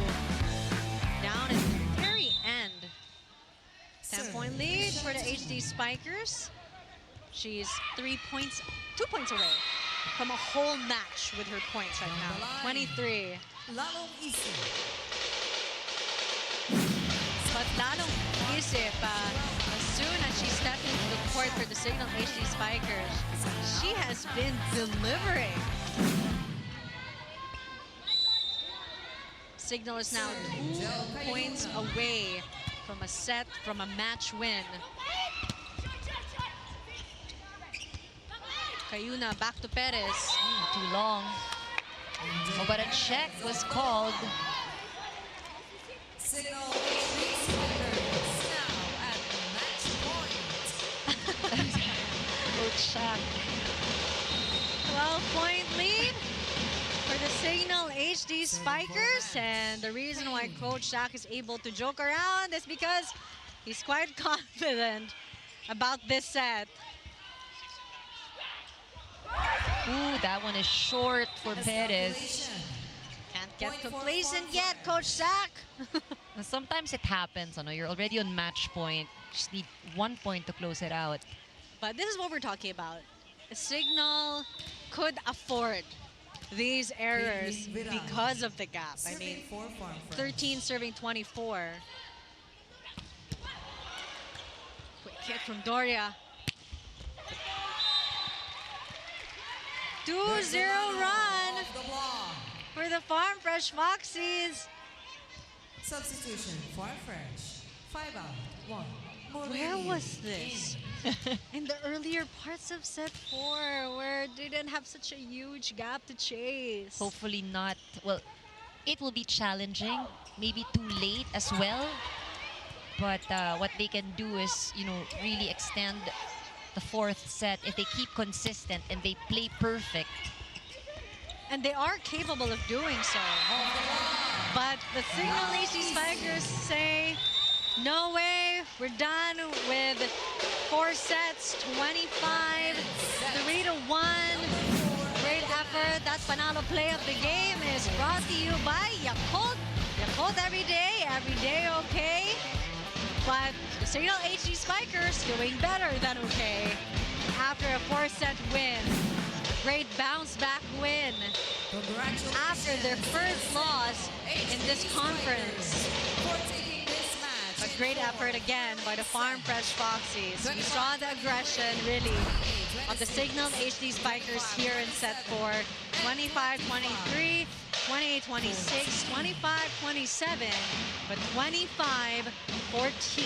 Down at the very end. 10-point lead for the HD Spikers. She's 2 points away from a whole match with her points right now. 23. But lalong isip, as soon as she stepped into the court for the Cignal HD Spikers, she has been delivering. Cignal is now 2 points away from a match win. Cayuna back to Perez. Too long. Oh, but a check was called. Cignal HD Spikers now at match point. Coach Shaq. 12-point lead for the Cignal HD Spikers. And the reason why Coach Shaq is able to joke around is because he's quite confident about this set. Ooh, that one is short for Perez. Can't get complacent yet, Coach Shaq. Sometimes it happens. You're already on match point. Just need 1 point to close it out. But this is what we're talking about. Cignal could afford these errors because of the gap. I mean, 13 serving 24. Quick hit from Doria. 2-0 run for the Farm Fresh Foxies. Substitution, Farm Fresh. 5 out, 1. Where was this? In the earlier parts of set 4, where they didn't have such a huge gap to chase. Hopefully not. Well, it will be challenging. Maybe too late as well. But what they can do is, really extend the 4th set if they keep consistent and they play perfect. And they are capable of doing so. But the Cignal HD Spikers say, no way, we're done with 4 sets, 25, 3-1. Great effort. That Panalo play of the game is brought to you by Yakult. Yakult every day okay. But the Cignal HD Spikers doing better than okay after a 4-set win. Great bounce back win after their first loss in this conference. But great effort again by the Farm Fresh Foxies. We saw the aggression really of the Cignal HD Spikers here in set 4. 25-23, 28-26, 25-27, but 25-14.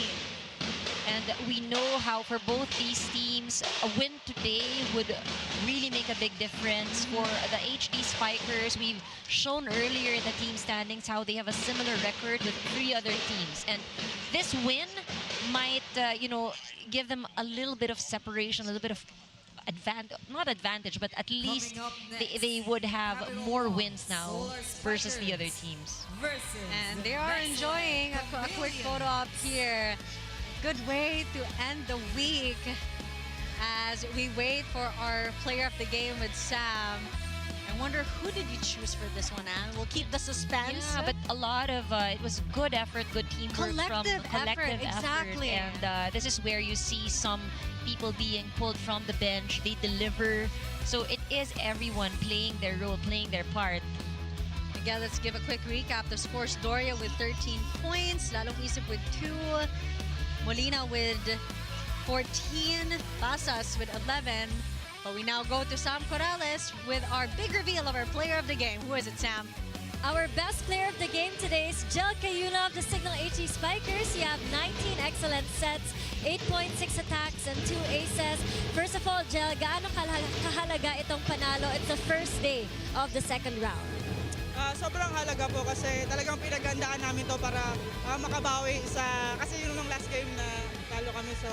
And we know how for both these teams, a win today would really make a big difference. For the HD Spikers, we've shown earlier in the team standings how they have a similar record with 3 other teams. And this win might, give them a little bit of separation, a little bit of not advantage, but at least they would have more wins now versus the other teams. And they are enjoying a quick photo up here. Good way to end the week as we wait for our player of the game with Sam. I wonder, who did you choose for this one, Anne? We'll keep the suspense. Yeah, but a lot of, it was good effort, good teamwork Collective from collective effort. exactly. And this is where you see some people being pulled from the bench. They deliver. So it is everyone playing their role, playing their part. Again, let's give a quick recap. The scores: Doria with 13 points, Lalong Isip with 2, Molina with 14, Basas with 11, But we now go to Sam Corrales with our big reveal of our player of the game. Who is it, Sam? Our best player of the game today is Jel Cayuna of the Cignal HD Spikers. You have 19 excellent sets, 8.6 attacks, and 2 aces. First of all, Jel, gaano kahalaga itong panalo? It's the first day of the second round. Sobrang halaga po kasi talagang pinagandaan namin to para makabawi sa, kasi yun nung last game na talo kami, so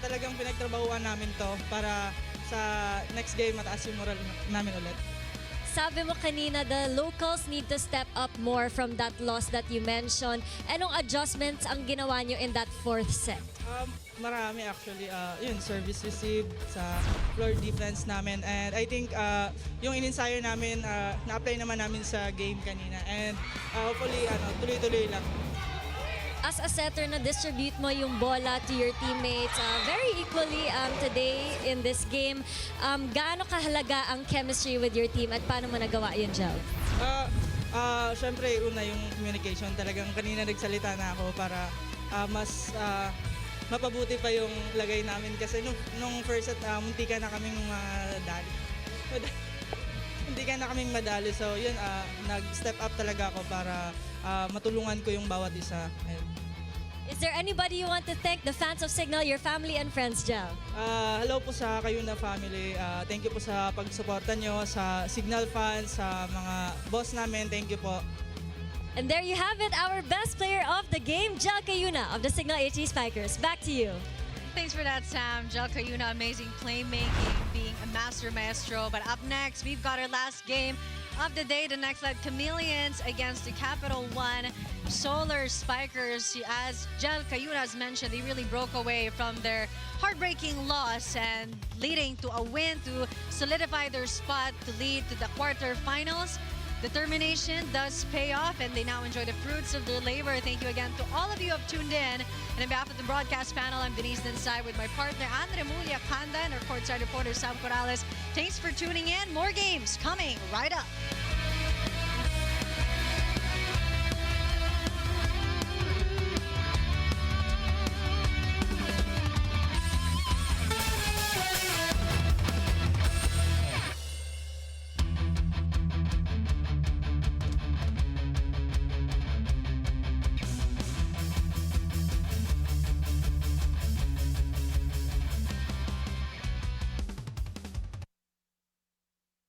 talagang pinagtrabahuan namin to para sa next game mataas yung moral namin ulit. Sabi mo kanina, the locals need to step up more from that loss that you mentioned. Anong adjustments ang ginawa nyo in that fourth set? Marami actually, yun, service received sa floor defense namin, and I think yung ininsayo namin, na-apply naman namin sa game kanina, and hopefully tuloy-tuloy lang. As a setter, na-distribute mo yung bola to your teammates very equally today in this game. Gaano kahalaga ang chemistry with your team at paano mo nagawa yun, Jel? Siyempre, una yung communication. Talagang kanina nagsalita na ako para mas mapabuti pa yung lagay namin. Kasi nung first set, muntika na kaming madali. Muntika na kaming madali. So yun, nag-step up talaga ako para matulungan ko yung bawat isa. Is there anybody you want to thank, the fans of Cignal, your family and friends, Jel? Hello po sa Cayuna family. Thank you po sa pagsuporta nyo, sa Cignal fans, sa mga boss namin. Thank you po. And there you have it, our best player of the game, Jel Cayuna of the Cignal HD Spikers. Back to you. Thanks for that, Sam. Jel Cayuna, amazing playmaking, being a master maestro. But up next, we've got our last game of the day. The next leg, Chameleons against the Capital One Solar Spikers. As Jel Cayuna has mentioned, they really broke away from their heartbreaking loss and leading to a win to solidify their spot to lead to the quarterfinals. Determination does pay off, and they now enjoy the fruits of their labor. Thank you again to all of you who have tuned in. And on behalf of the broadcast panel, I'm Denise Ninsay with my partner, Andre Mulia Kanda, and our courtside reporter, Sam Corrales. Thanks for tuning in. More games coming right up.